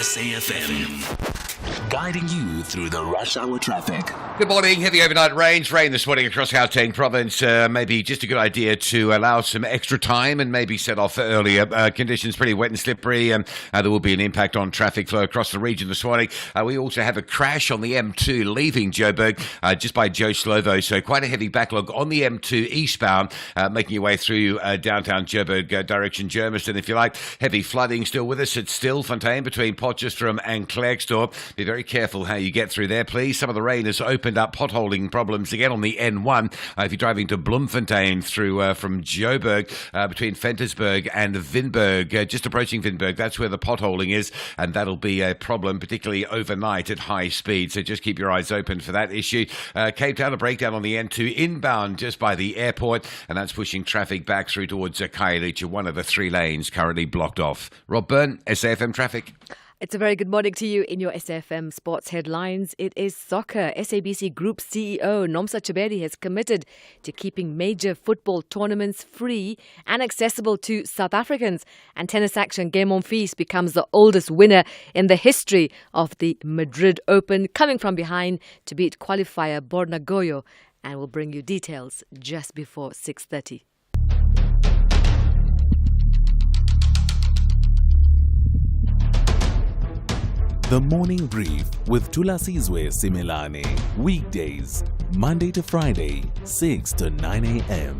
SAFM, guiding you through the rush hour traffic. Good morning. Heavy overnight rain this morning across Gauteng province. Maybe just a good idea to allow some extra time and maybe set off earlier. Conditions pretty wet and slippery. There will be an impact on traffic flow across the region this morning. We also have a crash on the M2 leaving Joburg, just by Joe Slovo. So quite a heavy backlog on the M2 eastbound, making your way through downtown Joburg, direction Germiston, if you like. Heavy flooding still with us at Stilfontein between Potchefstroom and Klerksdorp. Be very careful how you get through there, please. Some of the rain has opened up potholing problems again on the N1. If you're driving to Bloemfontein through from Joburg, between Ventersburg and Vinberg, just approaching Vinberg, that's where the potholing is, and that'll be a problem, particularly overnight at high speed. So just keep your eyes open for that issue. Cape Town, a breakdown on the N2 inbound just by the airport, and that's pushing traffic back through towards Khayelitsha, one of the three lanes currently blocked off. Rob Byrne, SAFM Traffic. It's a very good morning to you in your SAFM Sports headlines. It is soccer. SABC Group CEO Nomsa Chibedi has committed to keeping major football tournaments free and accessible to South Africans. And tennis action, Game Monfils becomes the oldest winner in the history of the Madrid Open, coming from behind to beat qualifier Borna Goyo. And we'll bring you details just before 6:30. The Morning Brief with Thulasizwe Simelane. Weekdays, Monday to Friday, 6 to 9 a.m.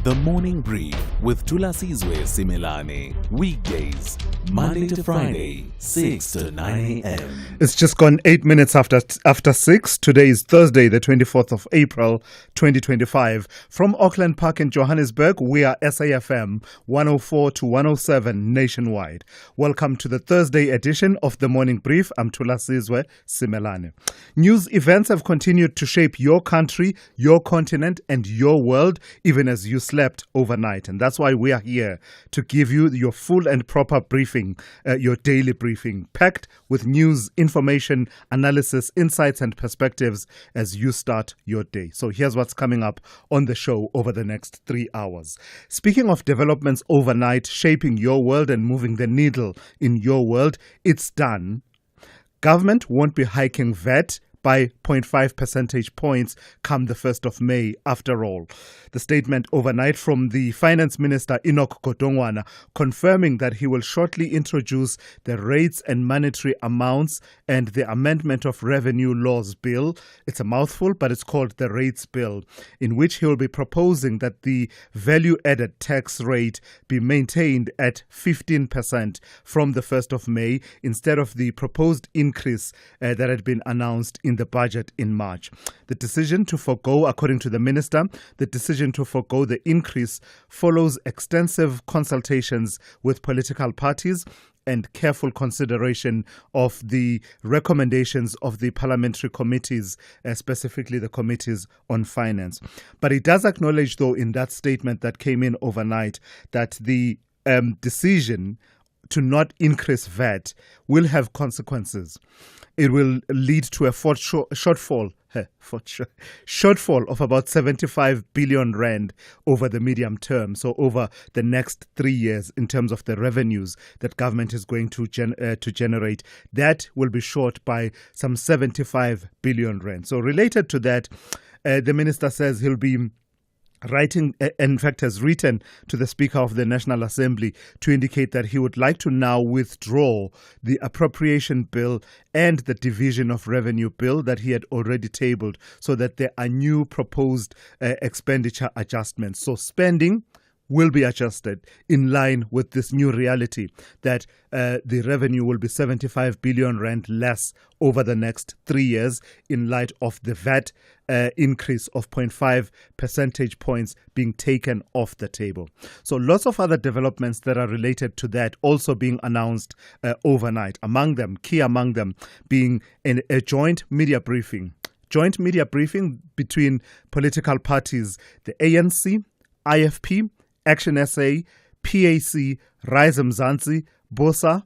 The Morning Brief with Thulasizwe Simelane. Weekdays, Monday to Friday, 6 to 9 a.m. It's just gone 8 minutes after 6. Today is Thursday, the 24th of April, 2025. From Auckland Park in Johannesburg, we are SAFM 104 to 107 nationwide. Welcome to the Thursday edition of The Morning Brief. I'm Thulasizwe Simelane. News events have continued to shape your country, your continent, and your world, even as you slept overnight. And that's why we are here to give you your full and proper briefing, your daily briefing, packed with news, information, analysis, insights, and perspectives as you start your day. So here's what's coming up on the show over the next 3 hours. Speaking of developments overnight, shaping your world and moving the needle in your world, it's done. Government won't be hiking VAT by 0.5 percentage points come the 1st of May, after all. The statement overnight from the Finance Minister Enoch Godongwana confirming that he will shortly introduce the rates and monetary amounts and the Amendment of Revenue Laws Bill. It's a mouthful, but it's called the Rates Bill, in which he will be proposing that the value-added tax rate be maintained at 15% from the 1st of May instead of the proposed increase that had been announced in the budget in March. The decision to forgo, according to the minister, the decision to forgo the increase follows extensive consultations with political parties and careful consideration of the recommendations of the parliamentary committees, specifically the committees on finance. But he does acknowledge, though, in that statement that came in overnight, that the decision to not increase VAT will have consequences. It will lead to a shortfall of about 75 billion rand over the medium term, so over the next 3 years in terms of the revenues that government is going to generate. That will be short by some 75 billion rand. So related to that, the minister says he'll be writing, in fact, has written to the Speaker of the National Assembly to indicate that he would like to now withdraw the appropriation bill and the division of revenue bill that he had already tabled, so that there are new proposed expenditure adjustments. So spending will be adjusted in line with this new reality that the revenue will be 75 billion rand less over the next 3 years in light of the VAT increase of 0.5 percentage points being taken off the table. So lots of other developments that are related to that also being announced overnight. Key among them being a joint media briefing between political parties, the ANC, IFP, Action SA, PAC, Rise Mzansi, BOSA,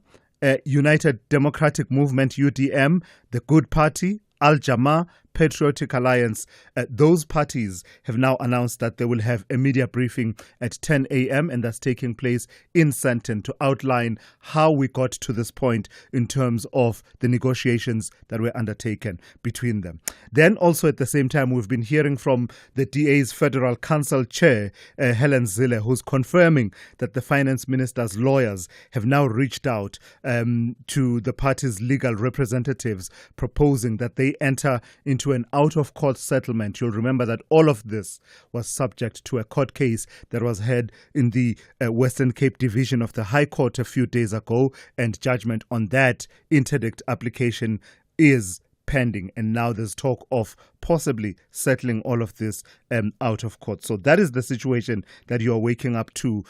United Democratic Movement UDM, the Good Party, Al Jama, Patriotic Alliance, those parties have now announced that they will have a media briefing at 10 a.m. and that's taking place in Sandton to outline how we got to this point in terms of the negotiations that were undertaken between them. Then also at the same time, we've been hearing from the DA's Federal Council Chair, Helen Zille, who's confirming that the Finance Minister's lawyers have now reached out to the party's legal representatives, proposing that they enter into an out-of-court settlement. You'll remember that all of this was subject to a court case that was heard in the Western Cape Division of the High Court a few days ago, and judgment on that interdict application is pending, and now there's talk of possibly settling all of this out of court. So that is the situation that you're waking up to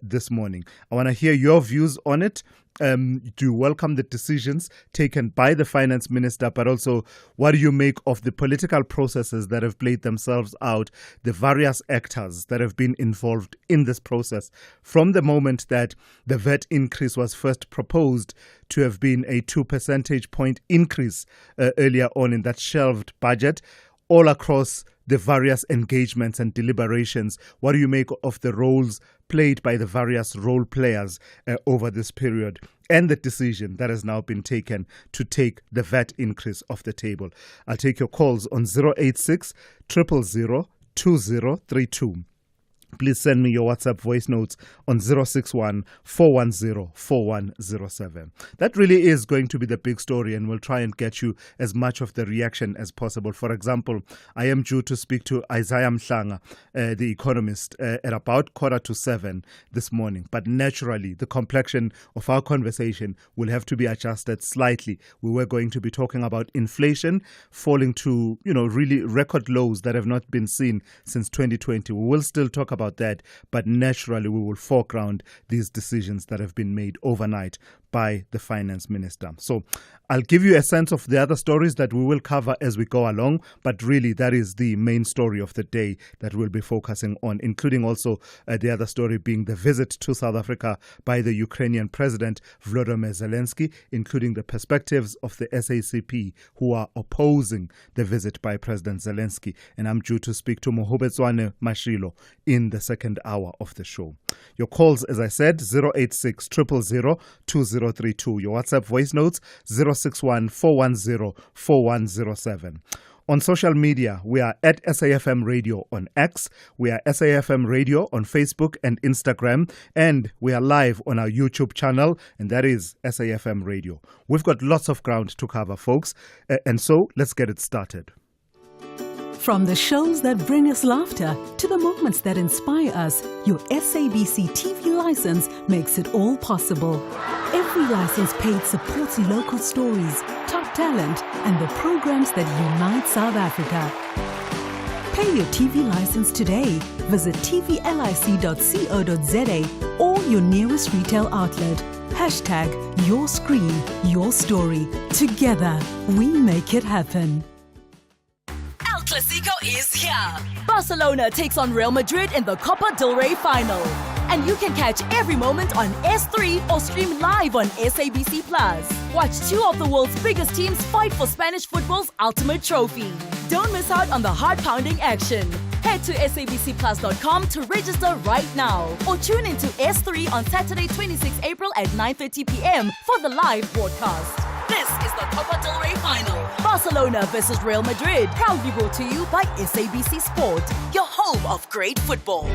this morning. I want to hear your views on it. Do you welcome the decisions taken by the finance minister, but also what do you make of the political processes that have played themselves out, the various actors that have been involved in this process from the moment that the VAT increase was first proposed to have been a 2 percentage point increase earlier on in that shelved budget, all across the various engagements and deliberations? What do you make of the roles played by the various role players over this period, and the decision that has now been taken to take the VAT increase off the table? I'll take your calls on 086 000 2032. Please send me your WhatsApp voice notes on 061 410 4107. That really is going to be the big story, and we'll try and get you as much of the reaction as possible. For example, I am due to speak to Isaiah Mhlanga, the economist, at about 6:45 this morning. But naturally, the complexion of our conversation will have to be adjusted slightly. We were going to be talking about inflation falling to, really record lows that have not been seen since 2020. We will still talk about that, but naturally we will foreground these decisions that have been made overnight by the finance minister. So I'll give you a sense of the other stories that we will cover as we go along, but really that is the main story of the day that we'll be focusing on, including also the other story being the visit to South Africa by the Ukrainian President Volodymyr Zelensky, including the perspectives of the SACP who are opposing the visit by President Zelensky. And I'm due to speak to Herman Mashaba in the second hour of the show. Your calls, as I said, 086 000 2032. Your WhatsApp voice notes, 061 410 4107. On social media, we are at SAFM Radio on X, we are SAFM Radio on Facebook and Instagram, and we are live on our YouTube channel, and that is SAFM Radio. We've got lots of ground to cover, folks, and so let's get it started. From the shows that bring us laughter to the moments that inspire us, your SABC TV license makes it all possible. Every license paid supports local stories, top talent, and the programs that unite South Africa. Pay your TV license today. Visit tvlic.co.za or your nearest retail outlet. Hashtag your screen, your story. Together, we make it happen. El Clasico is here. Barcelona takes on Real Madrid in the Copa del Rey final. And you can catch every moment on S3 or stream live on SABC+. Watch two of the world's biggest teams fight for Spanish football's ultimate trophy. Don't miss out on the heart-pounding action. Head to sabcplus.com to register right now. Or tune into S3 on Saturday 26 April at 9:30 p.m. for the live broadcast. This is the Copa del Rey final. Barcelona versus Real Madrid. Proudly brought to you by SABC Sport, your home of great football.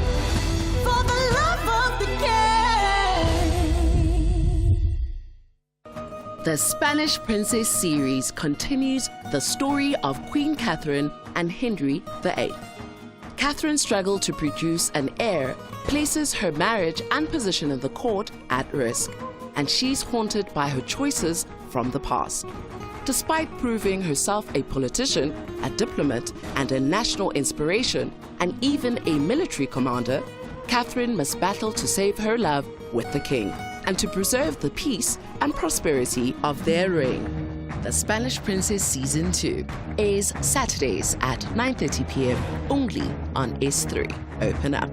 For the love of the game. The Spanish Princess series continues the story of Queen Catherine and Henry VIII. Catherine's struggle to produce an heir places her marriage and position in the court at risk, and she's haunted by her choices from the past. Despite proving herself a politician, a diplomat, and a national inspiration, and even a military commander, Catherine must battle to save her love with the king and to preserve the peace and prosperity of their reign. The Spanish Princess Season 2 airs Saturdays at 9:30 p.m. only on S3. Open up.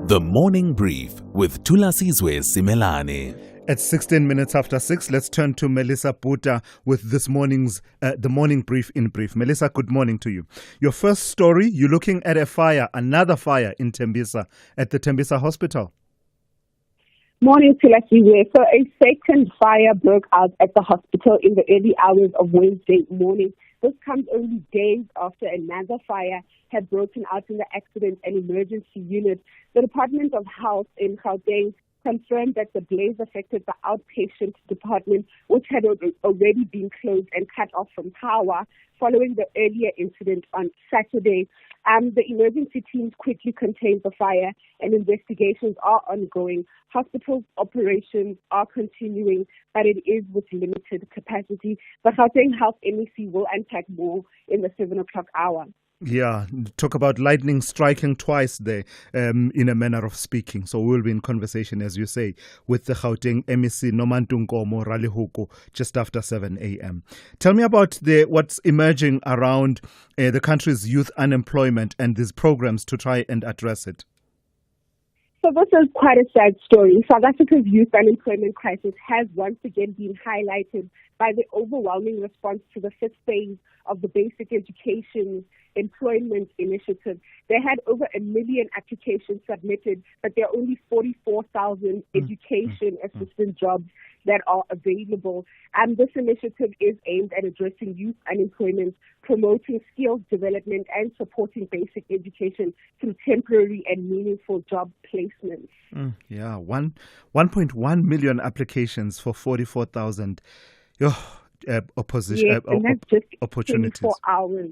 The Morning Brief with Thulasizwe Simelane. At 16 minutes after 6, let's turn to Melissa Puta with this morning's the morning brief in brief. Melissa, good morning to you. Your first story, you're looking at a fire, another fire in Tembisa, at the Tembisa Hospital. Morning, Thulasizwe. So a second fire broke out at the hospital in the early hours of Wednesday morning. This comes only days after another fire had broken out in the accident and emergency unit. The Department of Health in Gauteng confirmed that the blaze affected the outpatient department, which had already been closed and cut off from power following the earlier incident on Saturday. The emergency teams quickly contained the fire and investigations are ongoing. Hospital operations are continuing, but it is with limited capacity. The Gauteng Health MEC will unpack more in the 7 o'clock hour. Yeah, talk about lightning striking twice there, in a manner of speaking. So we'll be in conversation, as you say, with the Gauteng MEC Nomantunkomo Ralihuko just after 7 a.m. Tell me about what's emerging around the country's youth unemployment and these programs to try and address it. So this is quite a sad story. South Africa's youth unemployment crisis has once again been highlighted by the overwhelming response to the fifth phase of the Basic Education Employment Initiative. They had over 1 million applications submitted, but there are only 44,000 education assistant jobs that are available. And this initiative is aimed at addressing youth unemployment, promoting skills development, and supporting basic education through temporary and meaningful job placements. 1.1 million applications for 44,000 opposition. Yes, and that's just opportunities. 24 hours.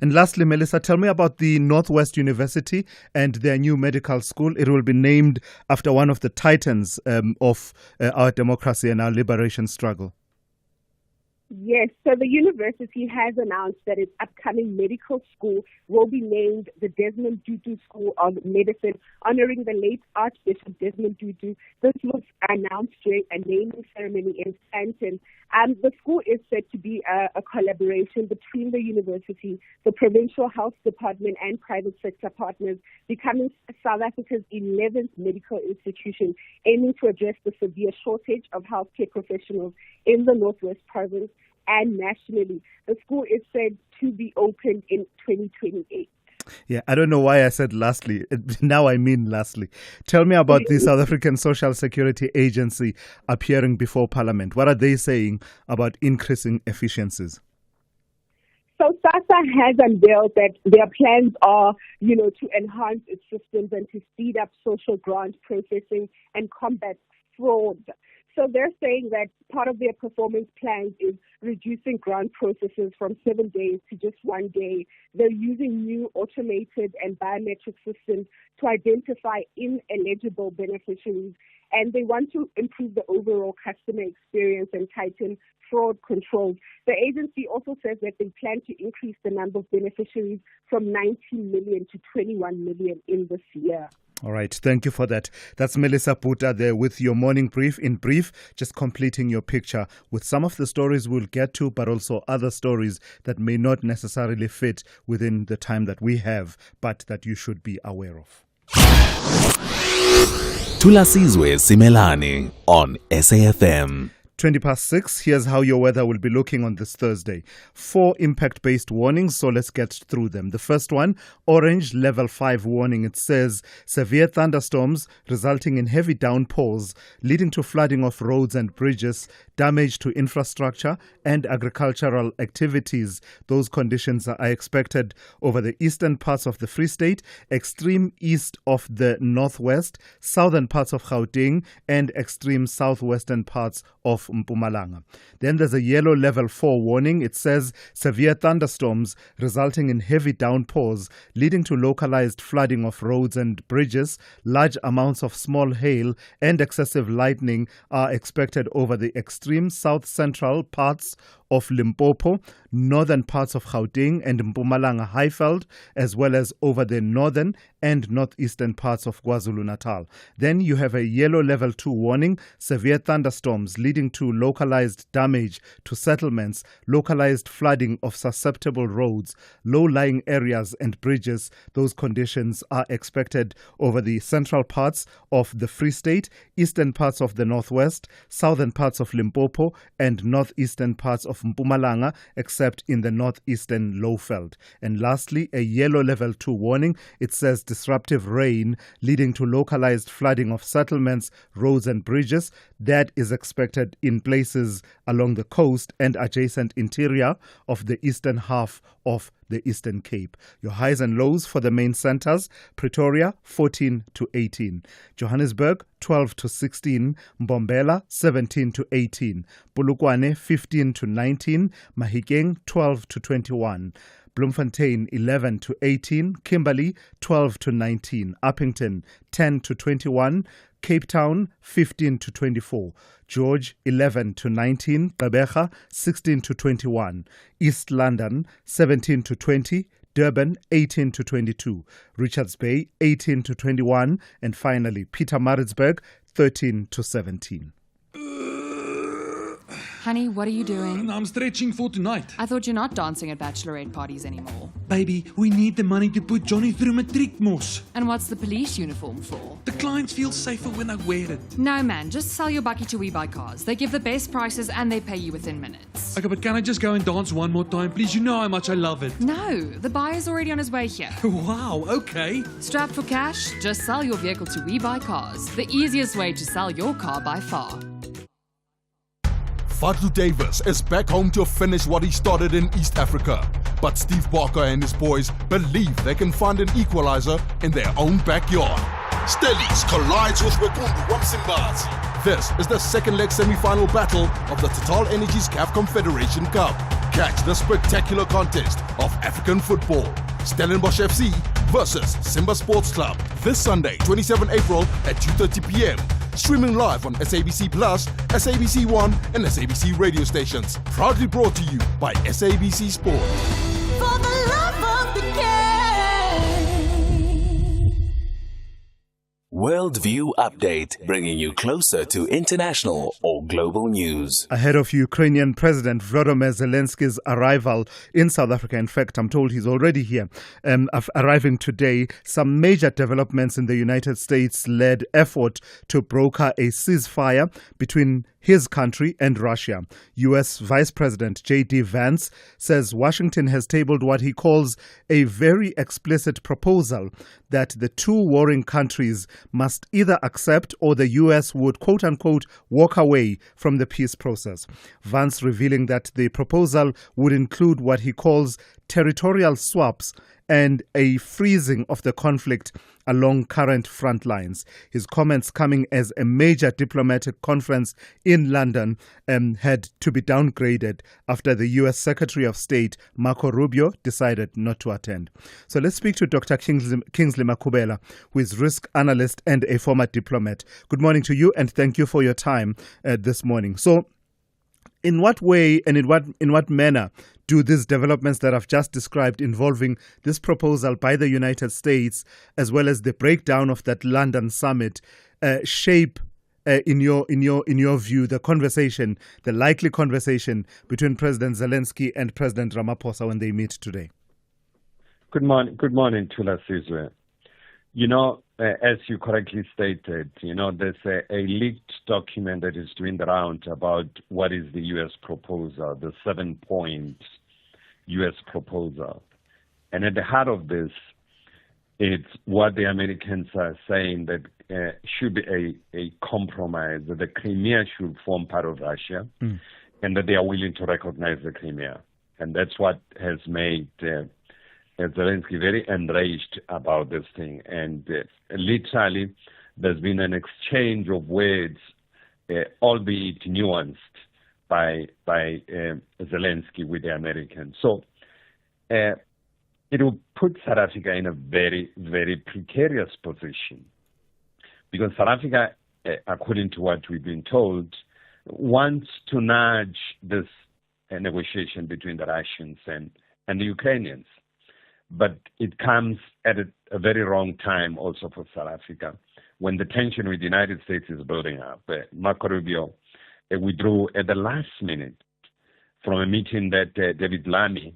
And lastly, Melissa, tell me about the Northwest University and their new medical school. It will be named after one of the titans of our democracy and our liberation struggle. Yes, so the university has announced that its upcoming medical school will be named the Desmond Tutu School of Medicine, honoring the late Archbishop Desmond Tutu. This was announced during a naming ceremony in Stanton. The school is said to be a collaboration between the university, the provincial health department, and private sector partners, becoming South Africa's 11th medical institution, aiming to address the severe shortage of healthcare professionals in the Northwest Province and nationally. The school is said to be opened in 2028. Yeah, I don't know why I said lastly. Now I mean lastly. Tell me about the South African Social Security Agency appearing before Parliament. What are they saying about increasing efficiencies? So SASSA has unveiled that their plans are, to enhance its systems and to speed up social grant processing and combat fraud. So they're saying that part of their performance plans is reducing grant processes from 7 days to just 1 day. They're using new automated and biometric systems to identify ineligible beneficiaries, and they want to improve the overall customer experience and tighten fraud controls. The agency also says that they plan to increase the number of beneficiaries from 19 million to 21 million in this year. All right. Thank you for that. That's Melissa Puta there with your morning brief in brief, just completing your picture with some of the stories we'll get to, but also other stories that may not necessarily fit within the time that we have, but that you should be aware of. Thulasizwe Simelane on SAFM. 6:20, here's how your weather will be looking on this Thursday. 4 impact-based warnings, so let's get through them. The first one, orange level 5 warning. It says severe thunderstorms resulting in heavy downpours, leading to flooding of roads and bridges, damage to infrastructure and agricultural activities. Those conditions are expected over the eastern parts of the Free State, extreme east of the northwest, southern parts of Gauteng, and extreme southwestern parts of Mpumalanga. Then there's a yellow level 4 warning. It says severe thunderstorms resulting in heavy downpours, leading to localized flooding of roads and bridges. Large amounts of small hail and excessive lightning are expected over the extreme south central parts of Limpopo, northern parts of Gauteng and Mpumalanga Highveld, as well as over the northern and northeastern parts of KwaZulu-Natal. Then you have a yellow level 2 warning, severe thunderstorms leading to localized damage to settlements, localized flooding of susceptible roads, low-lying areas and bridges. Those conditions are expected over the central parts of the Free State, eastern parts of the northwest, southern parts of Limpopo and northeastern parts of Mpumalanga, except in the northeastern Lowveld. And lastly, a yellow level 2 warning. It says disruptive rain leading to localized flooding of settlements, roads and bridges. That is expected in places along the coast and adjacent interior of the eastern half of the Eastern Cape. Your highs and lows for the main centers: Pretoria 14 to 18, Johannesburg 12 to 16, Mbombela 17 to 18, Polokwane 15 to 19, Mahikeng 12 to 21, Bloemfontein 11 to 18, Kimberley 12 to 19, Uppington 10 to 21, Cape Town 15 to 24, George 11 to 19, Gqeberha 16 to 21, East London 17 to 20, Durban 18 to 22, Richards Bay 18 to 21, and finally Pietermaritzburg 13 to 17. Honey, what are you doing? I'm stretching for tonight. I thought you're not dancing at bachelorette parties anymore. Baby, we need the money to put Johnny through matriek mos. And what's the police uniform for? The clients feel safer when I wear it. No, man, just sell your bucky to We Buy Cars. They give the best prices and they pay you within minutes. Okay, but can I just go and dance one more time, please? You know how much I love it. No, the buyer's already on his way here. Wow, okay. Strapped for cash? Just sell your vehicle to We Buy Cars. The easiest way to sell your car by far. Fadlu Davis is back home to finish what he started in East Africa. But Steve Barker and his boys believe they can find an equalizer in their own backyard. Stellies collides with Wekundu Wamsimbazi. This is the second leg semi-final battle of the Total Energies CAF Confederation Cup. Catch the spectacular contest of African football. Stellenbosch FC versus Simba Sports Club. This Sunday, 27 April at 2:30 p.m. Streaming live on SABC Plus, SABC One and SABC radio stations. Proudly brought to you by SABC Sport. For the love of the game. Worldview Update, bringing you closer to international or global news. Ahead of Ukrainian President Volodymyr Zelensky's arrival in South Africa, in fact, I'm told he's already here, arriving today, some major developments in the United States-led effort to broker a ceasefire between his country and Russia. U.S. Vice President J.D. Vance says Washington has tabled what he calls a very explicit proposal that the two warring countries must either accept or the U.S. would, quote-unquote, walk away from the peace process. Vance revealing that the proposal would include what he calls territorial swaps and a freezing of the conflict along current front lines. His comments coming as a major diplomatic conference in London had to be downgraded after the U.S. Secretary of State, Marco Rubio, decided not to attend. So let's speak to Dr. Kingsley Makubela, who is risk analyst and a former diplomat. Good morning to you, and thank you for your time this morning. So, in what way and in what manner do these developments that I've just described involving this proposal by the United States, as well as the breakdown of that London summit, shape, in your view, the conversation, the likely conversation between President Zelensky and President Ramaphosa when they meet today? Good morning, Thulasizwe. You know, as you correctly stated, you know, there's a leaked document that is doing the round about what is the U.S. proposal, the 7-point U.S. proposal. And at the heart of this, it's what the Americans are saying that should be a compromise, that the Crimea should form part of Russia, and that they are willing to recognize the Crimea. And that's what has made Zelensky very enraged about this thing. And literally, there's been an exchange of words, albeit nuanced, by Zelensky with the Americans. So it will put South Africa in a very, very precarious position. Because South Africa, according to what we've been told, wants to nudge this a negotiation between the Russians and the Ukrainians. But it comes at a very wrong time also for South Africa, when the tension with the United States is building up. Marco Rubio withdrew at the last minute from a meeting that David Lammy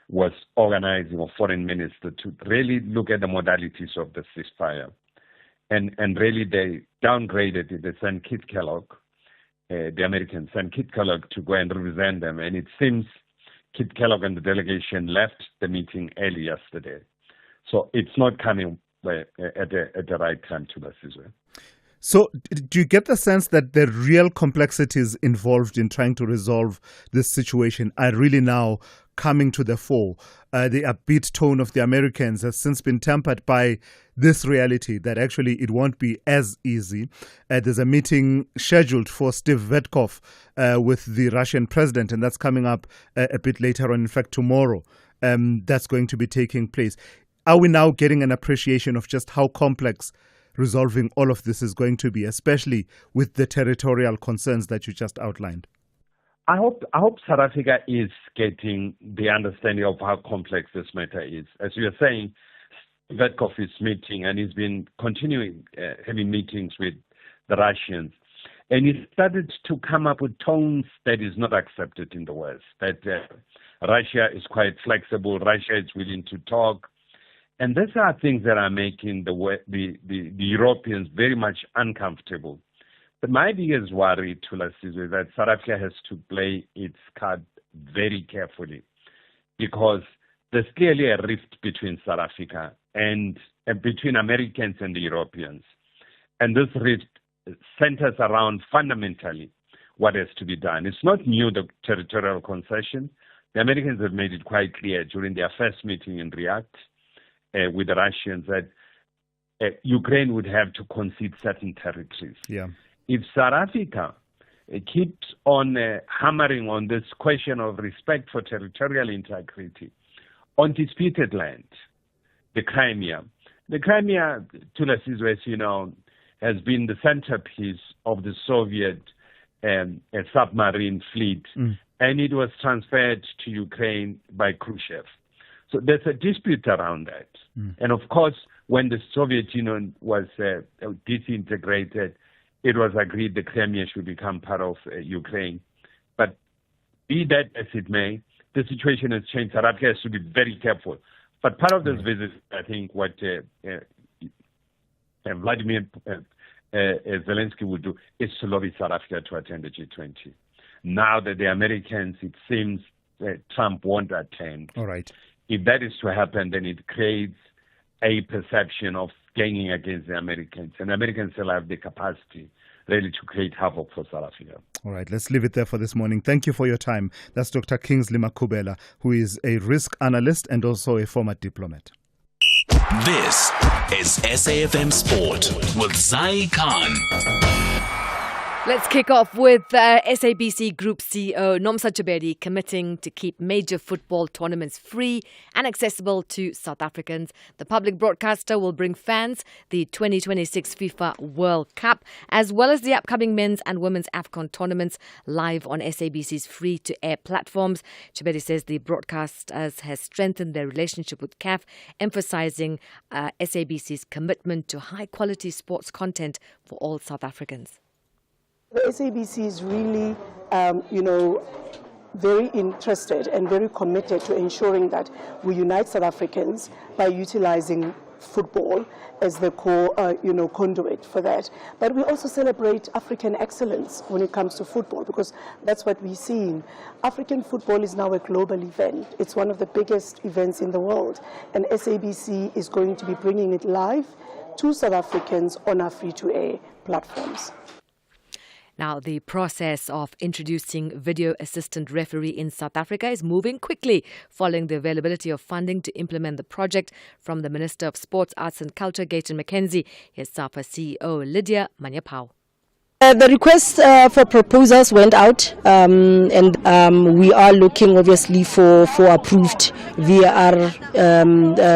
was organizing, a foreign minister, to really look at the modalities of the ceasefire. And really they downgraded it. They sent Kit Kellogg, the Americans sent Kit Kellogg to go and represent them. And it seems Kit Kellogg and the delegation left the meeting early yesterday. So it's not coming at the right time, Thulasizwe. So do you get the sense that the real complexities involved in trying to resolve this situation are really now coming to the fore? The upbeat tone of the Americans has since been tempered by this reality that actually it won't be as easy. There's a meeting scheduled for Steve Witkoff with the Russian president, and that's coming up a bit later on, in fact tomorrow. That's going to be taking place. Are we now getting an appreciation of just how complex resolving all of this is going to be, especially with the territorial concerns that you just outlined? I hope South Africa is getting the understanding of how complex this matter is. As you are saying, Witkoff is meeting, and he's been continuing having meetings with the Russians. And he started to come up with tones that is not accepted in the West, that Russia is quite flexible, Russia is willing to talk. And these are things that are making the Europeans very much uncomfortable. But my biggest worry, Thulasizwe, is that South Africa has to play its card very carefully, because there's clearly a rift between South Africa and between Americans and the Europeans. And this rift centers around fundamentally what has to be done. It's not new, the territorial concession. The Americans have made it quite clear during their first meeting in Riyadh with the Russians that Ukraine would have to concede certain territories. Yeah. If South Africa keeps on hammering on this question of respect for territorial integrity on disputed land, the Crimea, Thulasizwe, as you know, has been the centerpiece of the Soviet submarine fleet, and it was transferred to Ukraine by Khrushchev. So there's a dispute around that. And of course, when the Soviet Union was disintegrated, it was agreed the Crimea should become part of Ukraine. But be that as it may, the situation has changed. South Africa has to be very careful. But part of this visit, I think, what Vladimir Zelensky will do is to lobby South Africa to attend the G20. Now that the Americans, it seems, Trump won't attend. All right. If that is to happen, then it creates a perception of gaining against the Americans. And the Americans still have the capacity really to create havoc for South Africa. All right, let's leave it there for this morning. Thank you for your time. That's Dr. Kingsley Makubela, who is a risk analyst and also a former diplomat. This is SAFM Sport with Zai Khan. Let's kick off with SABC Group CEO Nomsa Jabedi committing to keep major football tournaments free and accessible to South Africans. The public broadcaster will bring fans the 2026 FIFA World Cup, as well as the upcoming men's and women's AFCON tournaments, live on SABC's free-to-air platforms. Jabedi says the broadcasters has strengthened their relationship with CAF, emphasizing SABC's commitment to high-quality sports content for all South Africans. The SABC is really, very interested and very committed to ensuring that we unite South Africans by utilizing football as the core, conduit for that. But we also celebrate African excellence when it comes to football, because that's what we've seen. African football is now a global event. It's one of the biggest events in the world, and SABC is going to be bringing it live to South Africans on our free-to-air platforms. Now, the process of introducing video assistant referee in South Africa is moving quickly following the availability of funding to implement the project from the Minister of Sports, Arts and Culture, Gayton McKenzie. Here's SAFA CEO Lydia Manyapau. The request for proposals went out, and we are looking obviously for approved VAR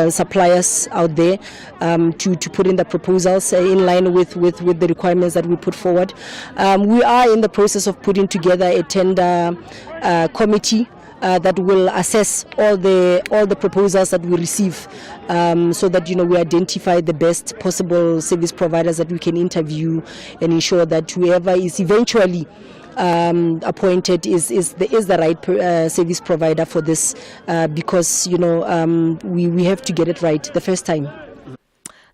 suppliers out there to put in the proposals in line with the requirements that we put forward. We are in the process of putting together a tender committee that will assess all the proposals that we receive, so that we identify the best possible service providers that we can interview and ensure that whoever is eventually appointed is the right service provider for this, because we have to get it right the first time.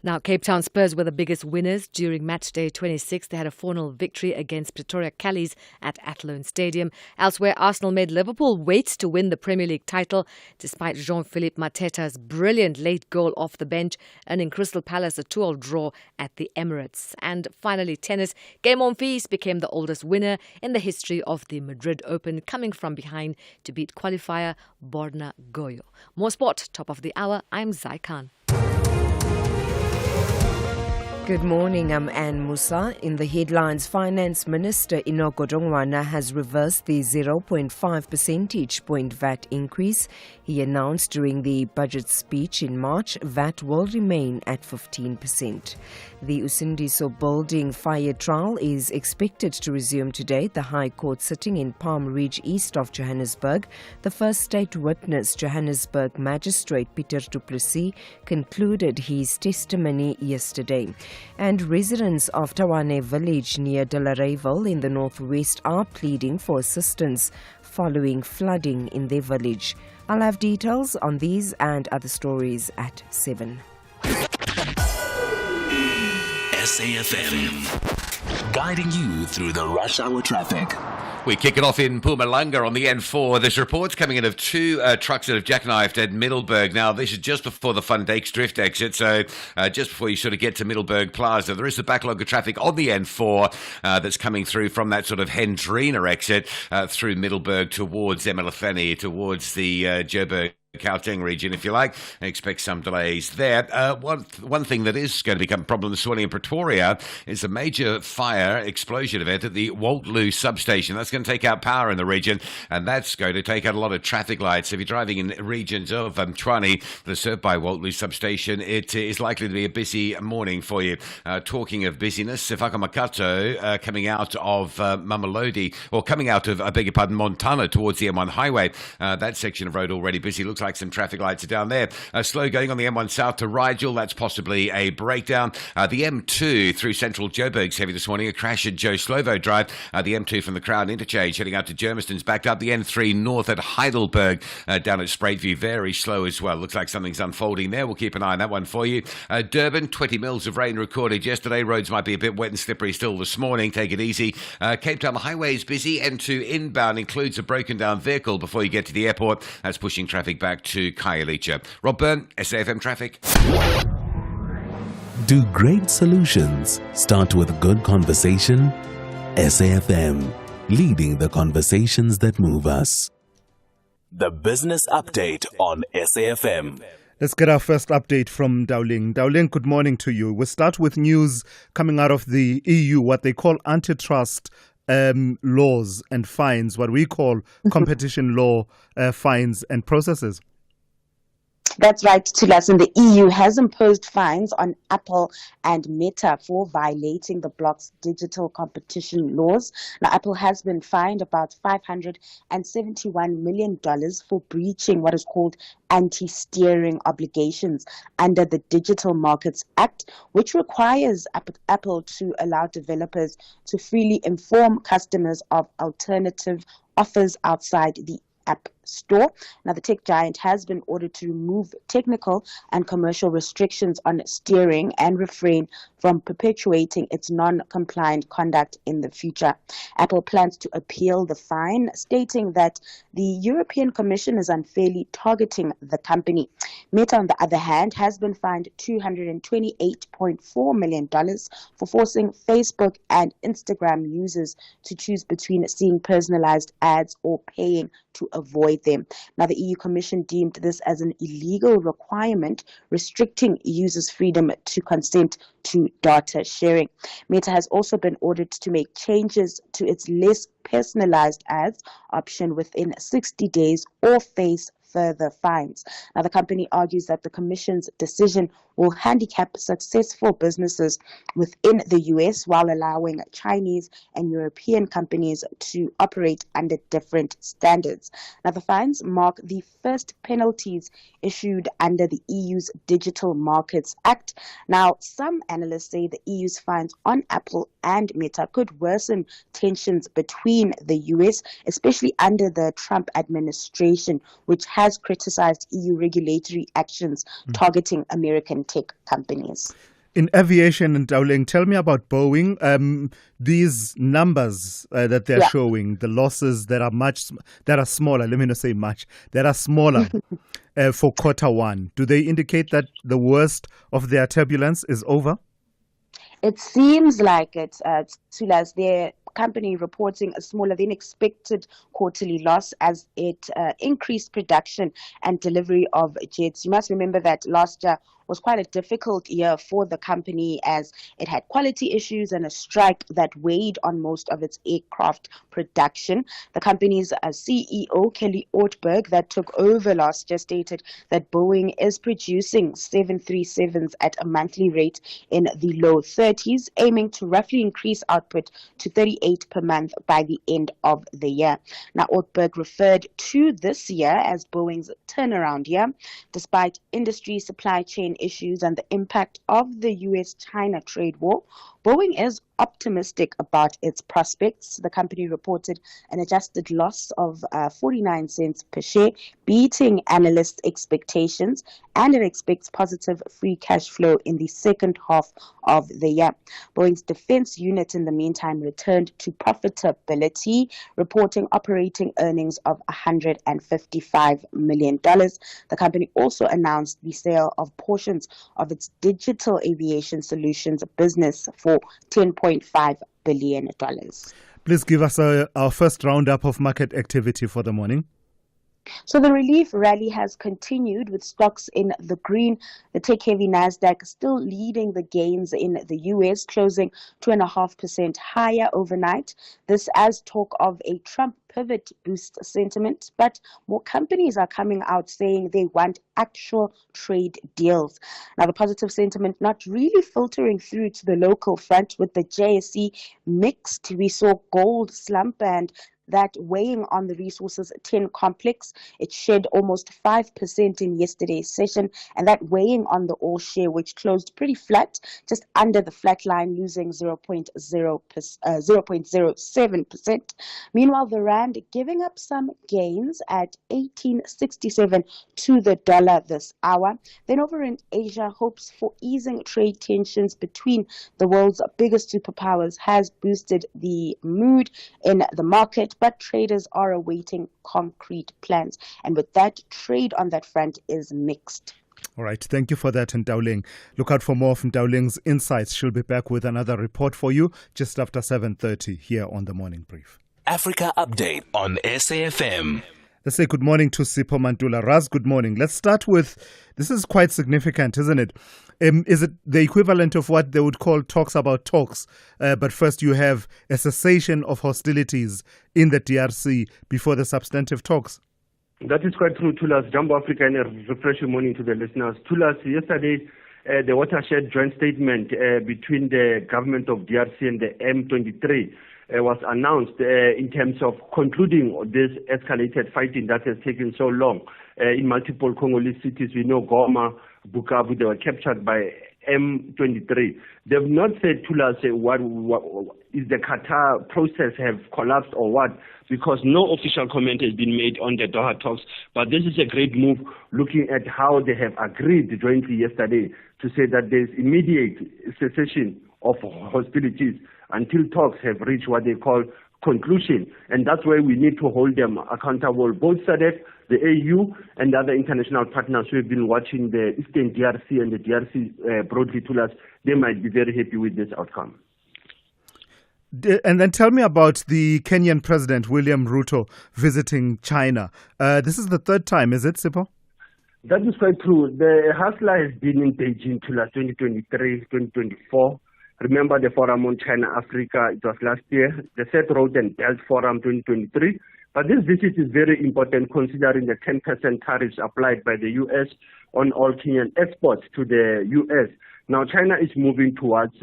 Now, Cape Town Spurs were the biggest winners during match day 26. They had a 4-0 victory against Pretoria Callies at Athlone Stadium. Elsewhere, Arsenal made Liverpool wait to win the Premier League title despite Jean-Philippe Mateta's brilliant late goal off the bench, earning Crystal Palace a 2-2 draw at the Emirates. And finally, tennis. Game Monfils became the oldest winner in the history of the Madrid Open, coming from behind to beat qualifier Borna Goyo. More sport, top of the hour. I'm Zai Khan. Good morning, I'm Anne Musa. In the headlines, Finance Minister Enoch Godongwana has reversed the 0.5 percentage point VAT increase. He announced during the budget speech in March VAT will remain at 15%. The Usindiso building fire trial is expected to resume today at the High Court sitting in Palm Ridge east of Johannesburg. The first state witness, Johannesburg Magistrate Peter Du Plessis, concluded his testimony yesterday. And residents of Tawane village near Delareyville in the northwest are pleading for assistance following flooding in their village. I'll have details on these and other stories at 7. SAFM, guiding you through the rush hour traffic. We kick it off in Mpumalanga on the N4. There's reports coming in of two trucks that have jackknifed at Middelburg. Now, this is just before the Van Dyks Drift exit, so just before you sort of get to Middelburg Plaza. There is a backlog of traffic on the N4 that's coming through from that sort of Hendrina exit through Middelburg towards Emelafeni, towards the Joburg Gauteng region, if you like. I expect some delays there. One thing that is going to become a problem this morning in Pretoria is a major fire explosion event at the Waltloo substation. That's going to take out power in the region, and that's going to take out a lot of traffic lights. If you're driving in regions of Tshwane that are served by Waltloo substation, it is likely to be a busy morning for you. Talking of busyness, Sefaka Makato coming out of Mamelodi, or coming out of, I beg your pardon, Montana towards the M1 highway. That section of road already busy. Looks like some traffic lights are down there. Slow going on the M1 south to Rigel. That's possibly a breakdown. The M2 through central Joburg's heavy this morning. A crash at Joe Slovo Drive. The M2 from the Crown Interchange heading out to Germiston's backed up. The N3 north at Heidelberg down at Spruitview. Very slow as well. Looks like something's unfolding there. We'll keep an eye on that one for you. Durban, 20 mils of rain recorded yesterday. Roads might be a bit wet and slippery still this morning. Take it easy. Cape Town, the highway is busy. N2 inbound includes a broken down vehicle before you get to the airport. That's pushing traffic back to Khayelitsha. Rob Byrne, SAFM Traffic. Do great solutions start with good conversation? SAFM, leading the conversations that move us. The Business Update on SAFM. Let's get our first update from Dowling. Dowling, good morning to you. We'll start with news coming out of the EU, what they call antitrust laws and fines, what we call competition law fines and processes. That's right, Thulasizwe. The EU has imposed fines on Apple and Meta for violating the bloc's digital competition laws. Now, Apple has been fined about $571 million for breaching what is called anti-steering obligations under the Digital Markets Act, which requires Apple to allow developers to freely inform customers of alternative offers outside the App Store. Now, the tech giant has been ordered to remove technical and commercial restrictions on steering and refrain from perpetuating its non-compliant conduct in the future. Apple plans to appeal the fine, stating that the European Commission is unfairly targeting the company. Meta, on the other hand, has been fined $228.4 million for forcing Facebook and Instagram users to choose between seeing personalized ads or paying to avoid avoid them. Now, the EU Commission deemed this as an illegal requirement, restricting users' freedom to consent to data sharing. Meta has also been ordered to make changes to its less personalized ads option within 60 days or face further fines. Now, the company argues that the Commission's decision will handicap successful businesses within the US while allowing Chinese and European companies to operate under different standards. Now, the fines mark the first penalties issued under the EU's Digital Markets Act. Now, some analysts say the EU's fines on Apple and Meta could worsen tensions between the US, especially under the Trump administration, which has criticized EU regulatory actions targeting American tech companies. In aviation and Dowling, tell me about Boeing. These numbers that they're showing, the losses that are smaller. Let me not say much. That are smaller for quarter one. Do they indicate that the worst of their turbulence is over? It seems like it, Thulas. Their company reporting a smaller than expected quarterly loss as it increased production and delivery of jets. You must remember that last year was quite a difficult year for the company as it had quality issues and a strike that weighed on most of its aircraft production. The company's CEO, Kelly Ortberg, that took over last year, stated that Boeing is producing 737s at a monthly rate in the low 30s, aiming to roughly increase output to 38 per month by the end of the year. Now, Ortberg referred to this year as Boeing's turnaround year, despite industry supply chain issues and the impact of the US-China trade war. Boeing is optimistic about its prospects. The company reported an adjusted loss of 49 cents per share, beating analysts' expectations, and it expects positive free cash flow in the second half of the year. Boeing's defense unit, in the meantime, returned to profitability, reporting operating earnings of $155 million. The company also announced the sale of portions of its digital aviation solutions business for $10.5 billion. Please give us our first roundup of market activity for the morning. So the relief rally has continued with stocks in the green. The tech-heavy Nasdaq still leading the gains in the U.S., closing 2.5% higher overnight. This as talk of a Trump pivot boosts sentiment, but more companies are coming out saying they want actual trade deals. Now, the positive sentiment not really filtering through to the local front, with the JSE mixed. We saw gold slump, and that weighing on the Resources 10 complex. It shed almost 5% in yesterday's session, and that weighing on the all share, which closed pretty flat, just under the flat line, losing 0.07%. Meanwhile, the rand giving up some gains at 18.67 to the dollar this hour. Then over in Asia, hopes for easing trade tensions between the world's biggest superpowers has boosted the mood in the market, but traders are awaiting concrete plans. And with that, trade on that front is mixed. All right. Thank you for that, Ndauling. Look out for more from Ndauling's insights. She'll be back with another report for you just after 7:30 here on The Morning Brief. Africa Update on SAFM. Let's say good morning to Sipho Mantula. Raz, good morning. Let's start with, this is quite significant, isn't it? Is it the equivalent of what they would call talks about talks? But first you have a cessation of hostilities in the DRC before the substantive talks. That is quite true, Thulas. Jumbo Africa, and a refreshing morning to the listeners. Thulas, yesterday, the watershed joint statement between the government of DRC and the M23 was announced in terms of concluding this escalated fighting that has taken so long in multiple Congolese cities. We know Goma, Bukavu, they were captured by M23. They've not said to us what is the Qatar process have collapsed or what, because no official comment has been made on the Doha talks. But this is a great move, looking at how they have agreed jointly yesterday to say that there's immediate cessation of hostilities until talks have reached what they call conclusion. And that's why we need to hold them accountable, both SADC, the AU, and the other international partners who have been watching the Eastern DRC and the DRC broadly to us. They might be very happy with this outcome. And then tell me about the Kenyan President, William Ruto, visiting China. This is the third time, is it, Sipho? That is quite true. The hustler has been in Beijing till 2023, 2024. Remember the Forum on China-Africa, it was last year. The Silk Road and Belt Forum 2023. But this visit is very important considering the 10% tariffs applied by the U.S. on all Kenyan exports to the U.S. Now, China is moving towards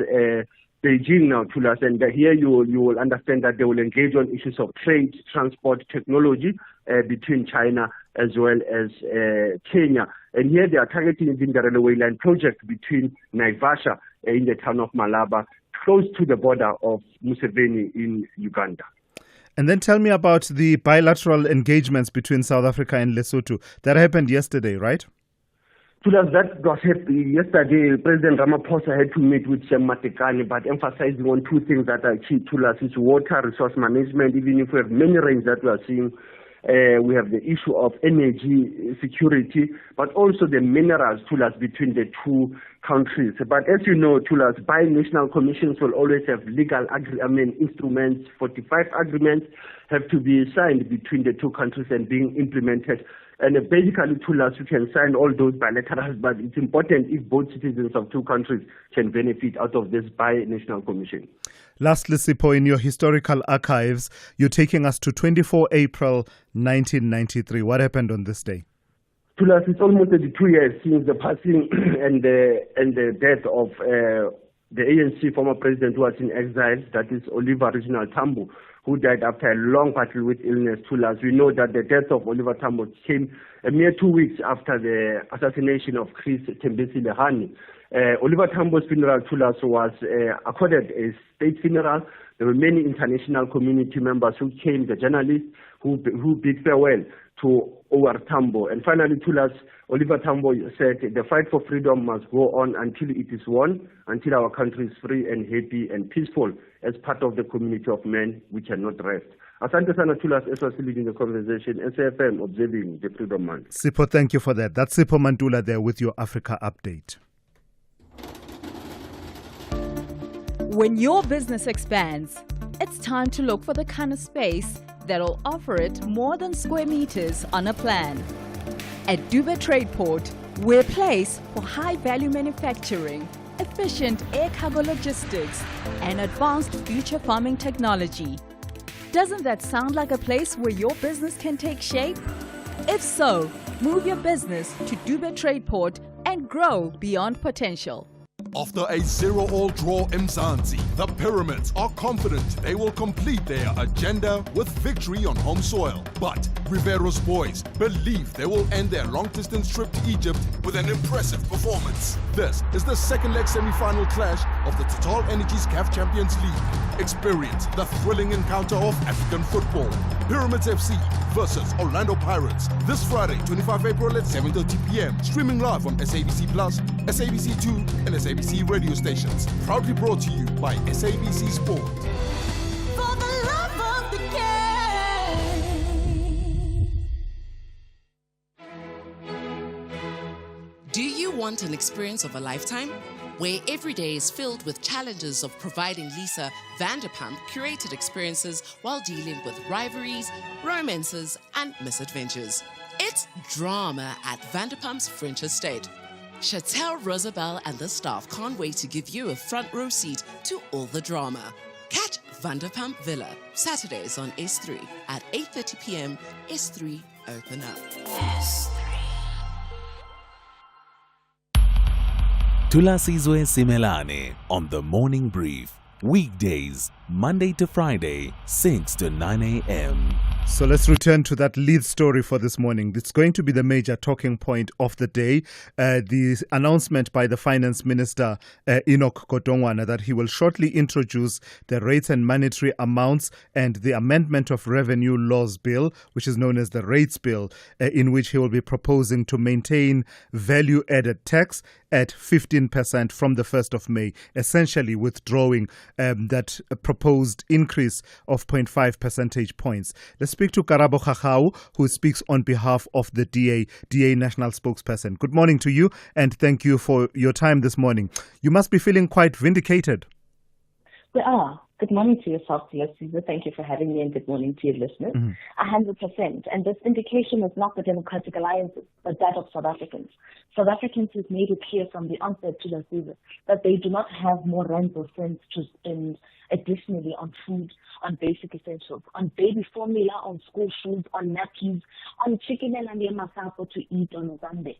Beijing now, Thulas, and here you will understand that they will engage on issues of trade, transport, technology between China as well as Kenya. And here they are targeting the railway line project between Naivasha in the town of Malaba, close to the border of Museveni in Uganda. And then tell me about the bilateral engagements between South Africa and Lesotho. That happened yesterday, right? Thulas, that was yesterday. President Ramaphosa had to meet with Sam Matekane, but emphasizing on two things that are key. Thulas, is water resource management. Even if we have many rains that we are seeing, we have the issue of energy security, but also the minerals, Thulas, between the two countries. But as you know, Thulas, bi-national commissions will always have legal instruments. 45 agreements have to be signed between the two countries and being implemented. And basically, Thulas, you can sign all those bilaterals, but it's important if both citizens of two countries can benefit out of this bi-national commission. Lastly, Sipho, in your historical archives, you're taking us to 24 April 1993. What happened on this day? Thulas, it's almost 32 years since the passing and the death of the ANC former president who was in exile, that is Oliver Reginald Tambo, who died after a long battle with illness. Thulas, we know that the death of Oliver Tambo came a mere 2 weeks after the assassination of Chris Tembesi Lehane. Oliver Tambo's funeral, Thulas, was accorded a state funeral. There were many international community members who came, the journalists who bid farewell to Oliver Tambo. And finally, Thulas, Oliver Tambo said the fight for freedom must go on until it is won, until our country is free and happy and peaceful. As part of the community of men, we cannot rest. Asante sana Thulas, as was leading the conversation, SAFM observing the Freedom Month. Sipho, thank you for that. That's Sipho Mantula there with your Africa Update. When your business expands, it's time to look for the kind of space that'll offer it more than square meters on a plan. At Dube Tradeport, we're a place for high-value manufacturing, efficient air cargo logistics, and advanced future farming technology. Doesn't that sound like a place where your business can take shape? If so, move your business to Dube Tradeport and grow beyond potential. After a 0-all draw in Mzansi, the Pyramids are confident they will complete their agenda with victory on home soil. But Rivero's boys believe they will end their long-distance trip to Egypt with an impressive performance. This is the second leg semi-final clash of the Total Energies CAF Champions League. Experience the thrilling encounter of African football. Pyramids FC versus Orlando Pirates this Friday, 25 April at 7:30 p.m. Streaming live on SABC Plus, SABC 2 and SABC radio stations. Proudly brought to you by SABC Sport. For the love of the game. Do you want an experience of a lifetime? Where every day is filled with challenges of providing Lisa Vanderpump curated experiences while dealing with rivalries, romances, and misadventures. It's drama at Vanderpump's French Estate. Chantel, Rosabelle, and the staff can't wait to give you a front row seat to all the drama. Catch Vanderpump Villa, Saturdays on S3 at 8:30 p.m. S3 open up. S3. Thulasizwe Simelane on the Morning Brief. Weekdays, Monday to Friday, 6 to 9 a.m. So let's return to that lead story for this morning. It's going to be the major talking point of the day. The announcement by the Finance Minister, Enoch Godongwana, that he will shortly introduce the rates and monetary amounts and the Amendment of Revenue Laws Bill, which is known as the Rates Bill, in which he will be proposing to maintain value-added tax at 15% from the 1st of May, essentially withdrawing that proposed increase of 0.5 percentage points. Let's speak to Karabo Khachau, who speaks on behalf of the DA National Spokesperson. Good morning to you, and thank you for your time this morning. You must be feeling quite vindicated. We are. Good morning to yourself, Thulasizwe. Thank you for having me, and good morning to your listeners. 100%. And this indication is not the Democratic Alliance, but that of South Africans. South Africans have made it clear from the onset, Thulasizwe, that they do not have more rands or cents to spend additionally on food, on basic essentials, on baby formula, on school shoes, on nappies, on chicken and masapo to eat on a Sunday.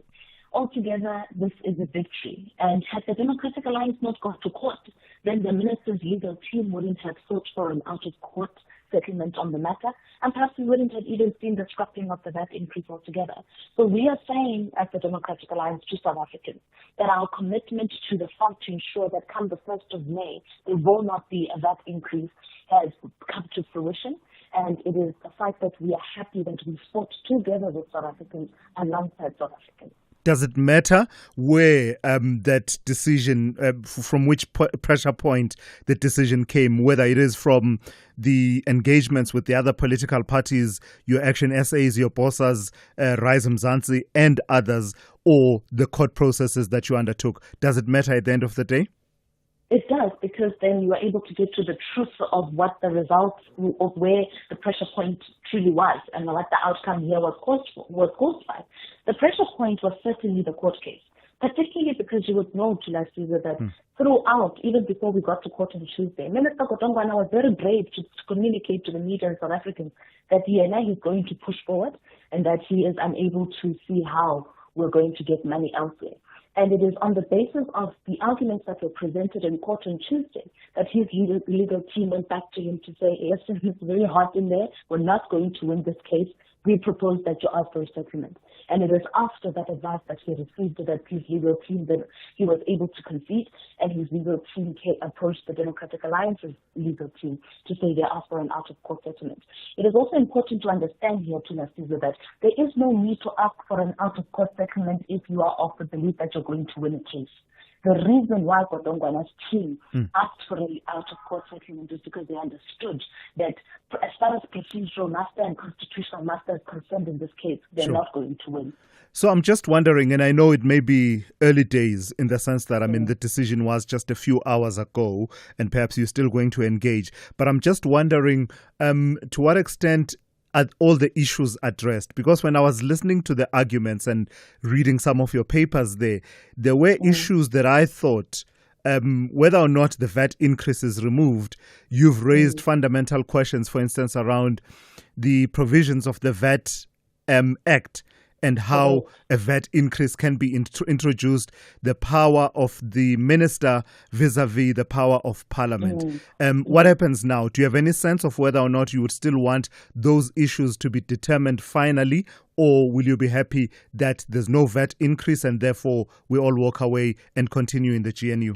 Altogether, this is a victory. And had the Democratic Alliance not gone to court, then the minister's legal team wouldn't have sought for an out-of-court settlement on the matter, and perhaps we wouldn't have even seen the scrapping of the VAT increase altogether. So we are saying, as the Democratic Alliance, to South Africans, that our commitment to the fight to ensure that come the 1st of May, there will not be a VAT increase has come to fruition. And it is a fight that we are happy that we fought together with South Africans alongside South Africans. Does it matter where that decision, from which pressure point the decision came, whether it is from the engagements with the other political parties, your Action SAs, your bosses, Rise Mzansi and others, or the court processes that you undertook? Does it matter at the end of the day? It does, because then you are able to get to the truth of what the results of where the pressure point truly was and what the outcome here was caused by. The pressure point was certainly the court case, particularly because you would know, Thulasizwe, that throughout, even before we got to court on Tuesday, Minister Godongwana was very brave to communicate to the media and South Africans that he is going to push forward and that he is unable to see how we're going to get money elsewhere. And it is on the basis of the arguments that were presented in court on Tuesday that his legal team went back to him to say, yes, it's very hot in there. We're not going to win this case. We propose that you ask for a settlement. And it is after that advice that he received that his legal team, that he was able to concede, and his legal team approached the Democratic Alliance's legal team to say they asked for an out-of-court settlement. It is also important to understand here, Thulasizwe, that there is no need to ask for an out-of-court settlement if you are of the belief that you're going to win a case. The reason why Godongwana's team asked for an out-of-court settlement is because they understood that as far as procedural master and constitutional master is concerned in this case, they're not going to win. So I'm just wondering, and I know it may be early days in the sense that, the decision was just a few hours ago, and perhaps you're still going to engage, but I'm just wondering to what extent are all the issues addressed? Because when I was listening to the arguments and reading some of your papers there were issues that I thought, whether or not the VAT increase is removed, you've raised fundamental questions, for instance, around the provisions of the VAT Act and how a VAT increase can be introduced, the power of the minister vis-a-vis the power of parliament. What happens now? Do you have any sense of whether or not you would still want those issues to be determined finally, or will you be happy that there's no VAT increase and therefore we all walk away and continue in the GNU?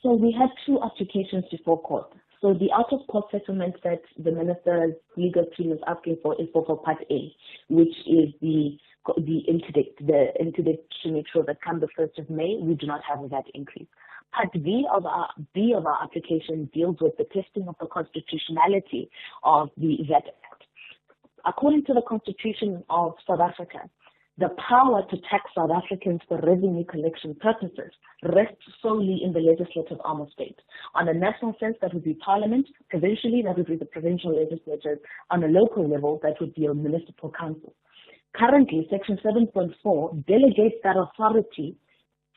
So we had two applications before court. So the out-of-court settlement that the minister's legal team is asking for is for Part A, which is the interdict to make sure that come the 1st of May, we do not have a VAT increase. Part B of our application deals with the testing of the constitutionality of the VAT Act. According to the Constitution of South Africa, the power to tax South Africans for revenue collection purposes rests solely in the legislative arm of state. On a national sense, that would be Parliament. Provincially, that would be the provincial legislatures. On a local level, that would be a municipal council. Currently, Section 7.4 delegates that authority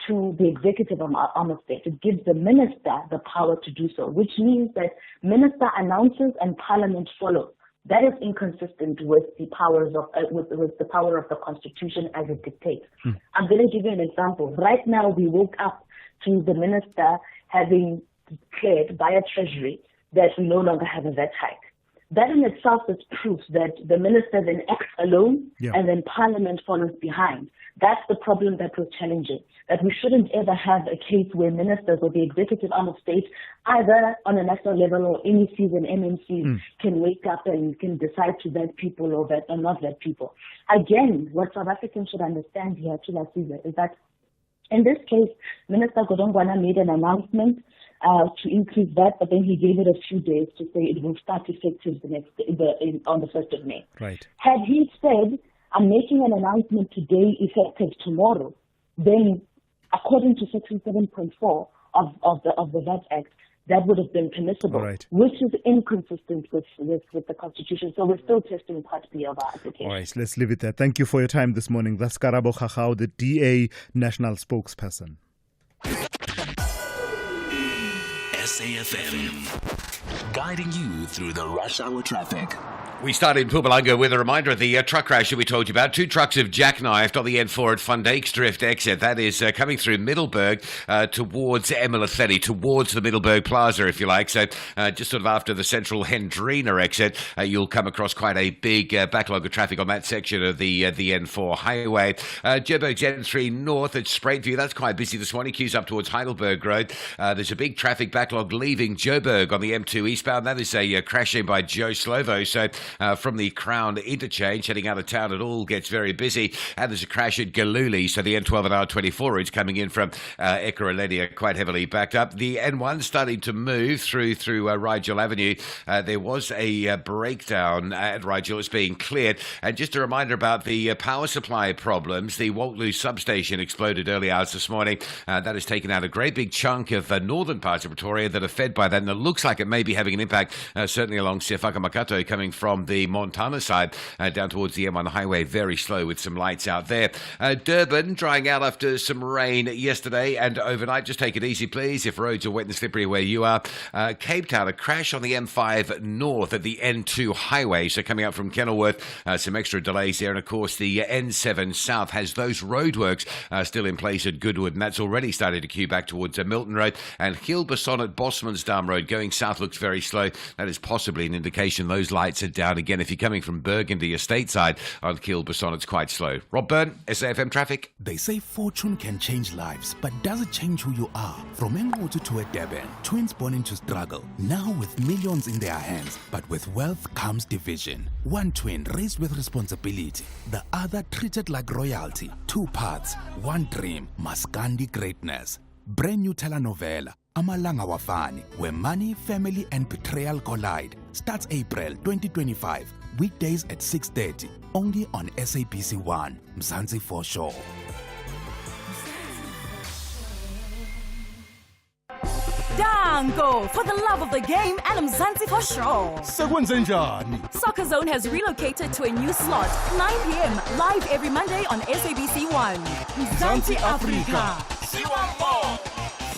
to the executive arm of state. It gives the minister the power to do so, which means that minister announces and Parliament follows. That is inconsistent with the powers of with the power of the Constitution as it dictates. I'm going to give you an example. Right now, we woke up to the minister having declared via Treasury that we no longer have a VAT hike. That in itself is proof that the minister then acts alone and then Parliament follows behind. That's the problem that we're challenging, that we shouldn't ever have a case where ministers or the executive arm of state, either on a national level or MECs and MMCs, can wake up and can decide to vet people or not vet people. Again, what South Africans should understand here, Thulasizwe, is that in this case, Minister Godongwana made an announcement to increase that, but then he gave it a few days to say it will start effective on the 1st of May. Right. Had he said, I'm making an announcement today, effective tomorrow, then according to Section 7.4 of the VAT Act, that would have been permissible, right, which is inconsistent with the Constitution. So we're still testing Part B of our application. All right, let's leave it there. Thank you for your time this morning. That's Karabo Khachao, the DA National Spokesperson. SAFM, guiding you through the rush hour traffic. We start in Mpumalanga with a reminder of the truck crash that we told you about. 2 trucks have jackknifed on the N4 at Van Dijksdrift exit. That is coming through Middelburg towards Emalatheti, towards the Middelburg Plaza, if you like. So just sort of after the central Hendrina exit, you'll come across quite a big backlog of traffic on that section of the N4 highway. Joburg's N3 North at Spreightview, that's quite busy this morning. Queues up towards Heidelberg Road. There's a big traffic backlog leaving Joburg on the M2 eastbound. That is a crash in by Joe Slovo. So from the Crown interchange heading out of town, it all gets very busy. And there's a crash at Galuli, so the N12 and R24 routes coming in from Ekurhuleni are quite heavily backed up. The N1 starting to move through Rigel Avenue. There was a breakdown at Rigel. It's being cleared. And just a reminder about the power supply problems. The Waltloo substation exploded early hours this morning. That has taken out a great big chunk of northern parts of Pretoria that are fed by that. And it looks like it may be having an impact, certainly along Sefaka Makato, coming from the Montana side down towards the M1 highway. Very slow with some lights out there. Durban drying out after some rain yesterday and overnight. Just take it easy, please, if roads are wet and slippery where you are. Cape Town, a crash on the M5 north at the N2 highway. So coming up from Kenilworth, some extra delays there. And of course, the N7 south has those roadworks still in place at Goodwood. And that's already started to queue back towards Milton Road. And Hilbeson at Bosmansdam Road going south looks very slow. That is possibly an indication those lights are down again. If you're coming from Burgundy estate side on Kilbeson, it's quite slow. Rob Byrne, SAFM Traffic. They say fortune can change lives, but does it change who you are? From Engoto to Durban, twins born into struggle, now with millions in their hands. But with wealth comes division. One twin raised with responsibility, the other treated like royalty. 2 paths, one dream, Maskandi greatness. Brand new telenovela, Amalanga Wafani, where money, family and betrayal collide. Starts April 2025, weekdays at 6:30, only on SABC 1, Mzansi for sure. Dango, for the love of the game and Mzansi for sure. Sekwenzenjani? Soccer Zone has relocated to a new slot, 9 p.m. live every Monday on SABC 1. Mzansi Africa.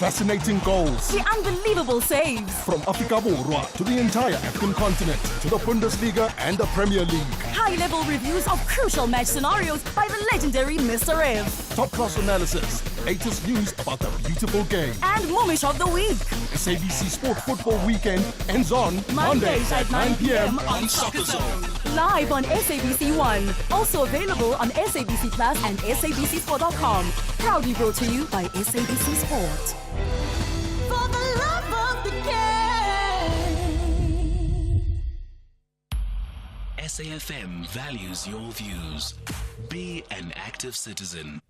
Fascinating goals. The unbelievable saves. From Africa Borwa to the entire African continent, to the Bundesliga and the Premier League. High-level reviews of crucial match scenarios by the legendary Mr. Rev. Top-class analysis, latest news about the beautiful game. And Momish of the Week. SABC Sport Football Weekend ends on Mondays at 9 p.m. on Soccer Zone. Live on SABC 1. Also available on SABC Plus and SABCSport.com. Proudly brought to you by SABC Sport. For the love of the game. SAFM values your views. Be an active citizen.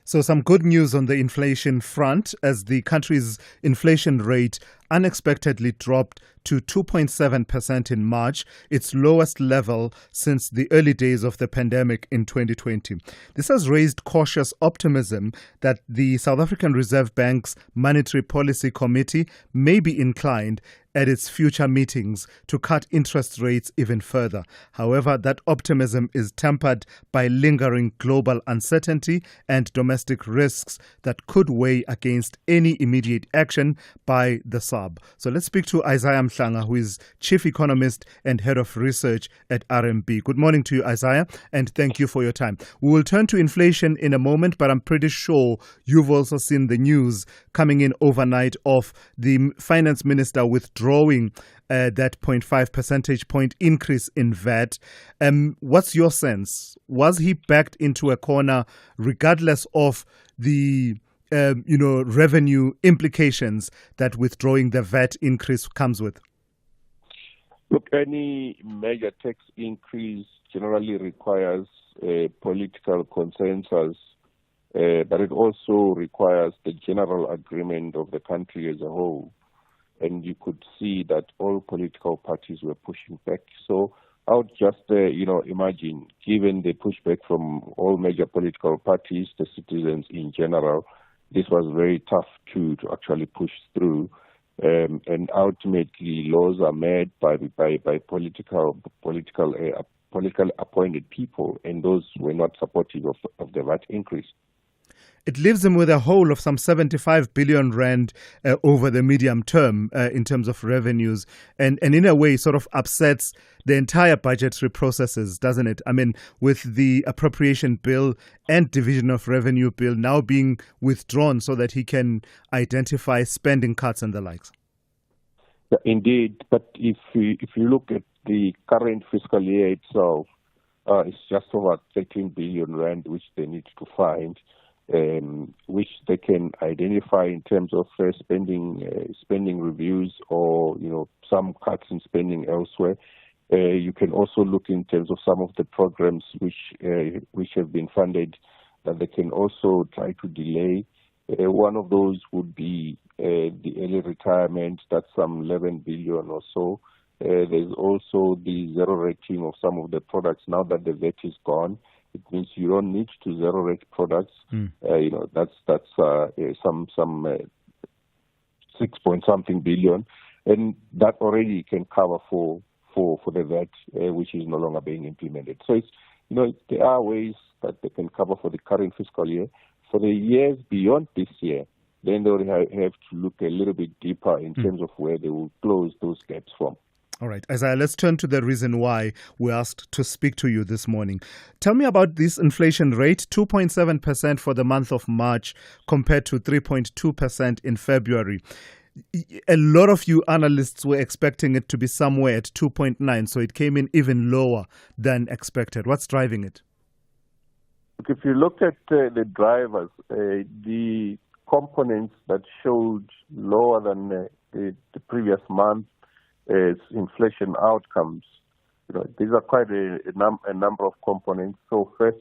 So some good news on the inflation front as the country's inflation rate unexpectedly dropped to 2.7% in March, its lowest level since the early days of the pandemic in 2020. This has raised cautious optimism that the South African Reserve Bank's Monetary Policy Committee may be inclined at its future meetings to cut interest rates even further. However, that optimism is tempered by lingering global uncertainty and domestic risks that could weigh against any immediate action by the SARB. So let's speak to Isaiah Mhlanga, who is Chief Economist and Head of Research at RMB. Good morning to you, Isaiah, and thank you for your time. We will turn to inflation in a moment, but I'm pretty sure you've also seen the news coming in overnight of the Finance Minister withdrawing that 0.5 percentage point increase in VAT. What's your sense? Was he backed into a corner regardless of the revenue implications that withdrawing the VAT increase comes with? Look, any major tax increase generally requires a political consensus, but it also requires the general agreement of the country as a whole. And you could see that all political parties were pushing back. So I would just, imagine, given the pushback from all major political parties, the citizens in general, this was very tough to actually push through. and ultimately laws are made by political appointed people, and those were not supportive of the VAT increase. It leaves him with a hole of some 75 billion rand over the medium term in terms of revenues, and in a way sort of upsets the entire budgetary processes, doesn't it? I mean, with the appropriation bill and division of revenue bill now being withdrawn so that he can identify spending cuts and the likes. Yeah, indeed, but if you look at the current fiscal year itself, it's just over 13 billion rand which they need to find. Which they can identify in terms of spending reviews or some cuts in spending elsewhere. You can also look in terms of some of the programs which have been funded that they can also try to delay. One of those would be the early retirement. That's some 11 billion or so. There's also the zero rating of some of the products now that the VAT is gone. It means you don't need to zero rate products. That's some 6 point something billion, and that already can cover for the VAT, which is no longer being implemented. So it's there are ways that they can cover for the current fiscal year. For the years beyond this year, then they will have to look a little bit deeper in terms of where they will close those gaps from. All right, Isaiah, let's turn to the reason why we asked to speak to you this morning. Tell me about this inflation rate, 2.7% for the month of March compared to 3.2% in February. A lot of you analysts were expecting it to be somewhere at 2.9, so it came in even lower than expected. What's driving it? If you look at the drivers, the components that showed lower than the previous month, inflation outcomes. These are quite a number of components. So first,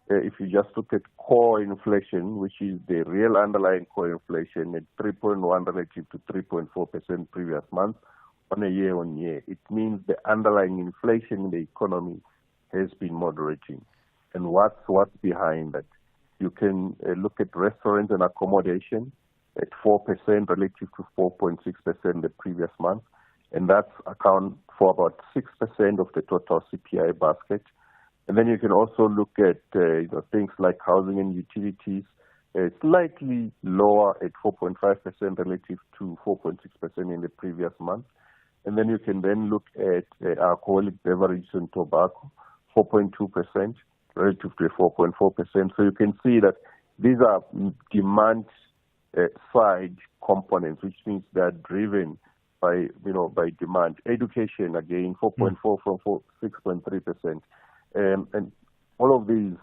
if you just look at core inflation, which is the real underlying core inflation at 3.1 relative to 3.4% previous month on a year-on-year, it means the underlying inflation in the economy has been moderating. And what's behind that? You can look at restaurants and accommodation at 4% relative to 4.6% the previous month. And that's account for about 6% of the total CPI basket. And then you can also look at things like housing and utilities, slightly lower at 4.5% relative to 4.6% in the previous month. And then you can then look at alcoholic beverages and tobacco, 4.2% relative to 4.4%. So you can see that these are demand side components, which means they are driven by demand. Education, again, 4.4 from 6.3%. And all of these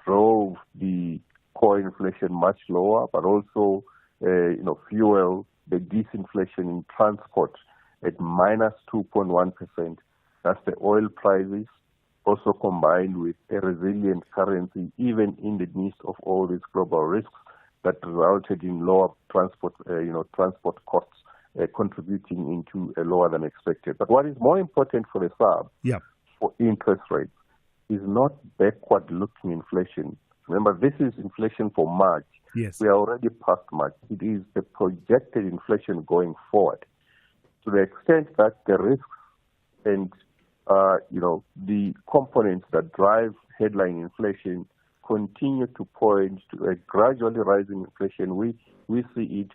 drove the core inflation much lower, but also, fuel the disinflation in transport at minus 2.1%. That's the oil prices, also combined with a resilient currency, even in the midst of all these global risks that resulted in lower transport costs. Contributing into a lower than expected. But what is more important for the SARB, for interest rates, is not backward-looking inflation. Remember, this is inflation for March. Yes. We are already past March. It is the projected inflation going forward. To the extent that the risks and the components that drive headline inflation continue to point to a gradually rising inflation, we see it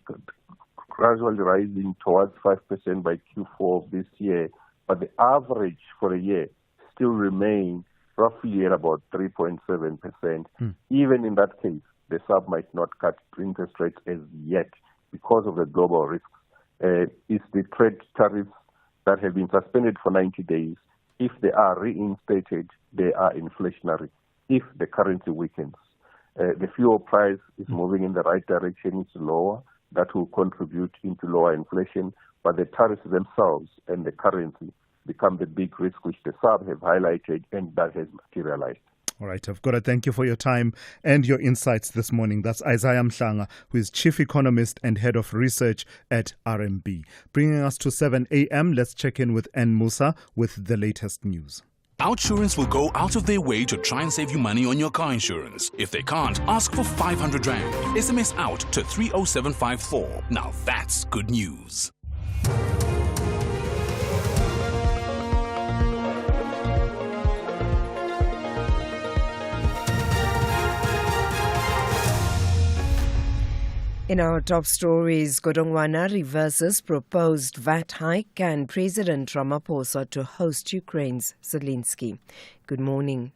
gradually rising towards 5% by Q4 of this year, but the average for the year still remains roughly at about 3.7%. Even in that case, the SARB might not cut interest rates as yet because of the global risks. It's the trade tariffs that have been suspended for 90 days. If they are reinstated, they are inflationary. If the currency weakens, the fuel price is moving in the right direction, it's lower. That will contribute into lower inflation, but the tariffs themselves and the currency become the big risk which the SARB have highlighted, and that has materialized. All right, I've got to thank you for your time and your insights this morning. That's Isaiah Mhlanga, who is Chief Economist and Head of Research at RMB. Bringing us to 7 a.m., let's check in with N. Musa with the latest news. Outsurance will go out of their way to try and save you money on your car insurance. If they can't, ask for 500 Rand. SMS out to 30754. Now that's good news. In our top stories, Godongwana reverses proposed VAT hike and President Ramaphosa to host Ukraine's Zelensky. Good morning.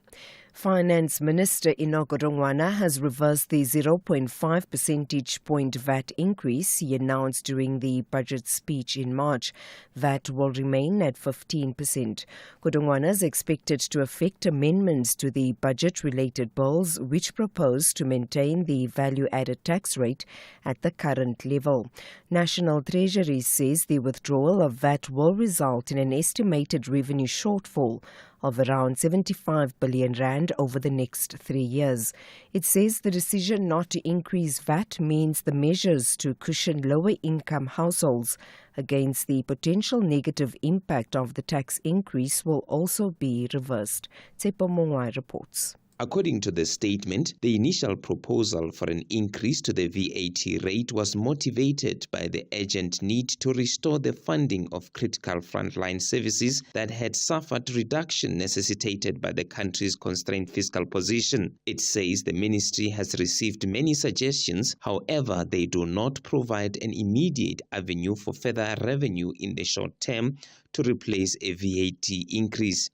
Finance Minister Godongwana has reversed the 0.5 percentage point VAT increase he announced during the budget speech in March. VAT will remain at 15%. Godongwana is expected to affect amendments to the budget-related bills which propose to maintain the value-added tax rate at the current level. National Treasury says the withdrawal of VAT will result in an estimated revenue shortfall of around 75 billion rand over the next 3 years. It says the decision not to increase VAT means the measures to cushion lower-income households against the potential negative impact of the tax increase will also be reversed. Tsepo Mongwai reports. According to the statement, the initial proposal for an increase to the VAT rate was motivated by the urgent need to restore the funding of critical frontline services that had suffered reduction necessitated by the country's constrained fiscal position. It says the ministry has received many suggestions, however, they do not provide an immediate avenue for further revenue in the short term to replace a VAT increase.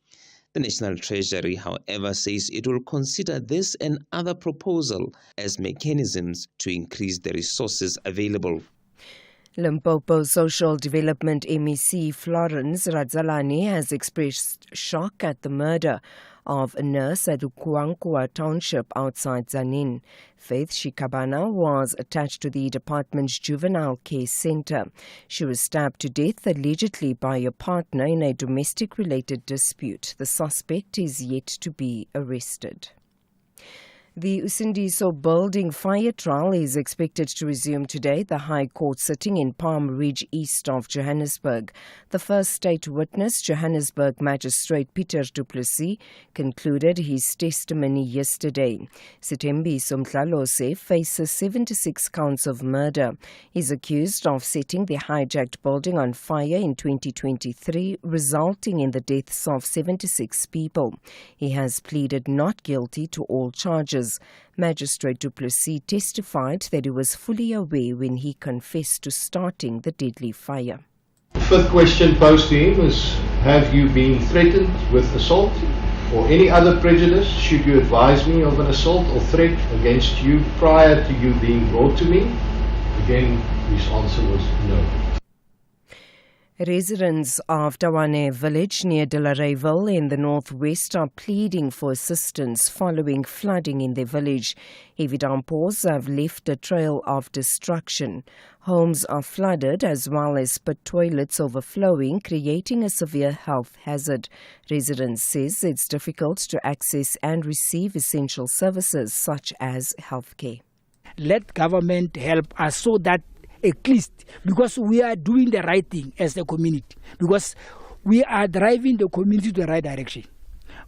The National Treasury, however, says it will consider this and other proposals as mechanisms to increase the resources available. Limpopo Social Development MEC Florence Radzalani has expressed shock at the murder of a nurse at Ukuankua Township outside Zanin. Faith Shikabana was attached to the department's juvenile care center. She was stabbed to death allegedly by a partner in a domestic-related dispute. The suspect is yet to be arrested. The Usindiso building fire trial is expected to resume today at the High Court sitting in Palm Ridge east of Johannesburg. The first state witness, Johannesburg Magistrate Peter Du Plessis, concluded his testimony yesterday. Sitembiso Mhlalose faces 76 counts of murder. He is accused of setting the hijacked building on fire in 2023, resulting in the deaths of 76 people. He has pleaded not guilty to all charges. Magistrate Du Plessis testified that he was fully aware when he confessed to starting the deadly fire. The fifth question posed to him is, have you been threatened with assault or any other prejudice should you advise me of an assault or threat against you prior to you being brought to me? Again, his answer was no. Residents of Tawane village near Delareyville in the northwest are pleading for assistance following flooding in their village. Heavy downpours have left a trail of destruction. Homes are flooded as well as pit toilets overflowing, creating a severe health hazard. Residents says it's difficult to access and receive essential services such as healthcare. Let government help us so that at least, because we are doing the right thing as a community, because we are driving the community to the right direction,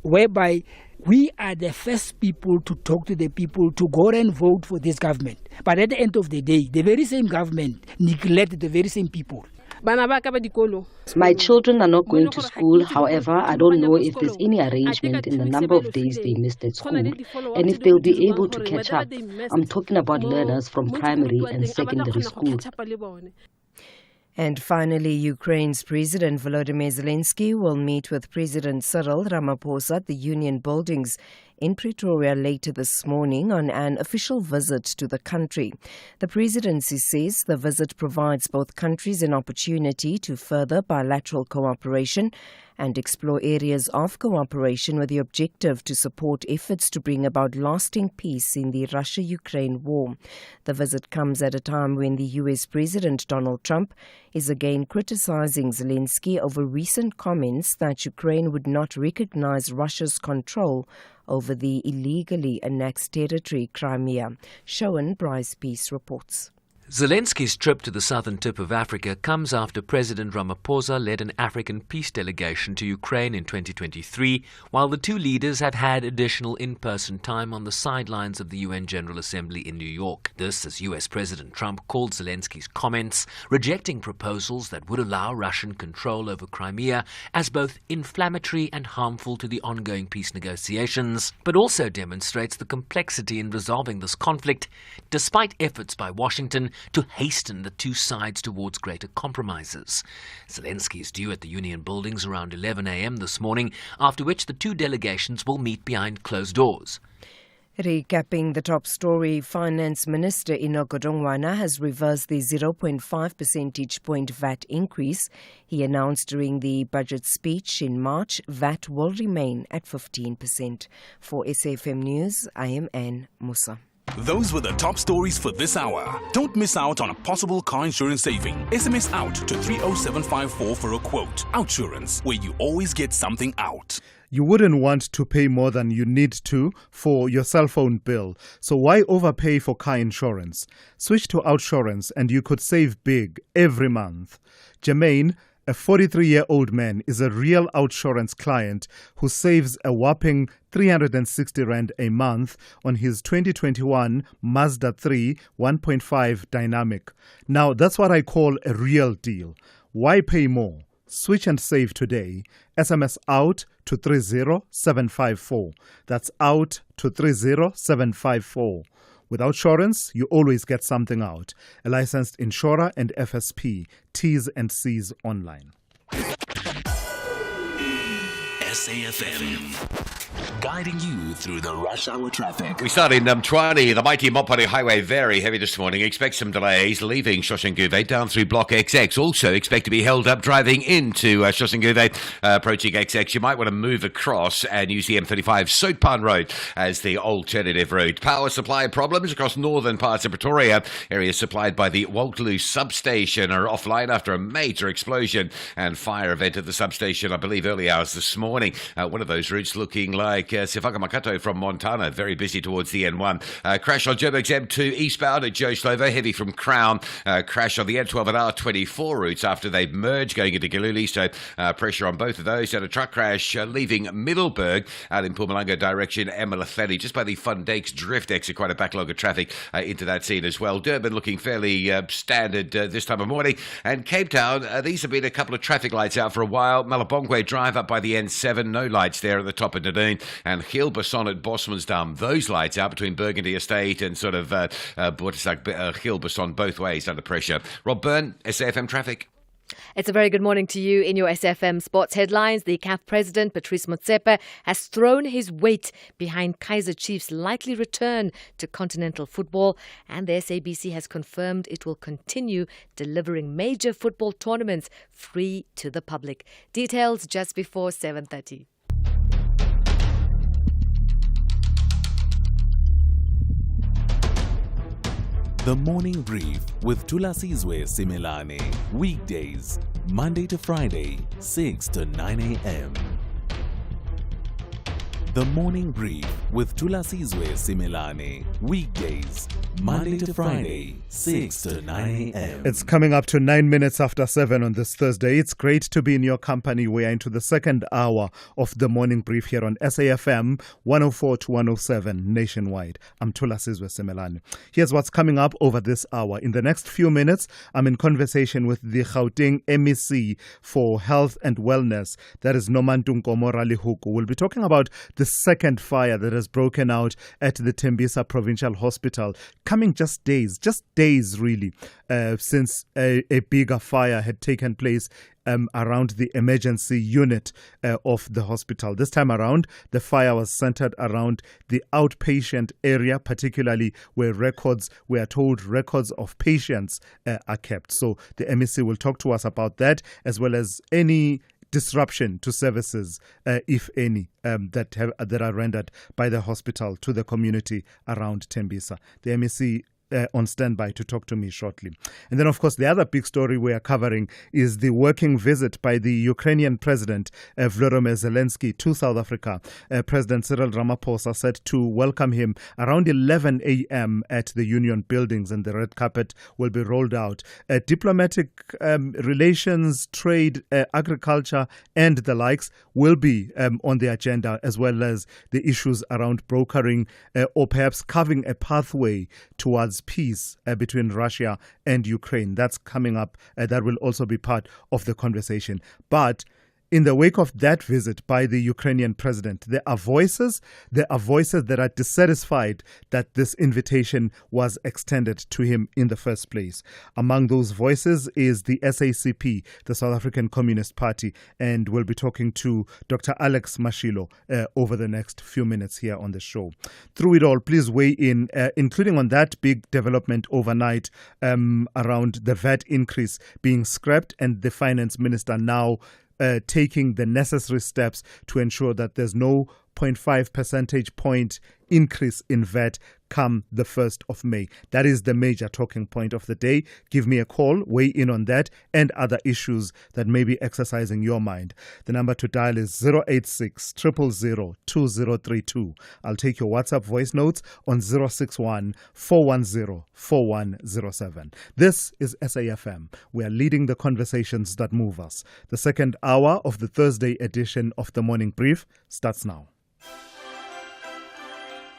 whereby we are the first people to talk to the people to go and vote for this government. But at the end of the day, the very same government neglected the very same people. My children are not going to school. However, I don't know if there's any arrangement in the number of days they missed at school and if they'll be able to catch up. I'm talking about learners from primary and secondary school. And finally, Ukraine's President Volodymyr Zelensky will meet with President Cyril Ramaphosa at the Union Buildings in Pretoria later this morning on an official visit to the country. The presidency says the visit provides both countries an opportunity to further bilateral cooperation and explore areas of cooperation with the objective to support efforts to bring about lasting peace in the Russia-Ukraine war. The visit comes at a time when the US President Donald Trump is again criticizing Zelensky over recent comments that Ukraine would not recognize Russia's control over the illegally annexed territory Crimea. Showan Bryce Peace reports. Zelensky's trip to the southern tip of Africa comes after President Ramaphosa led an African peace delegation to Ukraine in 2023, while the two leaders had had additional in-person time on the sidelines of the UN General Assembly in New York. This as US President Trump called Zelensky's comments, rejecting proposals that would allow Russian control over Crimea, as both inflammatory and harmful to the ongoing peace negotiations, but also demonstrates the complexity in resolving this conflict, despite efforts by Washington to hasten the two sides towards greater compromises. Zelensky is due at the Union buildings around 11 a.m. this morning, after which the two delegations will meet behind closed doors. Recapping the top story, Finance Minister Godongwana has reversed the 0.5 percentage point VAT increase. He announced during the budget speech in March VAT will remain at 15%. For SAFM News, I am Anne Musa. Those were the top stories for this hour. Don't miss out on a possible car insurance saving. SMS out to 30754 for a quote. Outsurance, where you always get something out. You wouldn't want to pay more than you need to for your cell phone bill. So why overpay for car insurance? Switch to Outsurance and you could save big every month. Jermaine, a 43-year-old man, is a real Outsurance client who saves a whopping 360 Rand a month on his 2021 Mazda 3 1.5 Dynamic. Now, that's what I call a real deal. Why pay more? Switch and save today. SMS out to 30754. That's out to 30754. With Outsurance, you always get something out. A licensed insurer and FSP. T's and C's online. SAFM. Guiding you through the rush hour traffic. We start in Mtwani, the mighty Mopani Highway, very heavy this morning. Expect some delays leaving Shoshanguve down through Block XX. Also expect to be held up driving into Shoshanguve, approaching XX. You might want to move across and use the M35 Soutpan Road as the alternative route. Power supply problems across northern parts of Pretoria. Areas supplied by the Waltloo substation are offline after a major explosion and fire event at the substation, I believe, early hours this morning. One of those routes looking like Sifaka Makato from Montana, very busy towards the N1. Crash on Joburg's M2 eastbound at Joe Slovo, heavy from Crown. Crash on the M12 and R24 routes after they've merged going into Giluli, so pressure on both of those. And a truck crash leaving Middleburg out in Mpumalanga direction, Emalatheni, just by the Fundakes Drift exit, quite a backlog of traffic into that scene as well. Durban looking fairly standard this time of morning. And Cape Town, these have been a couple of traffic lights out for a while. Malabongwe Drive up by the N7, no lights there at the top of Nadoon. And Gilberson at Bosmansdam, those lights out between Burgundy Estate and sort of Gilberson, both ways under pressure. Rob Byrne, SAFM Traffic. It's a very good morning to you in your SFM Sports headlines. The CAF president, Patrice Motsepe, has thrown his weight behind Kaizer Chiefs' likely return to continental football, and the SABC has confirmed it will continue delivering major football tournaments free to the public. Details just before 7:30. The Morning Brief with Thulasizwe Simelane. Weekdays, Monday to Friday, 6 to 9 a.m. The Morning Brief with Thulasizwe Simelane. Weekdays, Monday to Friday, 6 to 9 a.m. It's coming up to 9 minutes after 7 on this Thursday. It's great to be in your company. We are into the second hour of the Morning Brief here on SAFM 104 to 107 nationwide. I'm Thulasizwe Simelane. Here's what's coming up over this hour. In the next few minutes, I'm in conversation with the Gauteng MEC for Health and Wellness. That is Nomantunko Moralihuku. We'll be talking about the second fire that has broken out at the Tembisa Provincial Hospital, coming just days really, since a bigger fire had taken place around the emergency unit of the hospital. This time around, the fire was centered around the outpatient area, particularly where we are told records of patients are kept. So the MEC will talk to us about that, as well as any disruption to services, if any, that are rendered by the hospital to the community around Tembisa. The MEC on standby to talk to me shortly. And then, of course, the other big story we are covering is the working visit by the Ukrainian President Volodymyr Zelensky to South Africa. President Cyril Ramaphosa said to welcome him around 11 a.m. at the Union buildings, and the red carpet will be rolled out. Diplomatic relations, trade, agriculture, and the likes will be on the agenda, as well as the issues around brokering or perhaps carving a pathway towards peace between Russia and Ukraine. That's coming up. That will also be part of the conversation. But in the wake of that visit by the Ukrainian president, there are voices that are dissatisfied that this invitation was extended to him in the first place. Among those voices is the SACP, the South African Communist Party, and we'll be talking to Dr. Alex Mashilo over the next few minutes here on the show. Through it all, please weigh in, including on that big development overnight around the VAT increase being scrapped and the finance minister now taking the necessary steps to ensure that there's no 0.5 percentage point increase in VAT come the 1st of May. That is the major talking point of the day. Give me a call, weigh in on that and other issues that may be exercising your mind. The number to dial is 086 000 2032. I'll take your WhatsApp voice notes on 061 410 4107. This is SAFM. We are leading the conversations that move us. The second hour of the Thursday edition of the Morning Brief starts now.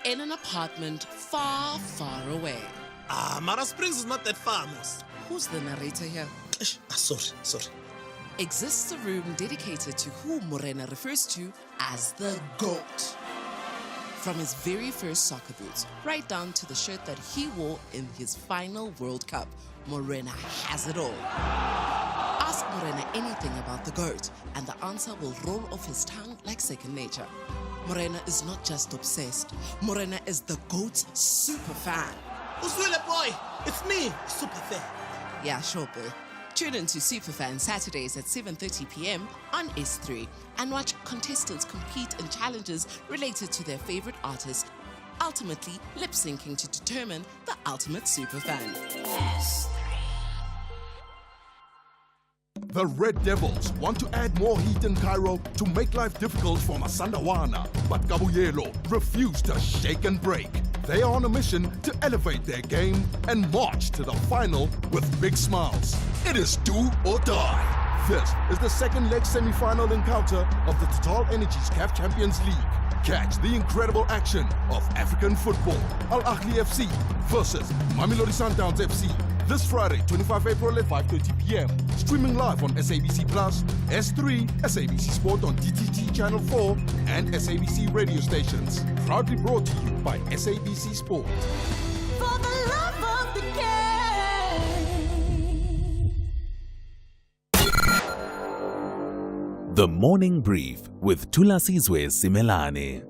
In an apartment far, far away. Mara Springs is not that far, Mos. Who's the narrator here? Sorry. Exists a room dedicated to who Morena refers to as the GOAT. From his very first soccer boots, right down to the shirt that he wore in his final World Cup, Morena has it all. Ask Morena anything about the GOAT, and the answer will roll off his tongue like second nature. Morena is not just obsessed. Morena is the GOAT's super fan. Uswile boy, it's me, super fan. Yeah, sure, boy. Tune in to Superfan Saturdays at 7:30 p.m. on S3 and watch contestants compete in challenges related to their favorite artist, ultimately lip-syncing to determine the ultimate superfan. The Red Devils want to add more heat in Cairo to make life difficult for Masandawana, but Kabuyelo refuse to shake and break. They are on a mission to elevate their game and march to the final with big smiles. It is do or die. This is the second leg semi-final encounter of the Total Energies CAF Champions League. Catch the incredible action of African football. Al Ahly FC versus Mamelodi Sundowns FC. This Friday, 25 April at 5:30 p.m. Streaming live on SABC Plus, S3, SABC Sport on DTT Channel 4, and SABC radio stations. Proudly brought to you by SABC Sport. For the love of the game. The Morning Brief with Thulasizwe Simelane.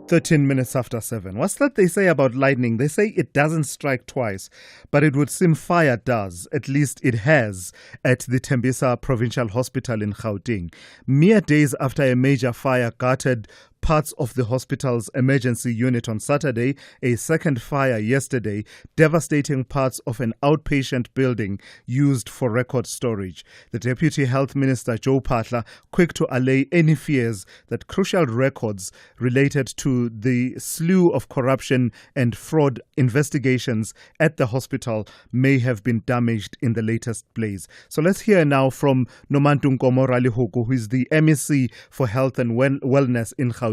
13 minutes after 7. What's that they say about lightning? They say it doesn't strike twice, but it would seem fire does. At least it has at the Tembisa Provincial Hospital in Gauteng. Mere days after a major fire gutted parts of the hospital's emergency unit on Saturday, a second fire yesterday, devastating parts of an outpatient building used for record storage. The Deputy Health Minister, Joe Phaahla, quick to allay any fears that crucial records related to the slew of corruption and fraud investigations at the hospital may have been damaged in the latest blaze. So let's hear now from Nomantunko Moralihuku, who is the MEC for Health and Wellness in Gauteng.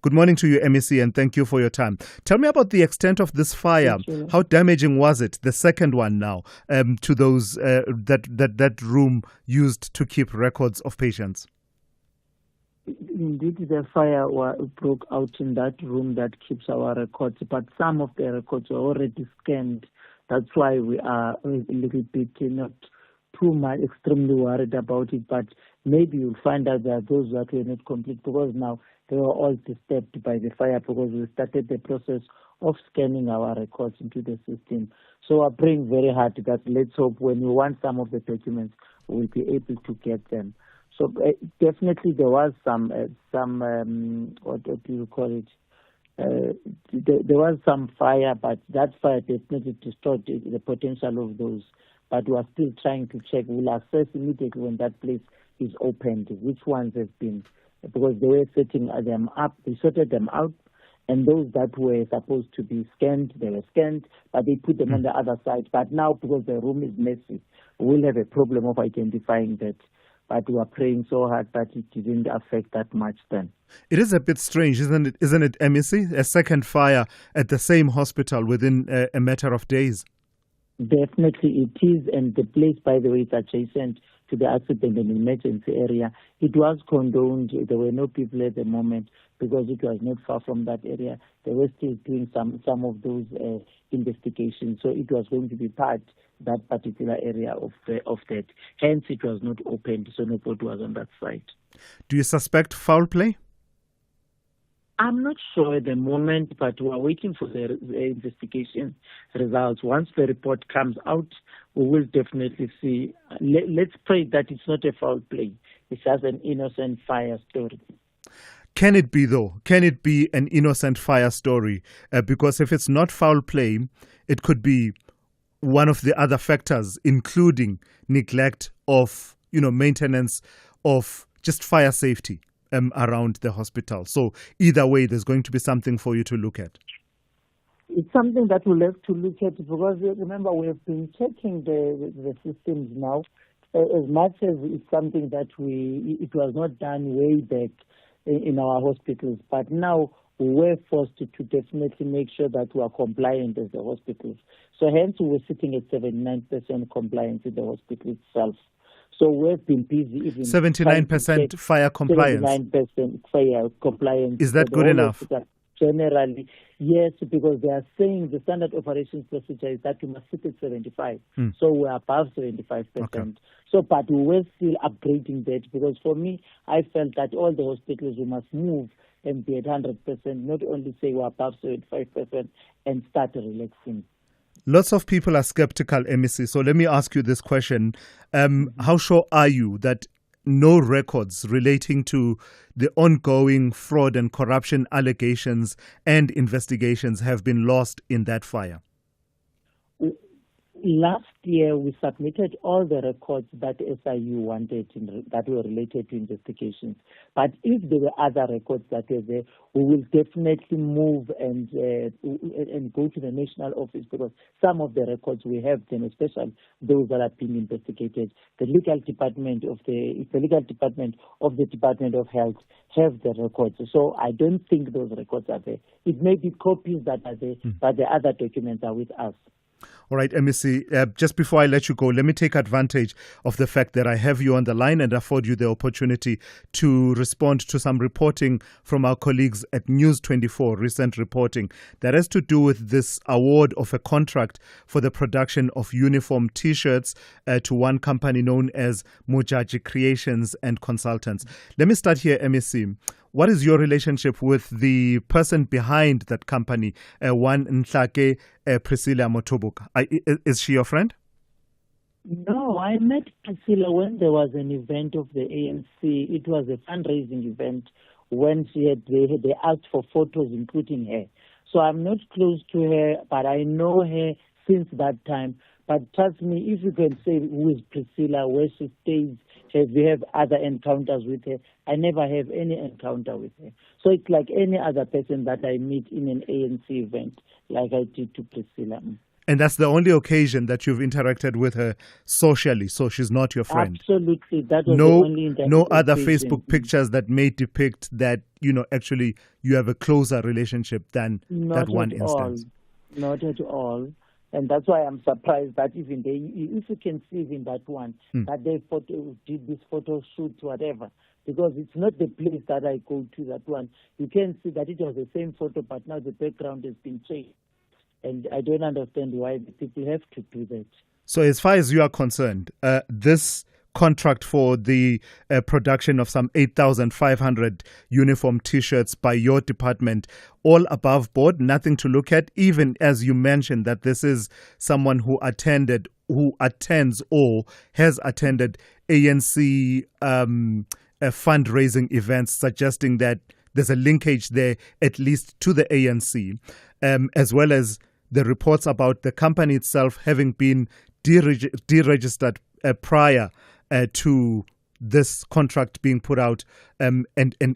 Good morning to you, MEC, and thank you for your time. Tell me about the extent of this fire. How damaging was it, the second one now, to those that room used to keep records of patients? Indeed, the fire broke out in that room that keeps our records, but some of the records are already scanned. That's why we are a little bit not too much extremely worried about it, but maybe you'll find out that those that were not complete, because now they were all disturbed by the fire, because we started the process of scanning our records into the system. So we're praying very hard that let's hope when we want some of the documents, we'll be able to get them. So definitely there was some what do you call it, there was some fire, but that fire definitely destroyed the potential of those. But we are still trying to check. We'll assess immediately when that place is opened, which ones have been, because they were setting them up, they sorted them out, and those that were supposed to be scanned, they were scanned, but they put them on the other side. But now, because the room is messy, we'll have a problem of identifying that. But we are praying so hard that it didn't affect that much then. It is a bit strange, isn't it, MEC? A second fire at the same hospital within a matter of days. Definitely it is, and the place, by the way, is adjacent to the accident and emergency area. It was condoned. There were no people at the moment because it was not far from that area. They were still doing some of those investigations, so it was going to be part that particular area of that. Hence, it was not opened, so nobody was on that site. Do you suspect foul play? I'm not sure at the moment, but we're waiting for the investigation results. Once the report comes out, we will definitely see. Let's pray that it's not a foul play. It's just an innocent fire story. Can it be, though? Can it be an innocent fire story? Because if it's not foul play, it could be one of the other factors, including neglect of, maintenance of just fire safety around the hospital. So either way, there's going to be something for you to look at. It's something that we'll have to look at, because remember, we have been checking the systems now. As much as it's something that it was not done way back in our hospitals, but now we're forced to definitely make sure that we are compliant as the hospitals. So hence we're sitting at 79% compliance in the hospital itself. So we've been busy. 79% fire compliance. 79% fire compliance. Is that good enough? Generally, yes, because they are saying the standard operations procedure is that you must sit at 75. So we're above 75%. Okay. So, but we were still upgrading that, because for me, I felt that all the hospitals, we must move and be at 100%, not only say we're above 75% and start relaxing. Lots of people are skeptical, MEC. So let me ask you this question. How sure are you that no records relating to the ongoing fraud and corruption allegations and investigations have been lost in that fire? Last year, we submitted all the records that SIU wanted that were related to investigations. But if there were other records that were there, we will definitely move and go to the national office, because some of the records we have, then especially those that are being investigated, the legal department of the Department of Health have the records. So I don't think those records are there. It may be copies that are there, but the other documents are with us. All right, MEC, just before I let you go, let me take advantage of the fact that I have you on the line and afford you the opportunity to respond to some reporting from our colleagues at News 24, recent reporting that has to do with this award of a contract for the production of uniform T-shirts to one company known as Mojaji Creations and Consultants. Let me start here, MEC. What is your relationship with the person behind that company, one Nhlake Priscilla Motobuka? Is she your friend? No, I met Priscilla when there was an event of the ANC. It was a fundraising event when they asked for photos, including her. So I'm not close to her, but I know her since that time. But trust me, if you can say who is Priscilla, where she stays, have you have other encounters with her? I never have any encounter with her. So it's like any other person that I meet in an ANC event, like I did to Priscilla. And that's the only occasion that you've interacted with her socially, so she's not your friend. Absolutely. That was the only no other occasion. Facebook pictures that may depict that, actually you have a closer relationship than that one instance. Not at all. And that's why I'm surprised that even if you can see even that one, that they did this photo shoot, whatever, because it's not the place that I go to, that one. You can see that it was the same photo, but now the background has been changed. And I don't understand why the people have to do that. So as far as you are concerned, this contract for the production of some 8,500 uniform T-shirts by your department, all above board, nothing to look at, even as you mentioned that this is someone who attends or has attended ANC fundraising events, suggesting that there's a linkage there, at least to the ANC, as well as the reports about the company itself having been deregistered prior to this contract being put out and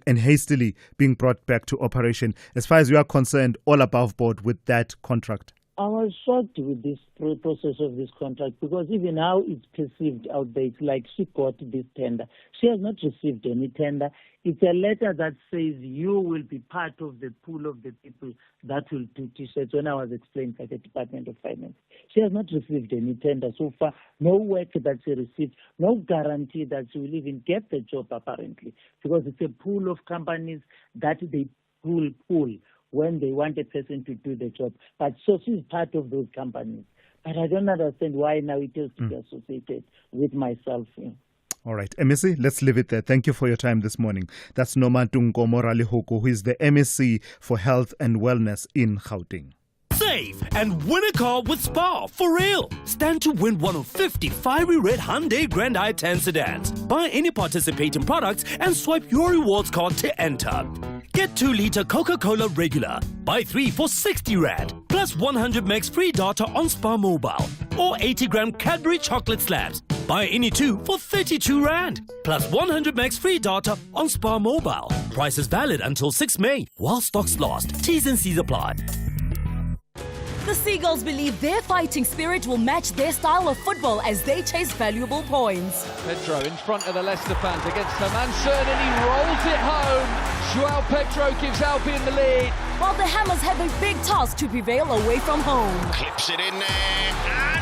hastily being brought back to operation. As far as you are concerned, all above board with that contract? I was shocked with this process of this contract because even how it's perceived out there, it's like she got this tender. She has not received any tender. It's a letter that says you will be part of the pool of the people that will do T-shirts when I was explained by the Department of Finance. She has not received any tender so far, no work that she received, no guarantee that she will even get the job apparently, because it's a pool of companies that they pool when they want a person to do the job. But so she's part of those companies. But I don't understand why now it has to be associated with myself. All right. MSc, let's leave it there. Thank you for your time this morning. That's Nomantungo Moralihoko, who is the MSc for Health and Wellness in Gauteng. Save and win a car with Spar, for real. Stand to win one of 50 fiery red Hyundai Grand i10 sedans. Buy any participating products and swipe your rewards card to enter. Get 2-liter Coca-Cola regular. Buy 3 for 60 Rand. Plus 100 megs free data on Spar Mobile. Or 80-gram Cadbury chocolate slabs. Buy any 2 for 32 Rand. Plus 100 megs free data on Spar Mobile. Price is valid until 6 May while stocks last. T's and C's apply. The Seagulls believe their fighting spirit will match their style of football as they chase valuable points. Pedro in front of the Leicester fans against Hermanson and he rolls it home. João Pedro gives Albion the lead. While the Hammers have a big task to prevail away from home. Clips it in there and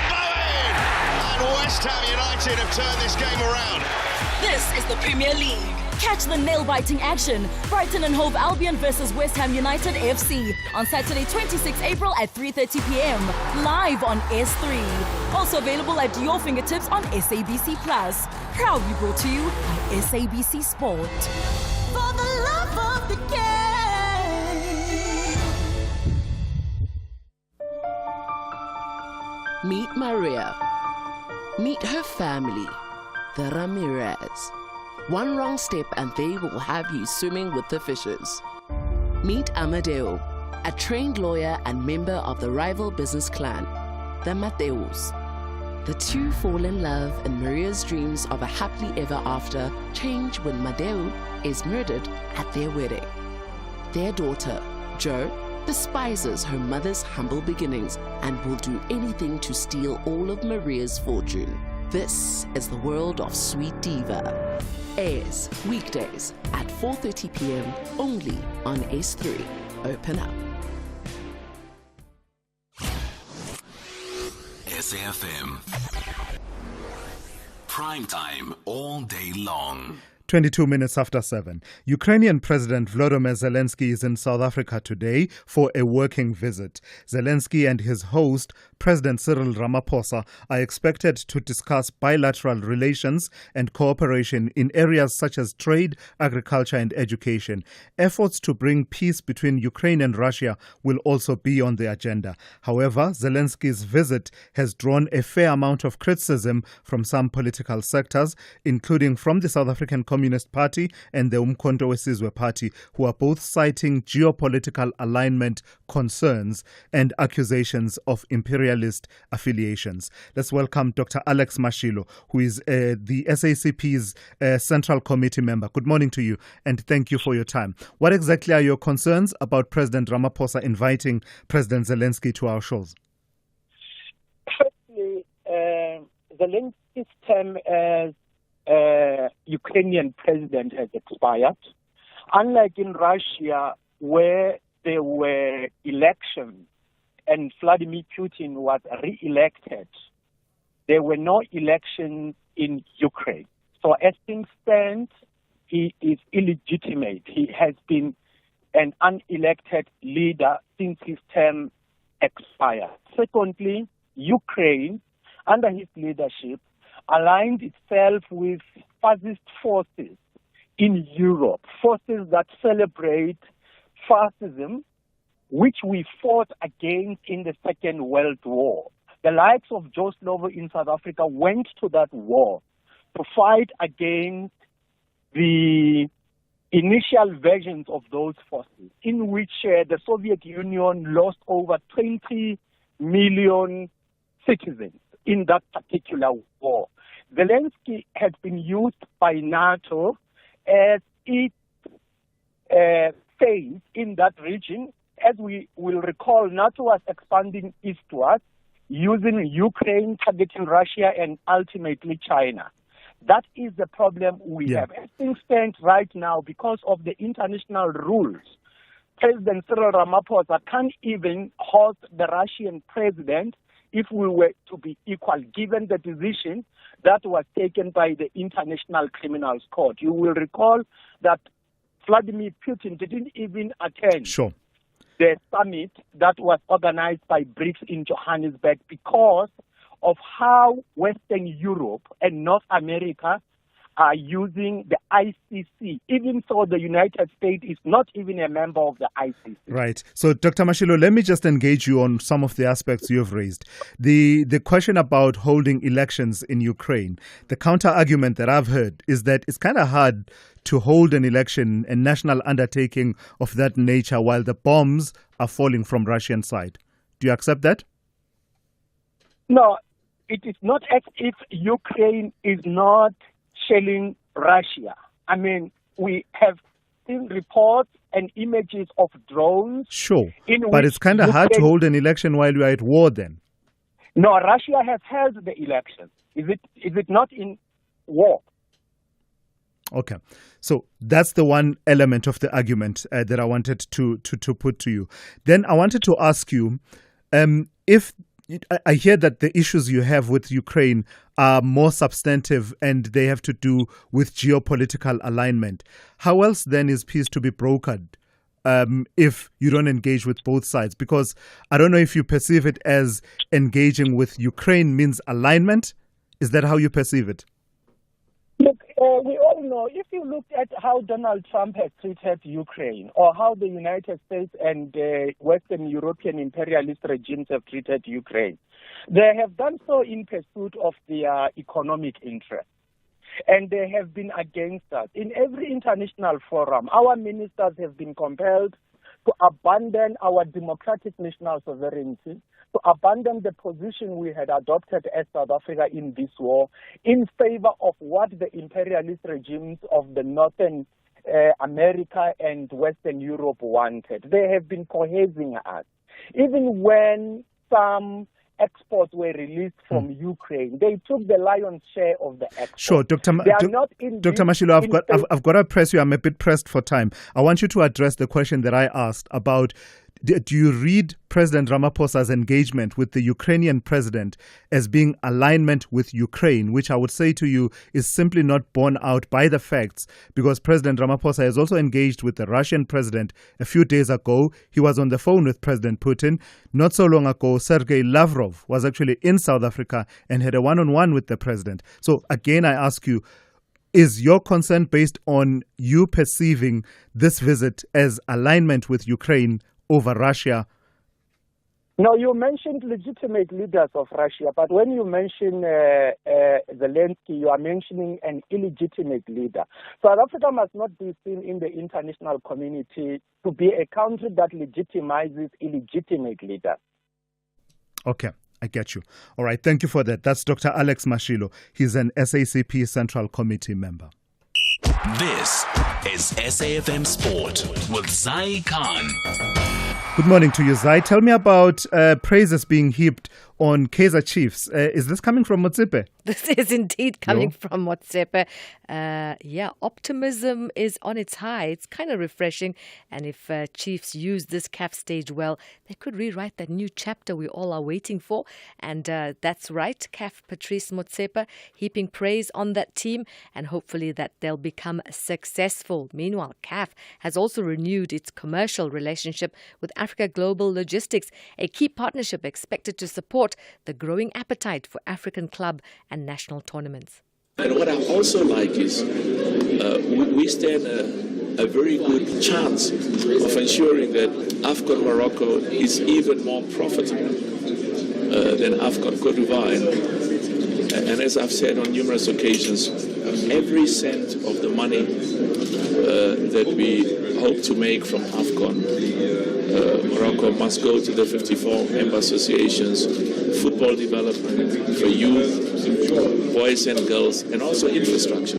Bowen! And West Ham United have turned this game around. This is the Premier League. Catch the nail-biting action. Brighton and Hove Albion versus West Ham United FC on Saturday, 26 April at 3:30 p.m. live on S3. Also available at your fingertips on SABC Plus. Proudly brought to you by SABC Sport. For the love of the game. Meet Maria. Meet her family, the Ramirez. One wrong step and they will have you swimming with the fishes. Meet Amadeo, a trained lawyer and member of the rival business clan, the Mateus. The two fall in love and Maria's dreams of a happily ever after change when Madeo is murdered at their wedding. Their daughter, Jo, despises her mother's humble beginnings and will do anything to steal all of Maria's fortune. This is the world of Sweet Diva. Airs weekdays at 4:30 p.m. only on S3. Open up. SAFM. Prime time all day long. 22 minutes after 7. Ukrainian President Volodymyr Zelensky is in South Africa today for a working visit. Zelensky and his host, President Cyril Ramaphosa, are expected to discuss bilateral relations and cooperation in areas such as trade, agriculture and education. Efforts to bring peace between Ukraine and Russia will also be on the agenda. However, Zelensky's visit has drawn a fair amount of criticism from some political sectors, including from the South African Communist Party and the Umkhonto weSizwe Party, who are both citing geopolitical alignment concerns and accusations of imperialist affiliations. Let's welcome Dr. Alex Mashilo, who is the SACP's Central Committee member. Good morning to you and thank you for your time. What exactly are your concerns about President Ramaphosa inviting President Zelensky to our shows? Firstly, Zelensky's term as Ukrainian president has expired. Unlike in Russia, where there were elections and Vladimir Putin was re-elected, there were no elections in Ukraine. So as things stand, he is illegitimate. He has been an unelected leader since his term expired. Secondly, Ukraine, under his leadership, aligned itself with fascist forces in Europe, forces that celebrate fascism, which we fought against in the Second World War. The likes of Joe Slovo in South Africa went to that war to fight against the initial versions of those forces, in which the Soviet Union lost over 20 million citizens in that particular war. Zelensky has been used by NATO as its face in that region. As we will recall, NATO was expanding eastwards, using Ukraine, targeting Russia, and ultimately China. That is the problem we have. As things stand right now, because of the international rules, President Cyril Ramaphosa can't even host the Russian president if we were to be equal, given the decision that was taken by the International Criminal Court. You will recall that Vladimir Putin didn't even attend the summit that was organized by BRICS in Johannesburg because of how Western Europe and North America are using the ICC. Even so, the United States is not even a member of the ICC. Right. So, Dr. Mashilo, let me just engage you on some of the aspects you have raised. The question about holding elections in Ukraine, the counter-argument that I've heard is that it's kind of hard to hold an election, a national undertaking of that nature, while the bombs are falling from Russian side. Do you accept that? No, it is not as if Ukraine is not shelling Russia. I mean, we have seen reports and images of drones. Sure, but it's kind of hard to hold an election while you are at war then. No, Russia has held the election. Is it not in war? Okay, so that's the one element of the argument that I wanted to put to you. Then I wanted to ask you, if I hear that the issues you have with Ukraine are more substantive and they have to do with geopolitical alignment. How else then is peace to be brokered if you don't engage with both sides? Because I don't know if you perceive it as engaging with Ukraine means alignment. Is that how you perceive it? Look, we all know, if you look at how Donald Trump has treated Ukraine, or how the United States and Western European imperialist regimes have treated Ukraine, they have done so in pursuit of their economic interests. And they have been against us. In every international forum, our ministers have been compelled to abandon our democratic national sovereignty, to abandon the position we had adopted as South Africa in this war in favor of what the imperialist regimes of the Northern America and Western Europe wanted. They have been coercing us. Even when some exports were released from Ukraine, they took the lion's share of the exports. Sure, Dr. Mashilo, I've got to press you. I'm a bit pressed for time. I want you to address the question that I asked about, do you read President Ramaphosa's engagement with the Ukrainian president as being alignment with Ukraine, which I would say to you is simply not borne out by the facts, because President Ramaphosa has also engaged with the Russian president a few days ago. He was on the phone with President Putin. Not so long ago, Sergei Lavrov was actually in South Africa and had a one-on-one with the president. So again, I ask you, is your concern based on you perceiving this visit as alignment with Ukraine over Russia? No, you mentioned legitimate leaders of Russia, but when you mention Zelensky, you are mentioning an illegitimate leader. South Africa must not be seen in the international community to be a country that legitimizes illegitimate leaders. Okay, I get you. All right, thank you for that. That's Dr. Alex Mashilo. He's an SACP Central Committee member. This is SAFM Sport with Zai Khan. Good morning to you, Zai. Tell me about praises being heaped on Kaizer Chiefs. Is this coming from Motsepe? This is indeed coming from Motsepe. Optimism is on its high. It's kind of refreshing. And if Chiefs use this CAF stage well, they could rewrite that new chapter we all are waiting for. And that's right, CAF Patrice Motsepe heaping praise on that team, and hopefully that they'll become successful. Meanwhile, CAF has also renewed its commercial relationship with Africa Global Logistics, a key partnership expected to support the growing appetite for African club and national tournaments. And what I also like is we stand a very good chance of ensuring that AFCON Morocco is even more profitable than AFCON Cote d'Ivoire. And as I've said on numerous occasions, every cent of the money that we hope to make from AFCON. Morocco must go to the 54 member associations, football development for youth, boys and girls, and also infrastructure.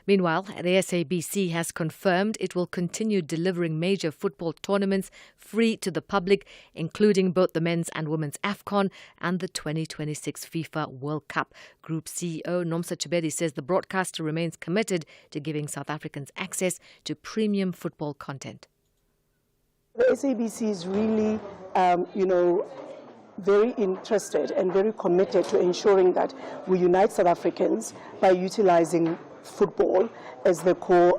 Meanwhile, the SABC has confirmed it will continue delivering major football tournaments free to the public, including both the men's and women's AFCON and the 2026 FIFA World Cup. Group CEO Nomsa Chibedi says the broadcaster remains committed to giving South Africans access to premium football content. The SABC is really, very interested and very committed to ensuring that we unite South Africans by utilizing football as the core,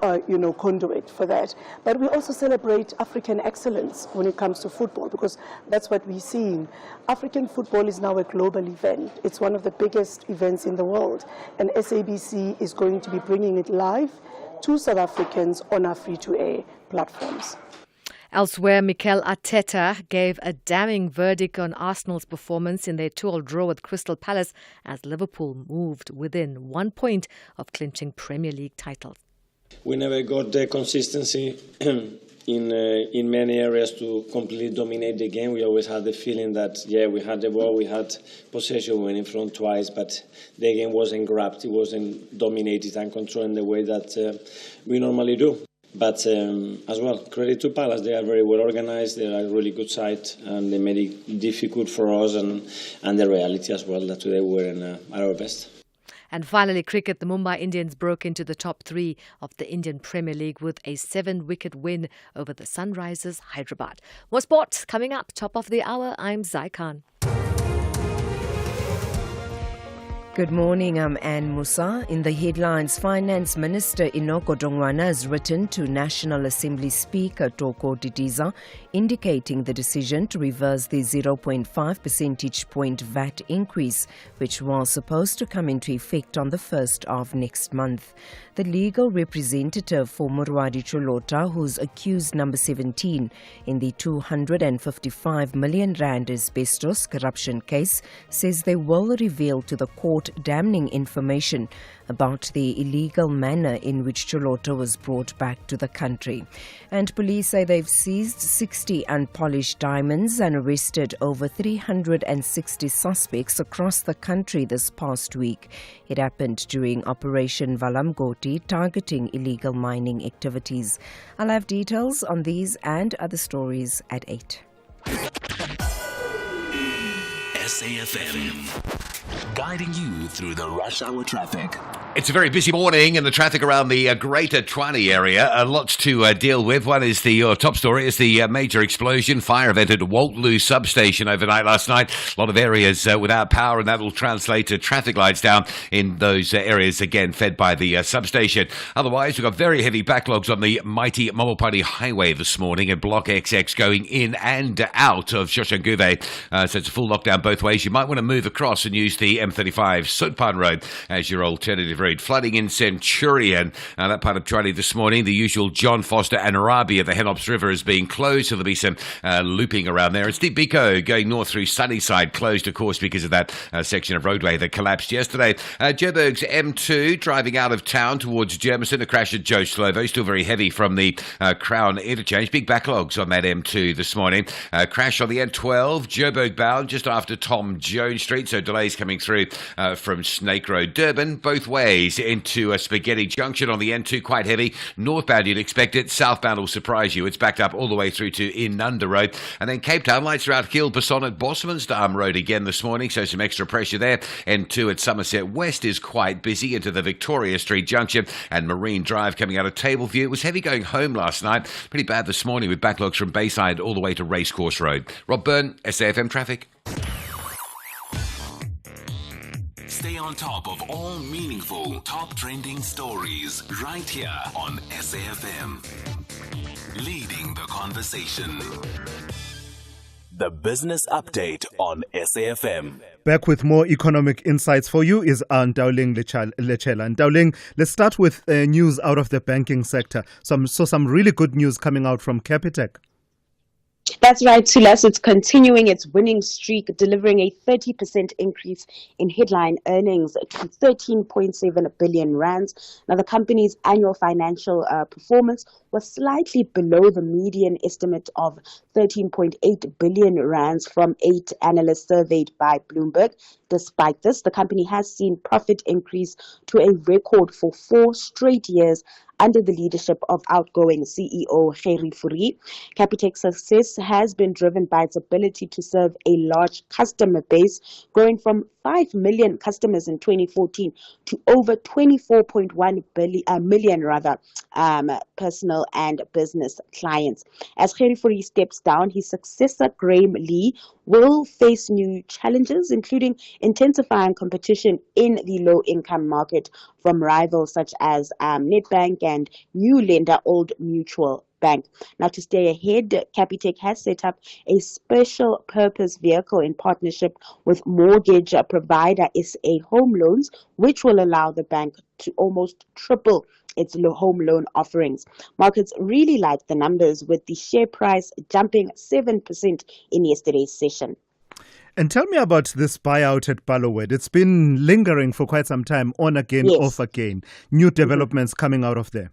conduit for that. But we also celebrate African excellence when it comes to football, because that's what we're seeing. African football is now a global event. It's one of the biggest events in the world, and SABC is going to be bringing it live to South Africans on our free-to-air platforms. Elsewhere, Mikel Arteta gave a damning verdict on Arsenal's performance in their 2-2 draw with Crystal Palace as Liverpool moved within 1 point of clinching Premier League titles. We never got the consistency in many areas to completely dominate the game. We always had the feeling that, we had the ball, we had possession, we went in front twice, but the game wasn't grabbed, it wasn't dominated and controlled in the way that we normally do. But as well, credit to Palace. They are very well organized. They are a really good side, and they made it difficult for us. And the reality as well that today we're at our best. And finally, cricket. The Mumbai Indians broke into the top 3 of the Indian Premier League with a 7-wicket win over the Sunrisers Hyderabad. More sports coming up. Top of the hour. I'm Zai Khan. Good morning, I'm Anne Musa. In the headlines, Finance Minister Inoko Dongwana has written to National Assembly Speaker Toko Didiza indicating the decision to reverse the 0.5 percentage point VAT increase, which was supposed to come into effect on the 1st of next month. The legal representative for Murwadi Cholota, who's accused number 17 in the 255 million rand asbestos corruption case, says they will reveal to the court damning information about the illegal manner in which Cholota was brought back to the country. And police say they've seized 60 unpolished diamonds and arrested over 360 suspects across the country this past week. It happened during Operation Valamgoti, targeting illegal mining activities. I'll have details on these and other stories at 8. SAFM, guiding you through the rush hour traffic. It's a very busy morning in the traffic around the Greater Tshwane area. Lots to deal with. One is the top story is the major explosion, fire event at Waltloo substation overnight last night. A lot of areas without power, and that will translate to traffic lights down in those areas, again, fed by the substation. Otherwise, we've got very heavy backlogs on the mighty Momopani Highway this morning at Block XX going in and out of Shoshanguve. So it's a full lockdown both ways. You might want to move across and use the M35 Sutpan Road as your alternative route. Flooding in Centurion, that part of Tshwane this morning. The usual John Foster and Arabi at the Henops River is being closed, so there'll be some looping around there. It's Deep Biko going north through Sunnyside, closed, of course, because of that section of roadway that collapsed yesterday. Joburg's M2 driving out of town towards Germiston. A crash at Joe Slovo, still very heavy from the Crown interchange. Big backlogs on that M2 this morning. Crash on the N12, Joburg bound, just after Tom Jones Street, so delays coming through from Snake Road. Durban, both ways into a Spaghetti Junction on the N2, quite heavy. Northbound, you'd expect it. Southbound will surprise you. It's backed up all the way through to Inunda Road. And then Cape Town, lights are out Kilbasson at Bosmansdam Road again this morning, so some extra pressure there. N2 at Somerset West is quite busy into the Victoria Street Junction, and Marine Drive coming out of Tableview. It was heavy going home last night. Pretty bad this morning with backlogs from Bayside all the way to Racecourse Road. Rob Byrne, SAFM Traffic. Stay on top of all meaningful, top trending stories right here on SAFM. Leading the conversation. The Business Update on SAFM. Back with more economic insights for you is Ndauling Lechela. Ndauling, let's start with news out of the banking sector. Some really good news coming out from Capitec. That's right, Thulas. It's continuing its winning streak, delivering a 30% increase in headline earnings to 13.7 billion rands. Now, the company's annual financial performance was slightly below the median estimate of 13.8 billion rands from 8 analysts surveyed by Bloomberg. Despite this, the company has seen profit increase to a record for 4 straight years under the leadership of outgoing CEO Gerrie Fourie. Capitec's success has been driven by its ability to serve a large customer base, growing from 5 million customers in 2014 to over 24.1 million personal and business clients. As Gerrie Fourie steps down, his successor Graham Lee will face new challenges, including intensifying competition in the low-income market from rivals such as Nedbank and new lender Old Mutual Bank. Now, to stay ahead, Capitec has set up a special purpose vehicle in partnership with mortgage provider SA Home Loans, which will allow the bank to almost triple its home loan offerings. Markets really like the numbers, with the share price jumping 7% in yesterday's session. And tell me about this buyout at Barloworld. It's been lingering for quite some time, on again, Yes. off again. New developments coming out of there.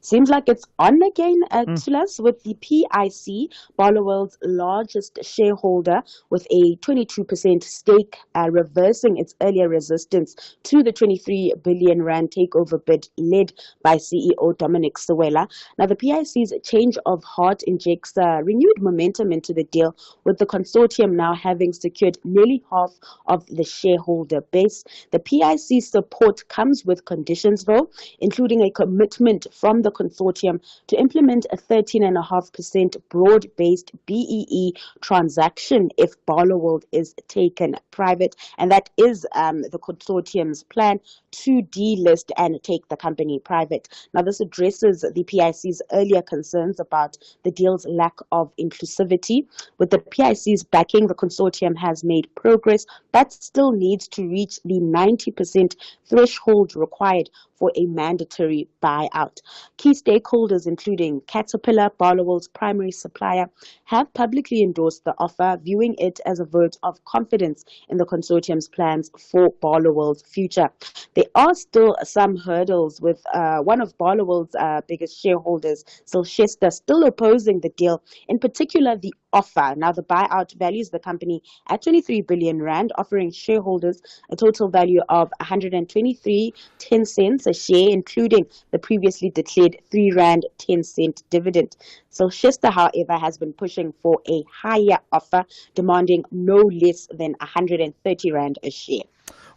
Seems like it's on again at Thulas, with the PIC, Barloworld's largest shareholder, with a 22% stake, reversing its earlier resistance to the 23 billion rand takeover bid led by CEO Dominic Sewela. Now, the PIC's change of heart injects renewed momentum into the deal, with the consortium now having secured nearly half of the shareholder base. The PIC's support comes with conditions, though, including a commitment from the consortium to implement a 13.5% broad-based BEE transaction if Barloworld is taken private, and that is the consortium's plan to delist and take the company private. Now, this addresses the PIC's earlier concerns about the deal's lack of inclusivity. With the PIC's backing, the consortium has made progress, but still needs to reach the 90% threshold required for a mandatory buyout. Key stakeholders, including Caterpillar, Barloworld's primary supplier, have publicly endorsed the offer, viewing it as a vote of confidence in the consortium's plans for Barloworld's future. There are still some hurdles, with one of Barloworld's biggest shareholders, Silchester, still opposing the deal, in particular the offer. Now, the buyout values the company at 23 billion rand, offering shareholders a total value of 123.10 cents a share, including the previously declared 3 rand 10 cent dividend. Silchester, however, has been pushing for a higher offer, demanding no less than 130 rand a share.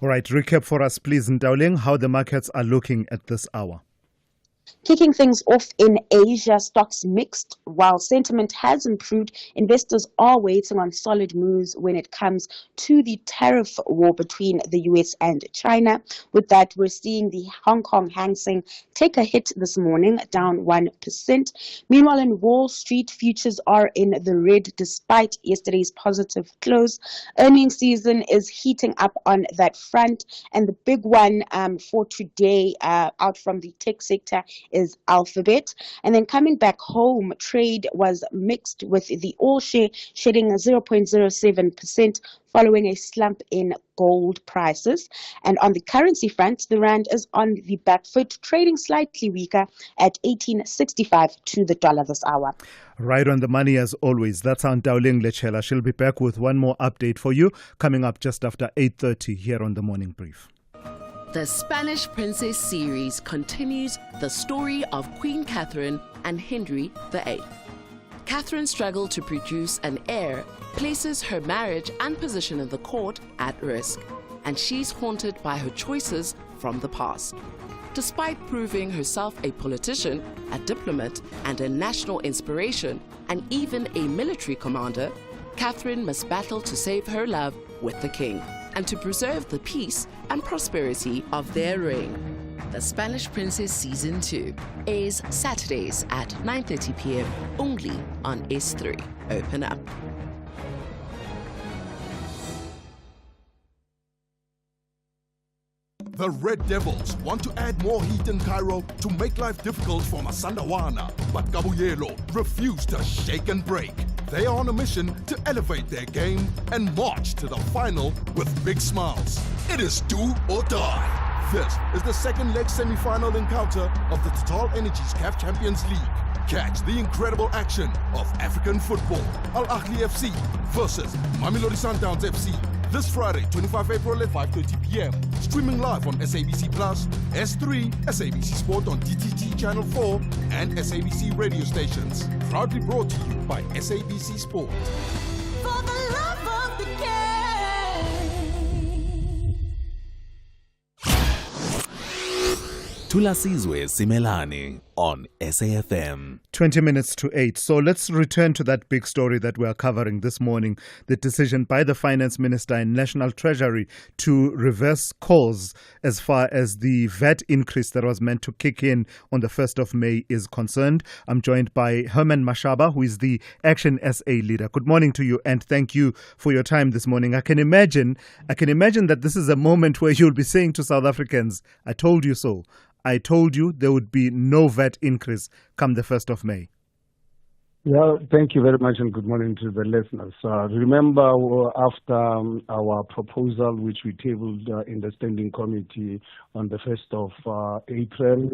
All right, recap for us, please, Ndauling, how the markets are looking at this hour. Kicking things off in Asia, stocks mixed. While sentiment has improved, investors are waiting on solid moves when it comes to the tariff war between the US and China. With that, we're seeing the Hong Kong Hang Seng take a hit this morning, down 1%. Meanwhile, in Wall Street, futures are in the red despite yesterday's positive close. Earnings season is heating up on that front, and the big one for today out from the tech sector is Alphabet. And then coming back home, trade was mixed, with the all share shedding 0.07% following a slump in gold prices. And on the currency front, the rand is on the back foot, trading slightly weaker at 18.65 to the dollar this hour. Right on the money as always. That's Aunt Dowling Lechela. She'll be back with one more update for you coming up just after 8:30 here on the Morning Brief. The Spanish Princess series continues the story of Queen Catherine and Henry VIII. Catherine's struggle to produce an heir places her marriage and position in the court at risk, and she's haunted by her choices from the past. Despite proving herself a politician, a diplomat, and a national inspiration, and even a military commander, Catherine must battle to save her love with the king and to preserve the peace and prosperity of their reign. The Spanish Princess Season 2 airs Saturdays at 9:30 p.m. only on S3. Open up. The Red Devils want to add more heat in Cairo to make life difficult for Masandawana, but Kabuyelo refuse to shake and break. They are on a mission to elevate their game and march to the final with big smiles. It is do or die. This is the second leg semi-final encounter of the Total Energies CAF Champions League. Catch the incredible action of African football. Al Ahly FC versus Mamelodi Sundowns FC. This Friday, 25 April at 5:30 p.m. Streaming live on SABC Plus, S3, SABC Sport on DTT Channel 4, and SABC radio stations. Proudly brought to you by SABC Sport. For the love of the game. Thulasizwe Simelane on SAFM. 20 minutes to 8. So let's return to that big story that we are covering this morning. The decision by the Finance Minister and National Treasury to reverse course as far as the VAT increase that was meant to kick in on the 1st of May is concerned. I'm joined by Herman Mashaba, who is the Action SA leader. Good morning to you and thank you for your time this morning. I can imagine that this is a moment where you'll be saying to South Africans, I told you so. I told you there would be no VAT increase come the 1st of May. Yeah, thank you very much and good morning to the listeners. Remember, after our proposal, which we tabled in the Standing Committee on the 1st of April,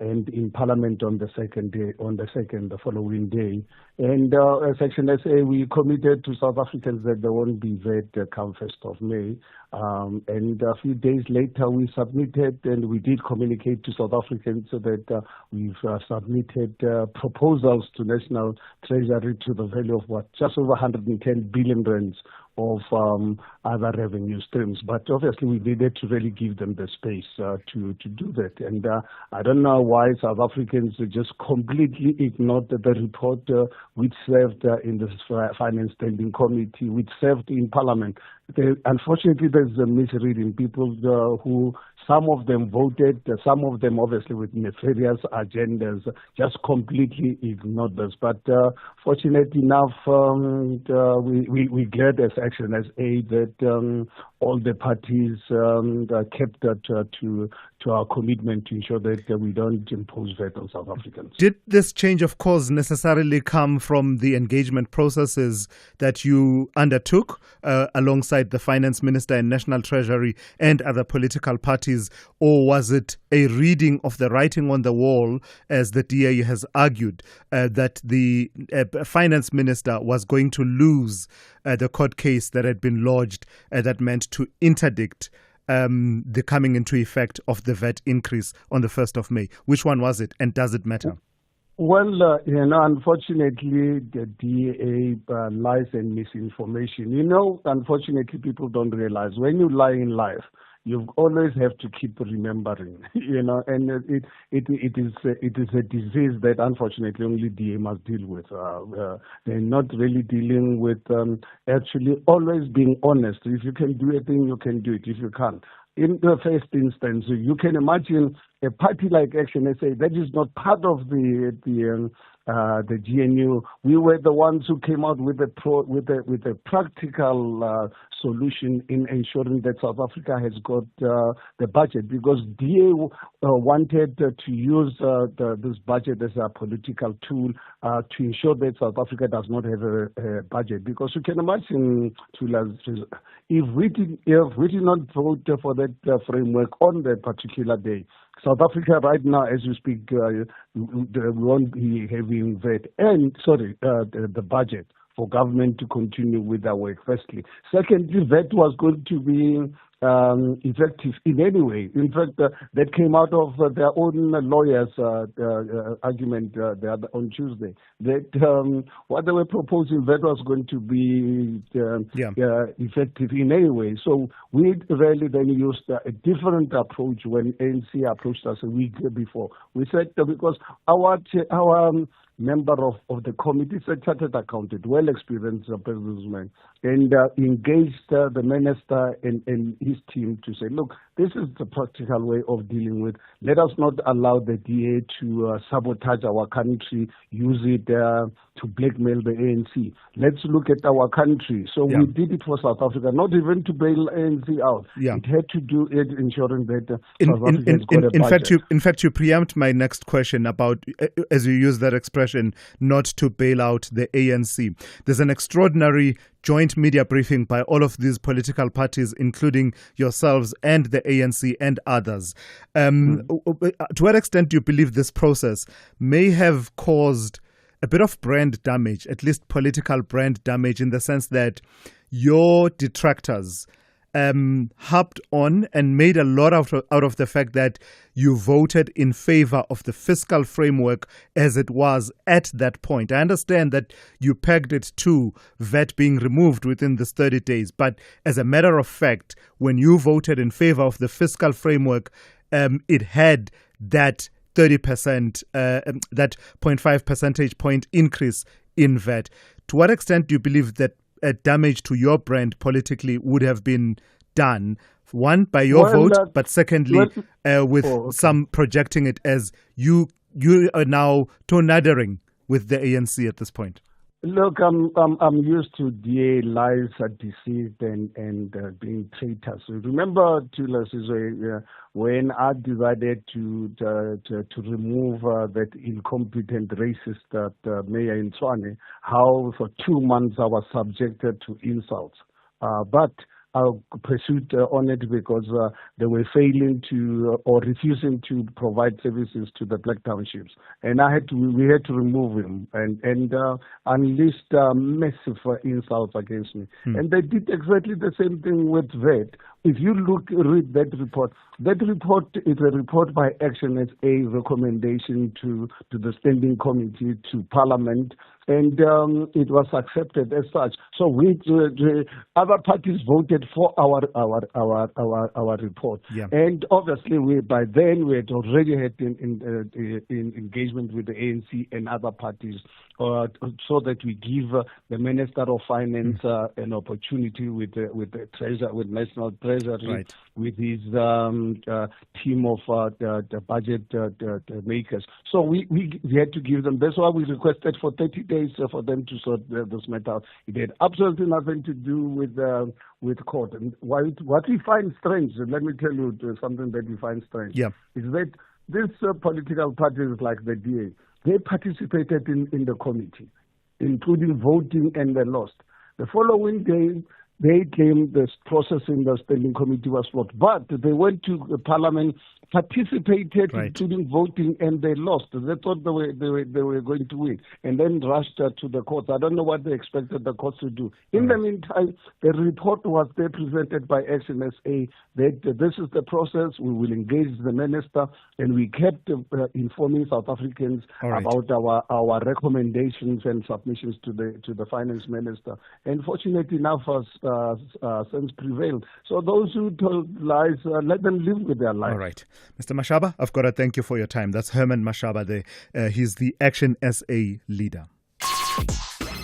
and in Parliament on the the following day. And as Section SA, we committed to South Africans that there won't be VAT come 1st of May. And a few days later, we submitted and we did communicate to South Africans so that we've submitted proposals to National Treasury to the value of just over 110 billion rands of other revenue streams. But obviously we needed to really give them the space to do that. And I don't know why South Africans just completely ignored the report which served in the Finance Standing Committee, which served in Parliament. Unfortunately, there's a misreading. People who, some of them voted, some of them obviously with nefarious agendas, just completely ignored this. But fortunately enough, we glad as Action SA that all the parties kept to our commitment to ensure that we don't impose VAT on South Africans. Did this change of course necessarily come from the engagement processes that you undertook alongside the Finance Minister and National Treasury and other political parties, or was it a reading of the writing on the wall, as the DA has argued, that the Finance Minister was going to lose the court case that had been lodged that meant to interdict the coming into effect of the VAT increase on the 1st of May? Which one was it, and does it matter? Well, unfortunately, the DA lies and misinformation. Unfortunately, people don't realize when you lie in life, you always have to keep remembering, and it is a disease that unfortunately only DA must deal with. They're not really dealing with actually always being honest. If you can do a thing, you can do it. If you can't, in the first instance, you can imagine a party like Action SA that is not part of the GNU. We were the ones who came out with a practical solution in ensuring that South Africa has got the budget, because DA wanted to use this budget as a political tool to ensure that South Africa does not have a budget. Because you can imagine, if we did not vote for that framework on that particular day, South Africa right now, as we speak, we won't be having VAT the budget for government to continue with their work, firstly. Secondly, VAT was going to be effective in any way. In fact, that came out of their own lawyers' argument on Tuesday, that what they were proposing, that was going to be effective in any way. So we really then used a different approach when ANC approached us a week before. We said because our member of the committee is a chartered accountant, well-experienced businessman, and engaged the minister and his team to say, look, this is the practical way of dealing with. Let us not allow the DA to sabotage our country, use it to blackmail the ANC. Let's look at our country. So we did it for South Africa, not even to bail ANC out. Yeah. It had to do it ensuring that South Africans got a budget. In fact, you preempt my next question about, as you use that expression, not to bail out the ANC. There's an extraordinary joint media briefing by all of these political parties, including yourselves and the ANC and others. To what extent do you believe this process may have caused a bit of brand damage, at least political brand damage, in the sense that your detractors harped on and made a lot out of the fact that you voted in favor of the fiscal framework as it was at that point? I understand that you pegged it to VAT being removed within this 30 days, but as a matter of fact, when you voted in favor of the fiscal framework, it had that 30%, that 0.5 percentage point increase in VAT. To what extent do you believe that damage to your brand politically would have been done? One, by your vote, but secondly, some projecting it as you are now tornadoing with the ANC at this point. Look, I'm used to DA lies are deceived and being traitors. Remember, Thulasizwe, when I decided to remove that incompetent racist mayor in Tshwane, how for 2 months I was subjected to insults. But I pursued on it because they were failing to or refusing to provide services to the black townships, and we had to remove him and unleashed massive insults against me. And they did exactly the same thing with VAT. If you read that report is a report by Action as a recommendation to the Standing Committee, to Parliament, and it was accepted as such. So other parties voted for our report, and obviously by then we had already had in engagement with the ANC and other parties, so that we give the Minister of Finance an opportunity with the Treasury, with National Treasury, with his team of the budget makers. So we had to give them. That's why we requested for 30 days for them to sort this matter out. It had absolutely nothing to do with court. And what we find strange, and let me tell you something that we find strange, is that these political parties like the DA, they participated in the committee, including voting, and they lost. The following day, they claimed the process in the Standing Committee was flawed, but they went to the Parliament, participated, including voting, and they lost. They thought they were going to win, and then rushed to the courts. I don't know what they expected the courts to do. In the meantime, the report was there presented by Action SA that this is the process. We will engage the minister, and we kept informing South Africans about our recommendations and submissions to the finance minister. And fortunately enough, sense prevailed. So those who told lies, let them live with their lives. All right. Mr. Mashaba, I've got to thank you for your time. That's Herman Mashaba there. He's the Action SA leader.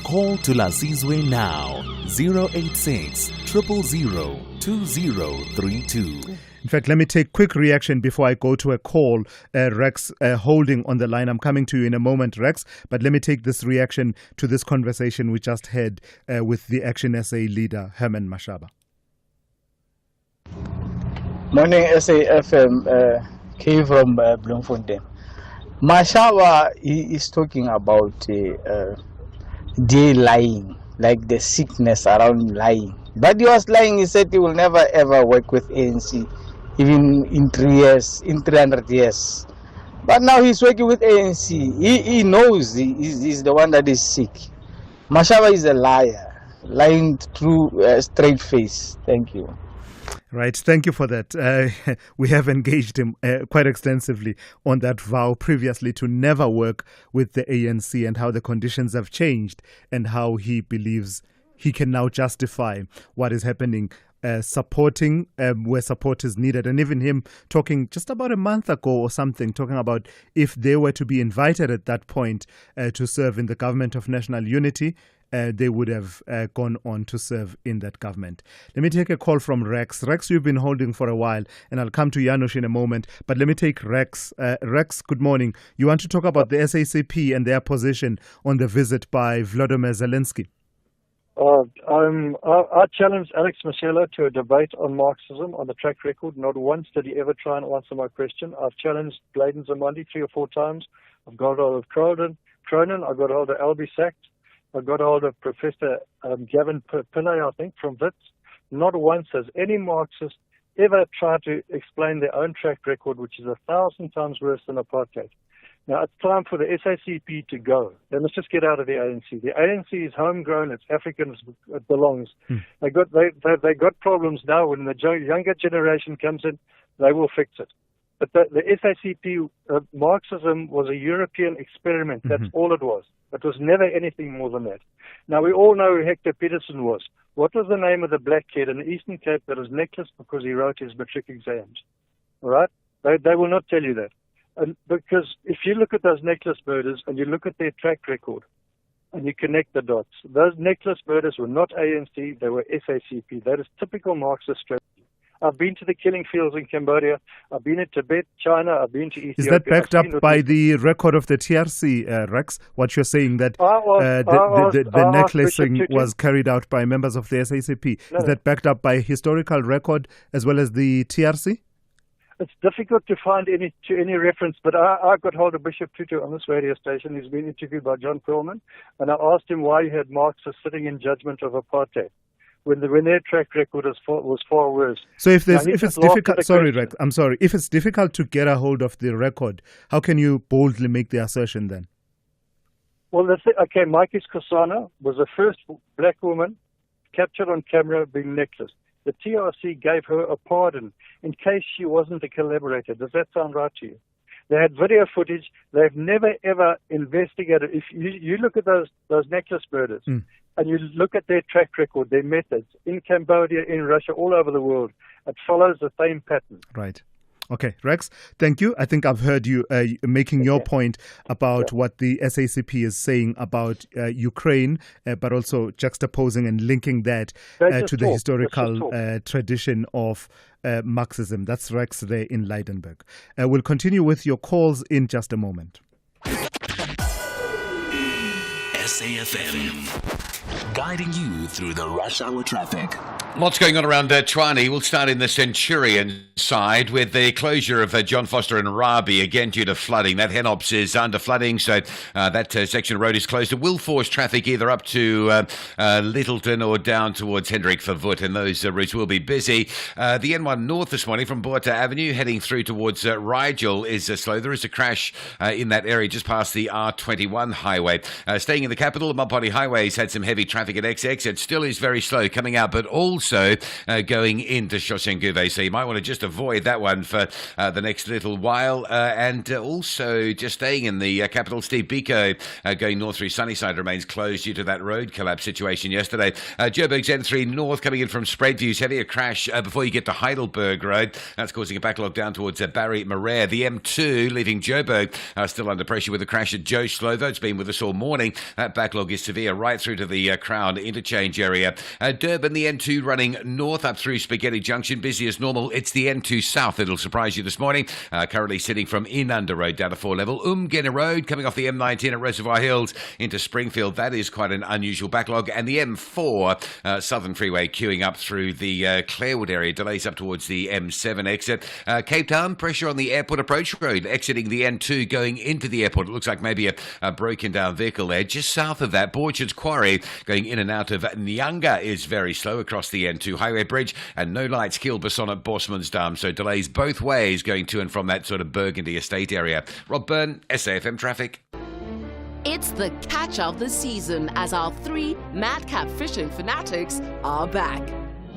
Call Thulasizwe now, 086 000 2032. In fact, let me take quick reaction before I go to a call. Rex holding on the line. I'm coming to you in a moment, Rex. But let me take this reaction to this conversation we just had with the Action SA leader, Herman Mashaba. Morning, SAFM, K from Bloemfontein. Mashaba is talking about day lying, like the sickness around lying. But he was lying. He said he will never ever work with ANC, even in 300 years. But now he's working with ANC. He knows he's the one that is sick. Mashaba is a liar, lying through a straight face. Thank you. Right, thank you for that. We have engaged him quite extensively on that vow previously to never work with the ANC, and how the conditions have changed and how he believes he can now justify what is happening supporting where support is needed. And even him talking just about a month ago or something, talking about if they were to be invited at that point to serve in the government of national unity, they would have gone on to serve in that government. Let me take a call from Rex. Rex, you've been holding for a while, and I'll come to Janusz in a moment. But let me take Rex. Rex, good morning. You want to talk about the SACP and their position on the visit by Volodymyr Zelensky? I challenged Alex Mashaba to a debate on Marxism on the track record. Not once did he ever try and answer my question. I've challenged Bladen Zamandi 3 or 4 times. I've got hold of Cronin. I've got hold of Albie Sachs. I've got hold of Professor Gavin Pillay, I think, from WITS. Not once has any Marxist ever tried to explain their own track record, which is 1,000 times worse than apartheid. Now, it's time for the SACP to go. They must just get out of the ANC. The ANC is homegrown. It's African. It belongs. They got problems now. When the younger generation comes in, they will fix it. But the SACP, Marxism was a European experiment. That's all it was. It was never anything more than that. Now, we all know who Hector Peterson was. What was the name of the black kid in the Eastern Cape that was neckless because he wrote his matric exams? All right? They will not tell you that. And because if you look at those necklace murders and you look at their track record and you connect the dots, those necklace murders were not ANC, they were SACP. That is typical Marxist strategy. I've been to the killing fields in Cambodia. I've been in Tibet, China. I've been to Ethiopia. Is that backed up by the record of the TRC, Rex? What you're saying that the necklacing was carried out by members of the SACP. No. Is that backed up by historical record as well as the TRC? It's difficult to find any reference, but I got hold of Bishop Tutu on this radio station. He's been interviewed by John Perlman, and I asked him why he had Marxists sitting in judgment of apartheid when their track record was far worse. So if it's difficult, sorry, Rex, I'm sorry. If it's difficult to get a hold of the record, how can you boldly make the assertion then? Well, okay, Maikis Kosana was the first black woman captured on camera being necklaced. The TRC gave her a pardon in case she wasn't a collaborator. Does that sound right to you? They had video footage. They've never, ever investigated. If you look at those necklace murders and you look at their track record, their methods, in Cambodia, in Russia, all over the world, it follows the same pattern. Right. Okay, Rex, thank you. I think I've heard you making your point about what the SACP is saying about Ukraine, but also juxtaposing and linking that to the historical tradition of Marxism. That's Rex there in Leidenburg. We'll continue with your calls in just a moment. SAFM, guiding you through the rush hour traffic. What's going on around Tshwane? We'll start in the Centurion side with the closure of John Foster and Rabi, again due to flooding. That Henops is under flooding, so that section of road is closed. It will force traffic either up to Littleton or down towards Hendrik Verwoerd, and those routes will be busy. The N1 North this morning from Botha Avenue heading through towards Rigel is slow. There is a crash in that area just past the R21 highway. Staying in the capital, Mopani Highway's had some heavy traffic at XX. It still is very slow coming out, but also going into Shoshenguve. So you might want to just avoid that one for the next little while. And also just staying in the capital, Steve Biko going north through Sunnyside remains closed due to that road collapse situation yesterday. Joburg's N3 North coming in from Spreadview's heavier crash before you get to Heidelberg Road. That's causing a backlog down towards Barry Marais. The M2 leaving Joburg still under pressure with a crash at Joe Slovo. It's been with us all morning. That backlog is severe right through to the Crown interchange area. Durban, the N2 running north up through Spaghetti Junction, busy as normal. It's the N2 South that'll surprise you this morning. Currently sitting from Inanda Road down to 4 level. Umgena Road coming off the M19 at Reservoir Hills into Springfield. That is quite an unusual backlog. And the M4 Southern Freeway queuing up through the Clarewood area. Delays up towards the M7 exit. Cape Town, pressure on the airport approach road. Exiting the N2 going into the airport. It looks like maybe a broken down vehicle there. Just south of that, Borchard's Quarry going in and out of Nyanga is very slow across the N2 highway bridge, and no lights Kilberson at Bosmansdam, so delays both ways going to and from that sort of Burgundy estate area. Rob Byrne, SAFM Traffic. It's the catch of the season as our 3 madcap fishing fanatics are back,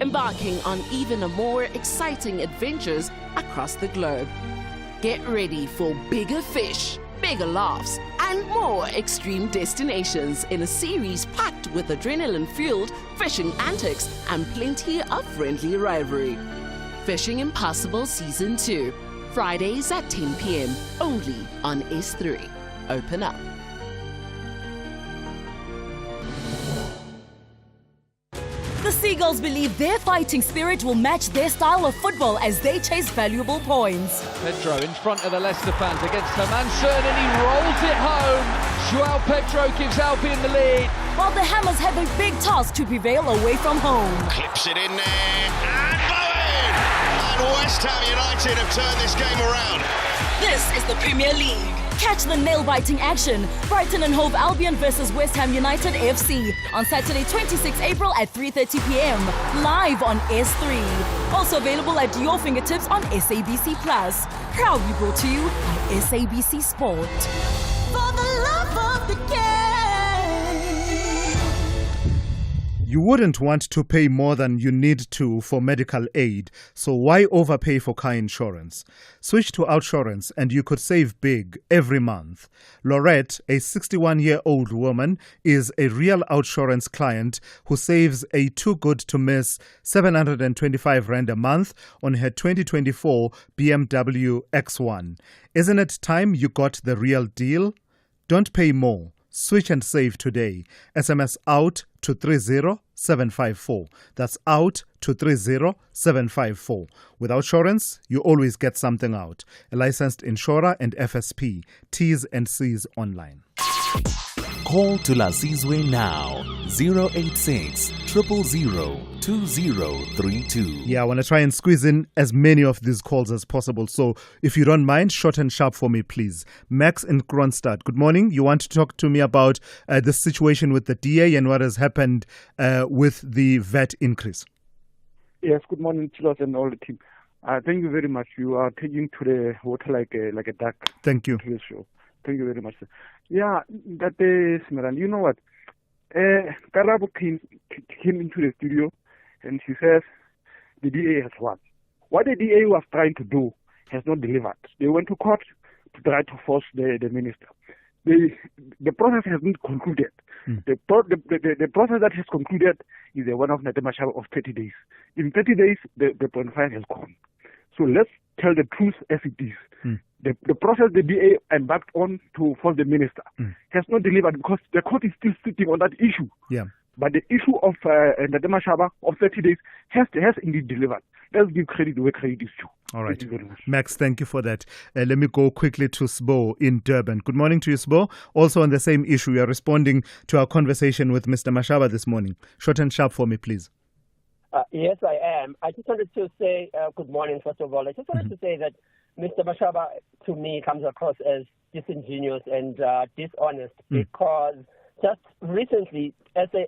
embarking on even a more exciting adventures across the globe. Get ready for bigger fish, bigger laughs, and more extreme destinations in a series packed with adrenaline-fueled fishing antics and plenty of friendly rivalry. Fishing Impossible Season 2, Fridays at 10 p.m. only on S3. Open up. The Seagulls believe their fighting spirit will match their style of football as they chase valuable points. Pedro in front of the Leicester fans against Herman Mashaba, and he rolls it home. João Pedro gives Albion the lead. While the Hammers have a big task to prevail away from home. Clips it in there, and Bowen! And West Ham United have turned this game around. This is the Premier League. Catch the nail-biting action. Brighton and Hove Albion versus West Ham United FC on Saturday, 26 April at 3:30 p.m. live on S3. Also available at your fingertips on SABC Plus. Proudly brought to you by SABC Sport. For the love of the game. You wouldn't want to pay more than you need to for medical aid, so why overpay for car insurance? Switch to Outsurance and you could save big every month. Laurette, a 61-year-old woman, is a real Outsurance client who saves a too-good-to-miss 725 Rand a month on her 2024 BMW X1. Isn't it time you got the real deal? Don't pay more. Switch and save today. SMS out to 30754. That's out to 30754. With Outsurance, you always get something out. A licensed insurer and FSP. T's and C's online. Call Thulasizwe now. 086 000 2032. Yeah, I want to try and squeeze in as many of these calls as possible. So if you don't mind, short and sharp for me, please. Max in Kronstadt, good morning. You want to talk to me about the situation with the DA and what has happened with the VAT increase? Yes, good morning, Chilos and all the team. Thank you very much. You are taking to the water like a duck. Thank you. To the show. Thank you very much, sir. Yeah, that is, Simelane. You know what? Karabo came into the studio and she says the DA has won. What the DA was trying to do has not delivered. They went to court to try to force the minister. The process has not concluded. The process that has concluded is the one of Herman Mashaba of 30 days. In 30 days, the 0.5 has gone. So let's tell the truth as it is. The process the DA embarked on to force the minister has not delivered because the court is still sitting on that issue. Yeah. But the issue of Herman Mashaba of 30 days has indeed delivered. Let's give credit where credit is due. All right. Thank you very much. Max, thank you for that. Let me go quickly to Sbo in Durban. Good morning to you, Sbo. Also on the same issue, you are responding to our conversation with Mr. Mashaba this morning. Short and sharp for me, please. Yes, I am. I just wanted to say good morning, first of all. I just wanted to say that Mr. Mashaba, to me, comes across as disingenuous and dishonest because just recently, ASA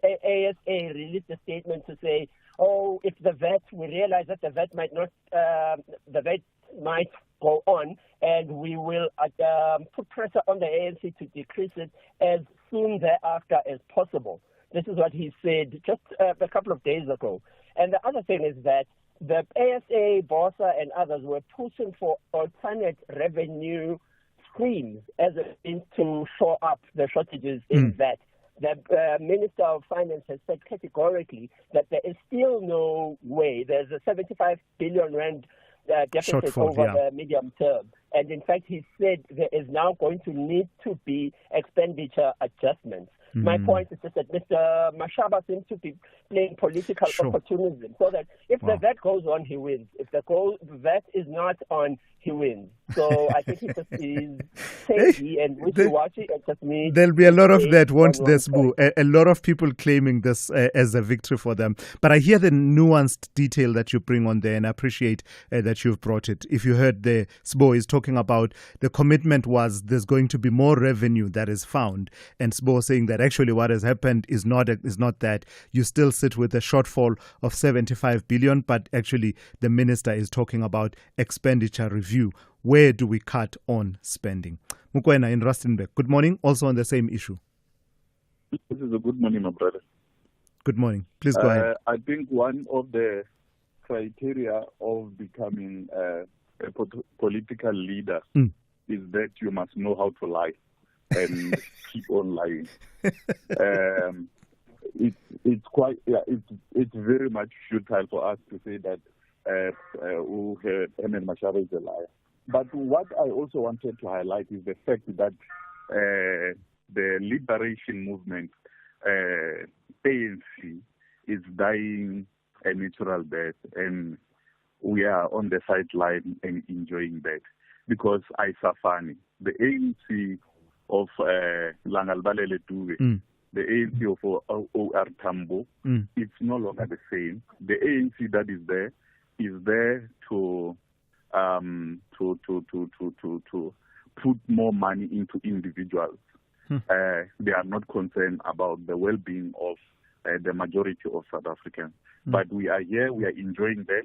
released a statement to say, oh, if the VAT, we realize that the VAT might not, the VAT might go on, and we will put pressure on the ANC to decrease it as soon thereafter as possible. This is what he said just a couple of days ago. And the other thing is that the ASA, BOSA, and others were pushing for alternate revenue streams as a means to shore up the shortages in that. The Minister of Finance has said categorically that there is still no way. There's a 75 billion rand deficit Shortfall, over the medium term. And in fact, he said there is now going to need to be expenditure adjustments. My point is just that Mr. Mashaba seems to be playing political opportunism, so that if the VAT goes on, he wins. If the VAT is not on, he wins. So I think he just is shady and wishy-washy and just needs... There'll be a lot of that, won't there, Sbu? A lot of people claiming this as a victory for them. But I hear the nuanced detail that you bring on there, and I appreciate that you've brought it. If you heard the Sbo is talking about the commitment was there's going to be more revenue that is found, and Sbo saying that actually what has happened is not that. You still sit with a shortfall of 75 billion, but actually the minister is talking about expenditure review. Where do we cut on spending? Mukwena in Rustenburg, good morning. Also on the same issue. This is a good morning, my brother. Good morning. Please go ahead. I think one of the criteria of becoming a political leader is that you must know how to lie and keep on lying. It's very much futile for us to say that Herman Mashaba is a liar. But what I also wanted to highlight is the fact that the liberation movement, ANC, is dying a natural death, and we are on the sideline and enjoying that. Because Isafani, the ANC of Langalbalele Dube, the ANC of O.R. Tambo, it's no longer the same. The ANC that is there to put more money into individuals. They are not concerned about the well-being of the majority of South Africans. But we are here, we are enjoying that,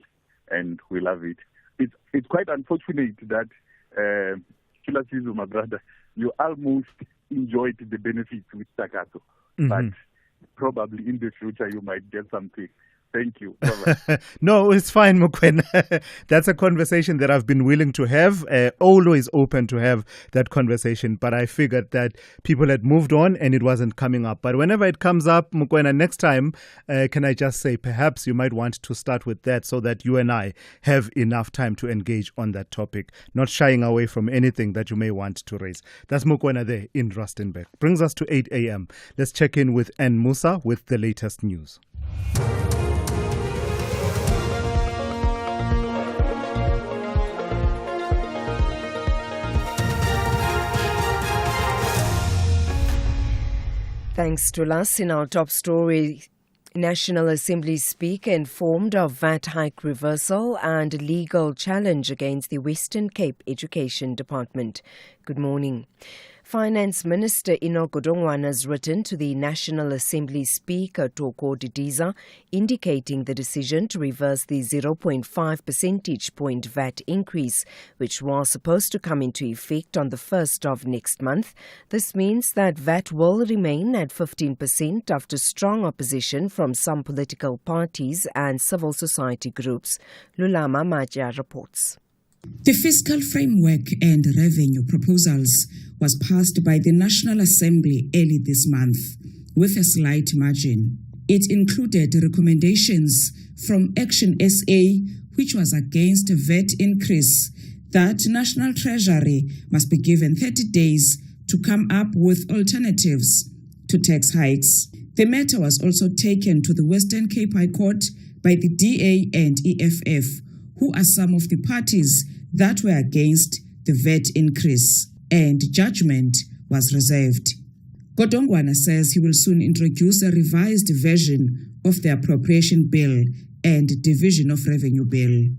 and we love it. It's quite unfortunate that, Thulasizwe, my brother, you almost enjoyed the benefits with Takato. But probably in the future you might get something. Thank you. No, it's fine, Mokoena. That's a conversation that I've been willing to have, always open to have that conversation. But I figured that people had moved on and it wasn't coming up. But whenever it comes up, Mokoena, next time, can I just say perhaps you might want to start with that so that you and I have enough time to engage on that topic, not shying away from anything that you may want to raise. That's Mokoena there in Rustenburg. Brings us to 8 a.m. Let's check in with Ann Musa with the latest news. Thanks to us. In our top story, National Assembly Speaker informed of VAT hike reversal and legal challenge against the Western Cape Education Department. Good morning. Finance Minister Enoch Godongwana has written to the National Assembly Speaker Toko Didiza indicating the decision to reverse the 0.5 percentage point VAT increase, which was supposed to come into effect on the 1st of next month. This means that VAT will remain at 15% after strong opposition from some political parties and civil society groups. Lulama Maja reports. The fiscal framework and revenue proposals was passed by the National Assembly early this month with a slight margin. It included recommendations from Action SA, which was against a VAT increase, that National Treasury must be given 30 days to come up with alternatives to tax hikes. The matter was also taken to the Western Cape High Court by the DA and EFF, who are some of the parties that were against the VAT increase, and judgment was reserved. Godongwana says he will soon introduce a revised version of the appropriation bill and division of revenue bill.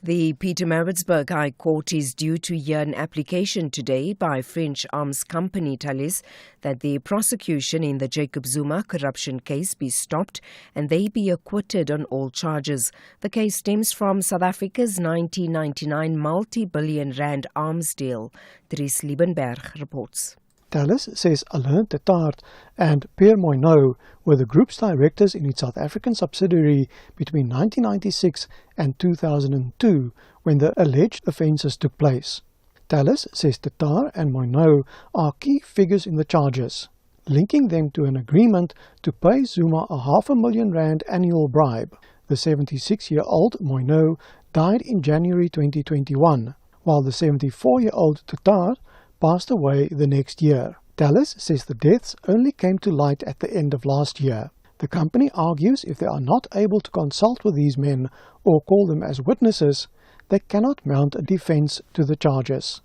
The Pietermaritzburg High Court is due to hear an application today by French arms company Thales that the prosecution in the Jacob Zuma corruption case be stopped and they be acquitted on all charges. The case stems from South Africa's 1999 multi-billion rand arms deal. Dries Liebenberg reports. Thales says Alain Tetard and Pierre Moineau were the group's directors in its South African subsidiary between 1996 and 2002 when the alleged offences took place. Thales says Tetard and Moineau are key figures in the charges, linking them to an agreement to pay Zuma a R500,000 annual bribe. The 76-year-old Moineau died in January 2021, while the 74-year-old Tetard passed away the next year. Thales says the deaths only came to light at the end of last year. The company argues if they are not able to consult with these men or call them as witnesses, they cannot mount a defense to the charges.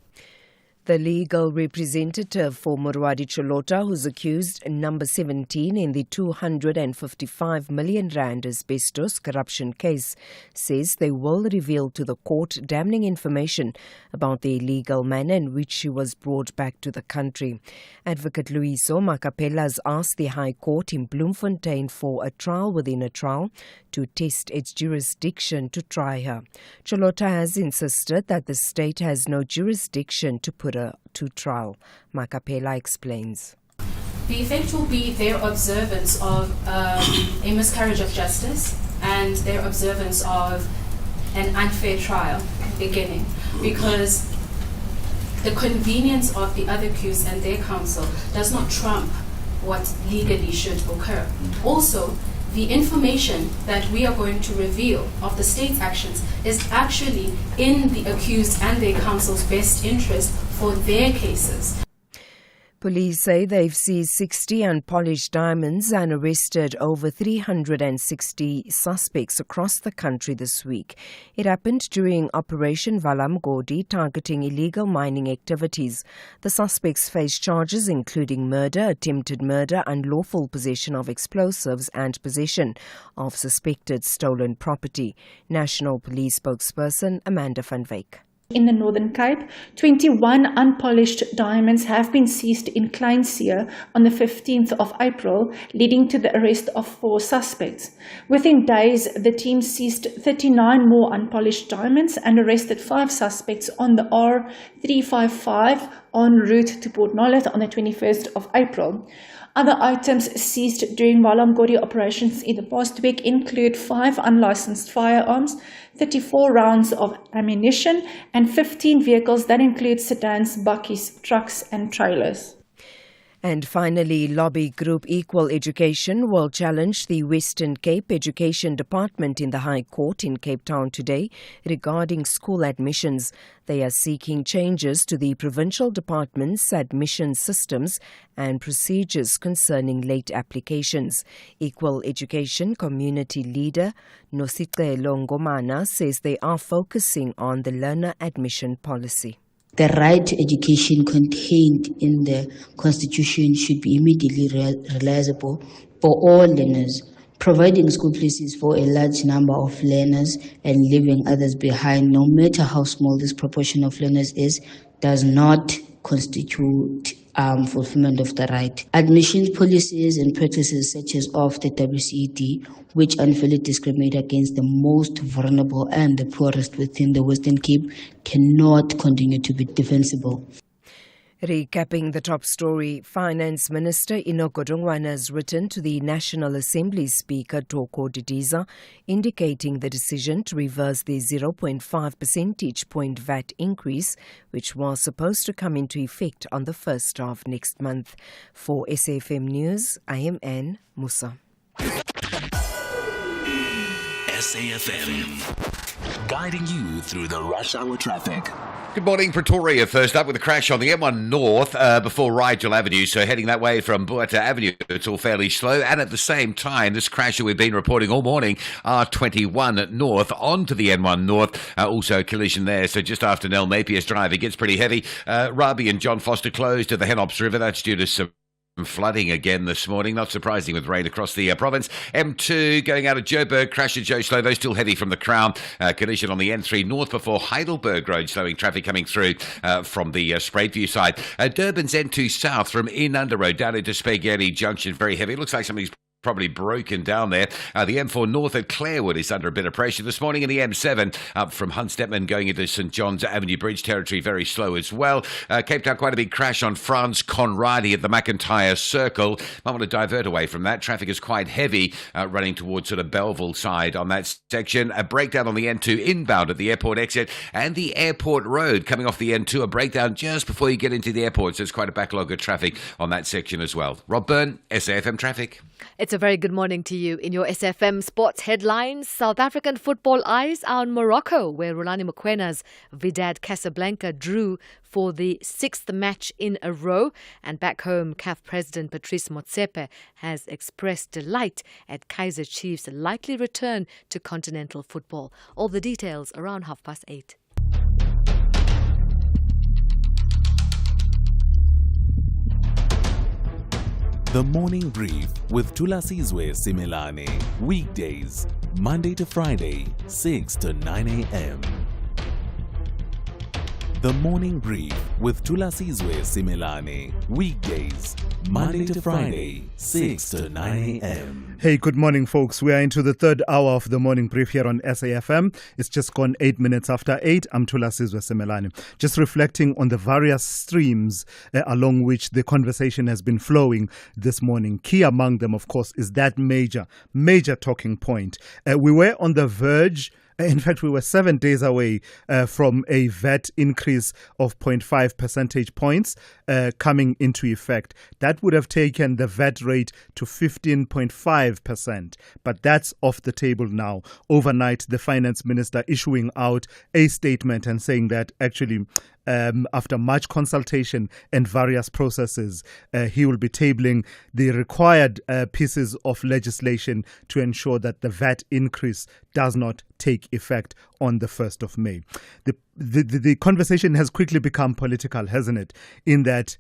The legal representative for Murwadi Cholota, who's accused number 17 in the 255 million rand asbestos corruption case, says they will reveal to the court damning information about the illegal manner in which she was brought back to the country. Advocate Luiso Makapela has asked the High Court in Bloemfontein for a trial within a trial to test its jurisdiction to try her. Cholota has insisted that the state has no jurisdiction to put her to trial. Makapela explains. The effect will be their observance of a miscarriage of justice and their observance of an unfair trial beginning, because the convenience of the other accused and their counsel does not trump what legally should occur. Also, the information that we are going to reveal of the state's actions is actually in the accused and their counsel's best interest for their cases. Police say they've seized 60 unpolished diamonds and arrested over 360 suspects across the country this week. It happened during Operation Valam Godi, targeting illegal mining activities. The suspects face charges including murder, attempted murder, unlawful possession of explosives and possession of suspected stolen property. National Police spokesperson Amanda van Wyk. In the Northern Cape, 21 unpolished diamonds have been seized in Kleinseer on the 15th of April, leading to the arrest of 4 suspects. Within days, the team seized 39 more unpolished diamonds and arrested 5 suspects on the R355 en route to Port Nolloth on the 21st of April. Other items seized during Valam Godi operations in the past week include 5 unlicensed firearms, 34 rounds of ammunition, and 15 vehicles that include sedans, bakkies, trucks, and trailers. And finally, lobby group Equal Education will challenge the Western Cape Education Department in the High Court in Cape Town today regarding school admissions. They are seeking changes to the provincial department's admission systems and procedures concerning late applications. Equal Education community leader Nosicelo Ngomana says they are focusing on the learner admission policy. The right to education contained in the Constitution should be immediately realizable for all learners. Providing school places for a large number of learners and leaving others behind, no matter how small this proportion of learners is, does not constitute fulfillment of the right. Admissions policies and practices such as of the WCED, which unfairly discriminate against the most vulnerable and the poorest within the Western Cape, cannot continue to be defensible. Recapping the top story, Finance Minister Enoch Godongwana has written to the National Assembly Speaker Toko Didiza, indicating the decision to reverse the 0.5 percentage point VAT increase, which was supposed to come into effect on the 1st of next month. For SAFM News, I am Anne Musa. SAFM, guiding you through the rush hour traffic. Good morning, Pretoria. First up with a crash on the M1 North before Rigel Avenue. So heading that way from Buata Avenue, it's all fairly slow. And at the same time, this crash that we've been reporting all morning, R21 North onto the M1 North. Also a collision there. So just after Nell Napier's Drive, it gets pretty heavy. Rabi and John Foster closed to the Henops River. That's due to some flooding again this morning, not surprising with rain across the province. M2 going out of Joburg, crash at Joe Slow, though still heavy from the Crown. Collision on the N3 north before Heidelberg Road, slowing traffic coming through from the Spruitview side. Durban's N2 south from Inanda Road down into Spaghetti Junction, very heavy. It looks like something's probably broken down there. The M4 north at Clarewood is under a bit of pressure this morning, and the M7 up from Hunstedman going into St John's Avenue Bridge territory, very slow as well. Cape Town, quite a big crash on France Conradi at the McIntyre Circle. Might want to divert away from that. Traffic is quite heavy running towards sort of Belleville side on that section. A breakdown on the N2 inbound at the airport exit and the airport road coming off the N2. A breakdown just before you get into the airport, so there's quite a backlog of traffic on that section as well. Rob Byrne, SAFM Traffic. It's a very good morning to you. In your SFM sports headlines, South African football eyes are on Morocco, where Rulani Mokwena's Wydad Casablanca drew for the 6th match in a row. And back home, CAF President Patrice Motsepe has expressed delight at Kaizer Chiefs' likely return to continental football. All the details around 8:30. The Morning Brief with Thulasizwe Simelane. Weekdays, Monday to Friday, 6 to 9 a.m. The Morning Brief with Thulasizwe Simelane. Weekdays, Monday to Friday, 6 to 9 a.m. Hey, good morning, folks. We are into the third hour of the morning brief here on SAFM. It's just gone 8 minutes after 8. I'm Thulasizwe Simelane. Just reflecting on the various streams along which the conversation has been flowing this morning. Key among them, of course, is that major talking point. We were on the verge In fact, we were 7 days away from a VAT increase of 0.5 percentage points coming into effect. That would have taken the VAT rate to 15.5%. But that's off the table now. Overnight, the finance minister issuing out a statement and saying that actually, after much consultation and various processes, he will be tabling the required pieces of legislation to ensure that the VAT increase does not take effect on the 1st of May. The conversation has quickly become political, hasn't it? In that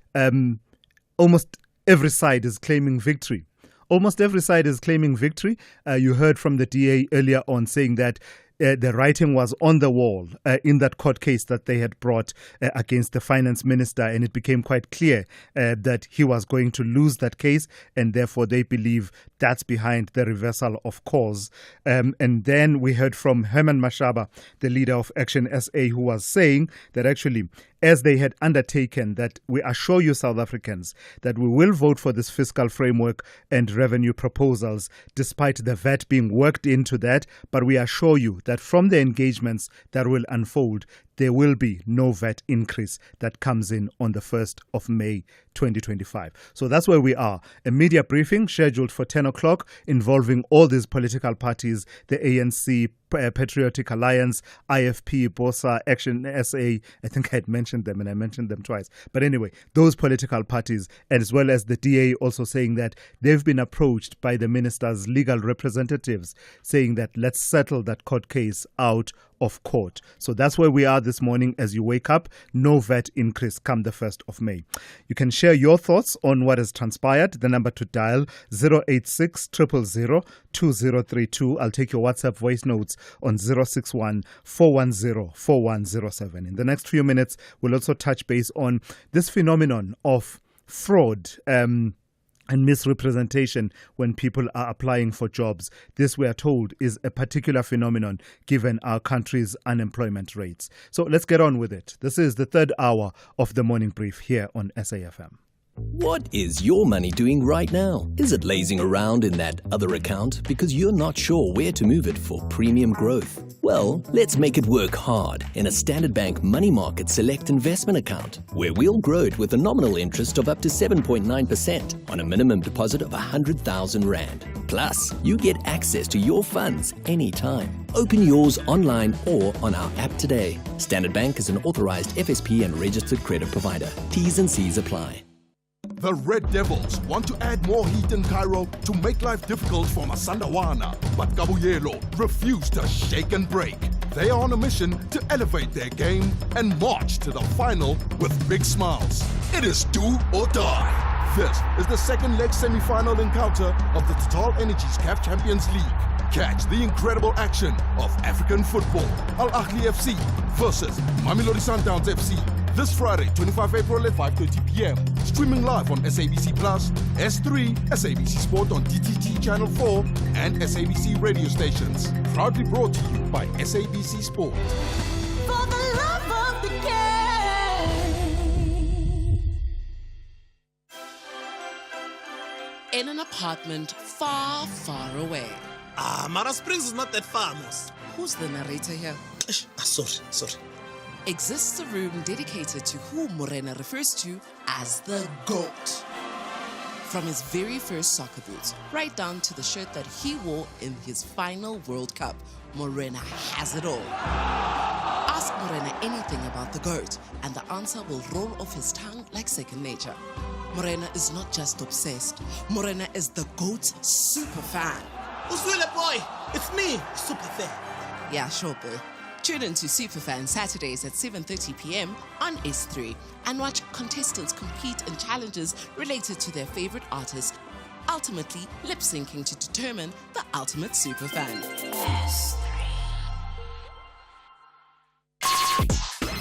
almost every side is claiming victory. Almost every side is claiming victory. You heard from the DA earlier on saying that the writing was on the wall in that court case that they had brought against the finance minister, and it became quite clear that he was going to lose that case, and therefore they believe that's behind the reversal of cause. And then we heard from Herman Mashaba, the leader of Action SA, who was saying that actually, as they had undertaken, that we assure you South Africans that we will vote for this fiscal framework and revenue proposals despite the VAT being worked into that, but we assure you that from the engagements that will unfold, there will be no VAT increase that comes in on the 1st of May 2025. So that's where we are. A media briefing scheduled for 10 o'clock involving all these political parties, the ANC, Patriotic Alliance, IFP, BOSA, Action SA. I think I had mentioned them and I mentioned them twice. But anyway, those political parties, as well as the DA also saying that they've been approached by the minister's legal representatives saying that let's settle that court case out of court. So that's where we are this morning as you wake up. No VAT increase come the 1st of May. You can share your thoughts on what has transpired. The number to dial 086 000 2032. I'll take your WhatsApp voice notes on 061 410 4107. In the next few minutes, we'll also touch base on this phenomenon of fraud and misrepresentation when people are applying for jobs. This, we are told, is a particular phenomenon given our country's unemployment rates. So let's get on with it. This is the third hour of the morning brief here on SAFM. What is your money doing right now? Is it lazing around in that other account because you're not sure where to move it for premium growth? Well, let's make it work hard in a Standard Bank Money Market Select investment account, where we'll grow it with a nominal interest of up to 7.9% on a minimum deposit of 100,000 Rand. Plus, you get access to your funds anytime. Open yours online or on our app today. Standard Bank is an authorized FSP and registered credit provider. T's and C's apply. The Red Devils want to add more heat in Cairo to make life difficult for Masandawana, but Kabuyelo refuse to shake and break. They are on a mission to elevate their game and march to the final with big smiles. It is do or die. This is the second leg semi-final encounter of the Total Energies CAF Champions League. Catch the incredible action of African football. Al Ahly FC versus Mamelodi Sundowns FC. This Friday, 25 April at 5:30 p.m. Streaming live on SABC Plus, S3, SABC Sport on DTT Channel 4, and SABC radio stations. Proudly brought to you by SABC Sport. For the love of the game. In an apartment far, far away. Mara Springs is not that famous. Who's the narrator here? Sorry. Exists a room dedicated to who Morena refers to as the GOAT. From his very first soccer boots, right down to the shirt that he wore in his final World Cup, Morena has it all. Ask Morena anything about the GOAT, and the answer will roll off his tongue like second nature. Morena is not just obsessed. Morena is the GOAT's super fan. Uswile boy, it's me, super fan. Yeah, sure, boy. Tune in to Superfan Saturdays at 7:30 p.m. on S3 and watch contestants compete in challenges related to their favorite artists, ultimately lip-syncing to determine the ultimate superfan.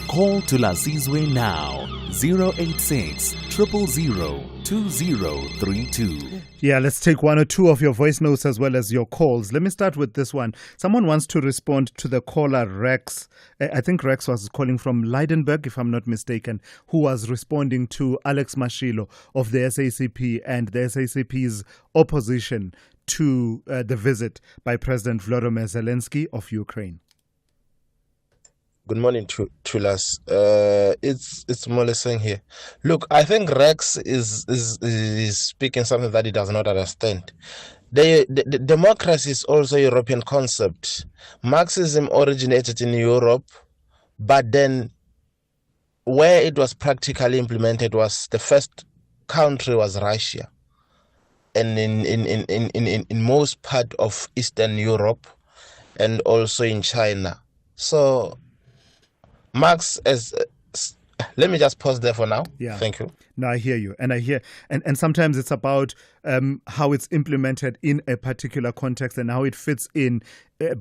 Call Thulasizwe now, 086 000 2032. Yeah, let's take one or two of your voice notes as well as your calls. Let me start with this one. Someone wants to respond to the caller Rex. I think Rex was calling from Leidenburg, if I'm not mistaken, who was responding to Alex Mashilo of the SACP and the SACP's opposition to the visit by President Volodymyr Zelensky of Ukraine. Good morning, Thulas. It's Moleseng here. Look, I think Rex is speaking something that he does not understand. The democracy is also a European concept. Marxism originated in Europe, but then where it was practically implemented was the first country was Russia, and in most part of Eastern Europe, and also in China. So Marx let me just pause there for now. Yeah. Thank you. No, I hear you. And sometimes it's about how it's implemented in a particular context and how it fits in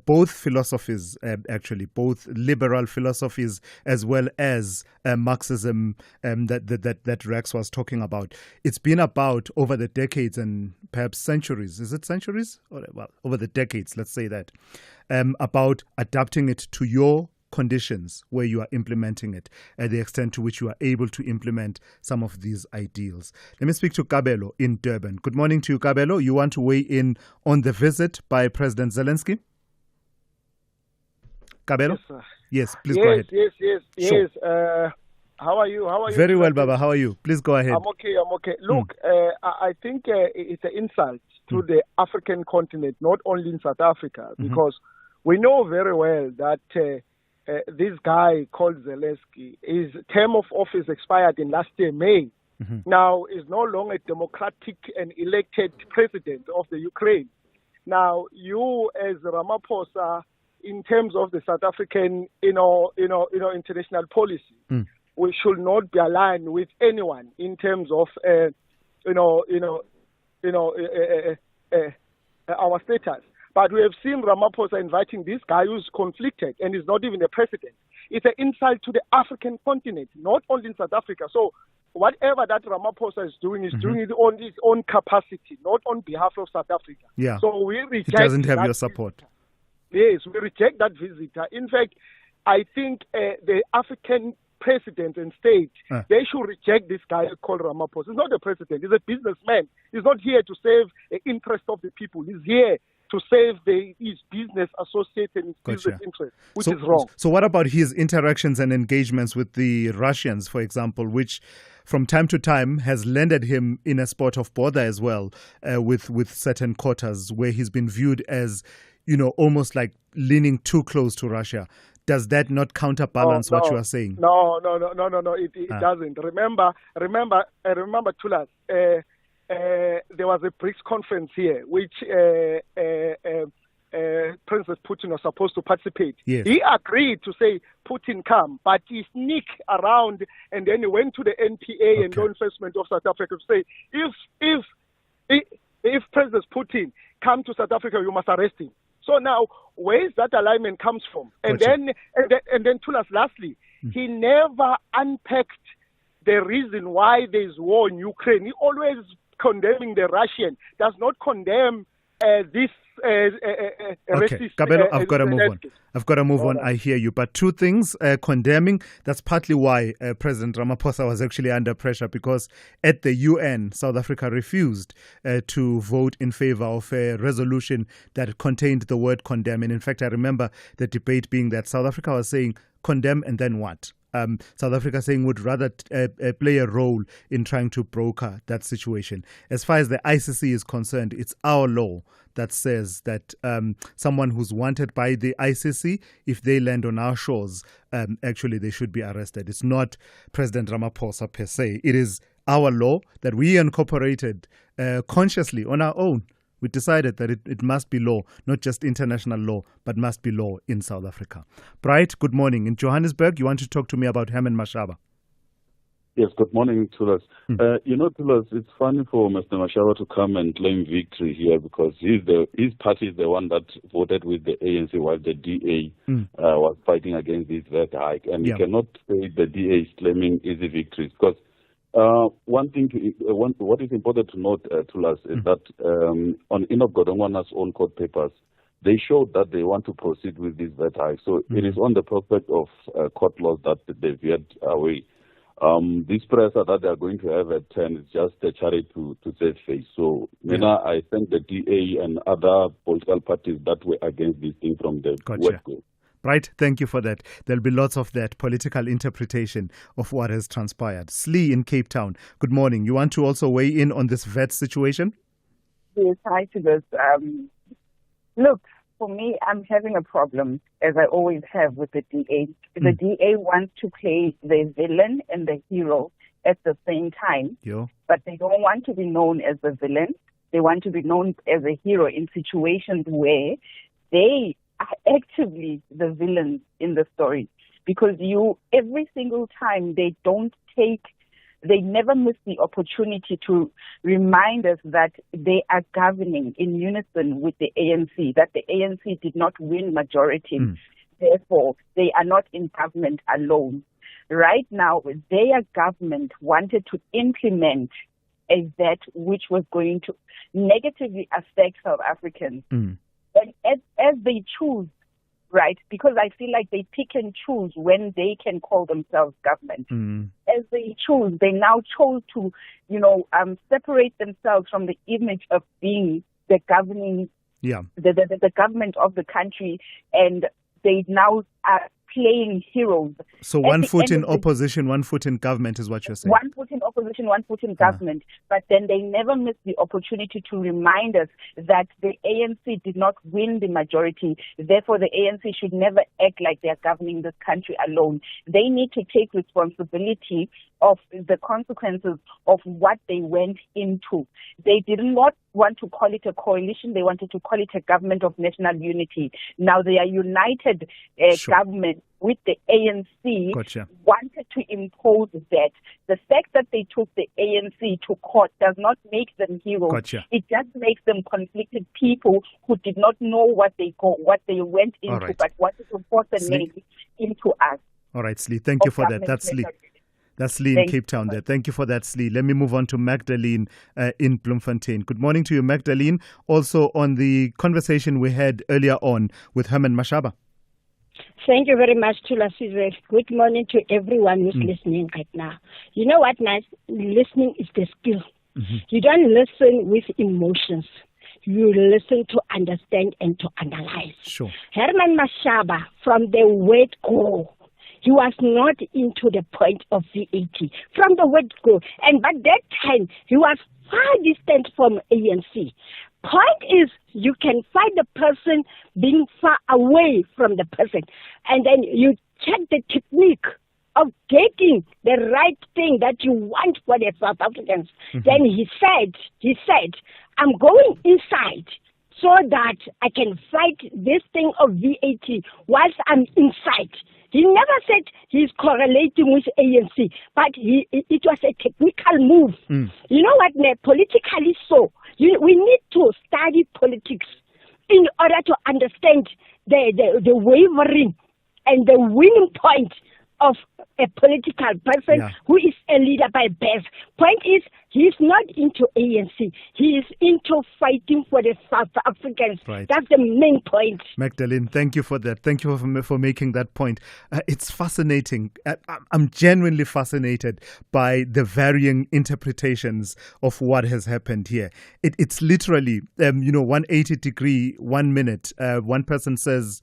both philosophies, actually, both liberal philosophies as well as Marxism that Rex was talking about. It's been about over the decades and perhaps centuries. Is it centuries? Well, over the decades, let's say that, about adapting it to your conditions where you are implementing it, at the extent to which you are able to implement some of these ideals. Let me speak to Kabelo in Durban. Good morning to you, Kabelo. You want to weigh in on the visit by President Zelensky? Kabelo? Yes, sir. Yes, please go ahead. Yes. Sure. How are you? Very well, Baba. How are you? Please go ahead. I'm okay. Look, I think it's an insult to the African continent, not only in South Africa, because we know very well that this guy called Zelensky, his term of office expired in last year, May. Now, is no longer democratic and elected president of the Ukraine. Now, you as Ramaphosa, in terms of the South African, international policy, we should not be aligned with anyone in terms of, our status. But we have seen Ramaphosa inviting this guy who's conflicted and is not even a president. It's an insult to the African continent, not only in South Africa. So whatever that Ramaphosa is doing, he's doing it on his own capacity, not on behalf of South Africa. Yeah. So we reject. He doesn't have your support. Yes, we reject that visitor. In fact, I think the African president and state, they should reject this guy called Ramaphosa. He's not a president. He's a businessman. He's not here to save the interest of the people. He's here to save his business associates and his business interests, which is wrong. So what about his interactions and engagements with the Russians, for example, which from time to time has landed him in a spot of bother as well, with certain quarters where he's been viewed as, almost like leaning too close to Russia? Does that not counterbalance what you are saying? No, it doesn't. Remember, Thulas, there was a BRICS conference here, which President Putin was supposed to participate. Yes. He agreed to say Putin come, but he sneaked around and then he went to the NPA and law enforcement of South Africa to say, if President Putin come to South Africa, you must arrest him. So now, where is that alignment comes from? And then Thulas, lastly, he never unpacked the reason why there is war in Ukraine. He always condemning the Russian, does not condemn this racist. Kabelo, I've got to move on. I hear you. But two things, condemning, that's partly why President Ramaphosa was actually under pressure, because at the UN, South Africa refused to vote in favor of a resolution that contained the word condemn. And in fact, I remember the debate being that South Africa was saying condemn and then what? South Africa saying would rather play a role in trying to broker that situation. As far as the ICC is concerned, it's our law that says that someone who's wanted by the ICC, if they land on our shores, actually they should be arrested. It's not President Ramaphosa per se. It is our law that we incorporated consciously on our own. We decided that it must be law, not just international law, but must be law in South Africa. Bright, good morning. In Johannesburg, you want to talk to me about Herman Mashaba? Yes, good morning, Thulas. Thulas, it's funny for Mr. Mashaba to come and claim victory here, because his party is the one that voted with the ANC while the DA was fighting against this VAT hike. And you cannot say the DA is claiming easy victories, because one thing, what is important to note, Thulas, is that on Enoch Godongwana's own court papers, they showed that they want to proceed with this VAT hike. So it is on the prospect of court laws that they veered away. This pressure that they are going to have at 10 is just a charity to save face. So, I thank the DA and other political parties that were against this thing from the word go. Right, thank you for that. There'll be lots of that political interpretation of what has transpired. Slee in Cape Town, good morning. You want to also weigh in on this vet situation? Yes, hi to this. Look, for me, I'm having a problem, as I always have with the DA. The DA wants to play the villain and the hero at the same time, but they don't want to be known as the villain. They want to be known as a hero in situations where they are actively the villains in the story, because every single time they never miss the opportunity to remind us that they are governing in unison with the ANC, that the ANC did not win majority. Therefore, they are not in government alone. Right now, their government wanted to implement a VAT which was going to negatively affect South Africans. And as they choose, right, because I feel like they pick and choose when they can call themselves government. As they choose, they now chose to, separate themselves from the image of being the governing, the government of the country, and they now are playing heroes. So one foot in opposition, one foot in government is what you're saying. One foot in opposition, one foot in government. But then they never miss the opportunity to remind us that the ANC did not win the majority. Therefore, the ANC should never act like they're governing this country alone. They need to take responsibility of the consequences of what they went into. They did not want to call it a coalition. They wanted to call it a government of national unity. Now they are united government with the ANC, wanted to impose that. The fact that they took the ANC to court does not make them heroes. It just makes them conflicted people who did not know what they went into, but wanted to force a name into us. All right, Slee, thank you for that. That's Slee. That's Slee in Cape Town there. Thank you for that, Slee. Let me move on to Magdalene in Bloemfontein. Good morning to you, Magdalene. Also on the conversation we had earlier on with Herman Mashaba. Thank you very much, Thulasizwe. Good morning to everyone who's listening right now. You know what, Naz? Listening is the skill. You don't listen with emotions. You listen to understand and to analyze. Herman Mashaba, from the word go, he was not into the point of VAT. From the word go. And by that time, he was far distant from ANC. Point is, you can find the person being far away from the person. And then you check the technique of getting the right thing that you want for the South Africans. Then he said, I'm going inside so that I can fight this thing of VAT whilst I'm inside. He never said he's correlating with ANC, but it was a technical move. You know what, politically so, we need to study politics in order to understand the wavering and the winning point of a political person who is a leader by birth. Point is, he's not into ANC. He is into fighting for the South Africans. That's the main point. Magdalene, thank you for that. Thank you for making that point. It's fascinating. I'm genuinely fascinated by the varying interpretations of what has happened here. It's literally, 180 degree, 1 minute. One person says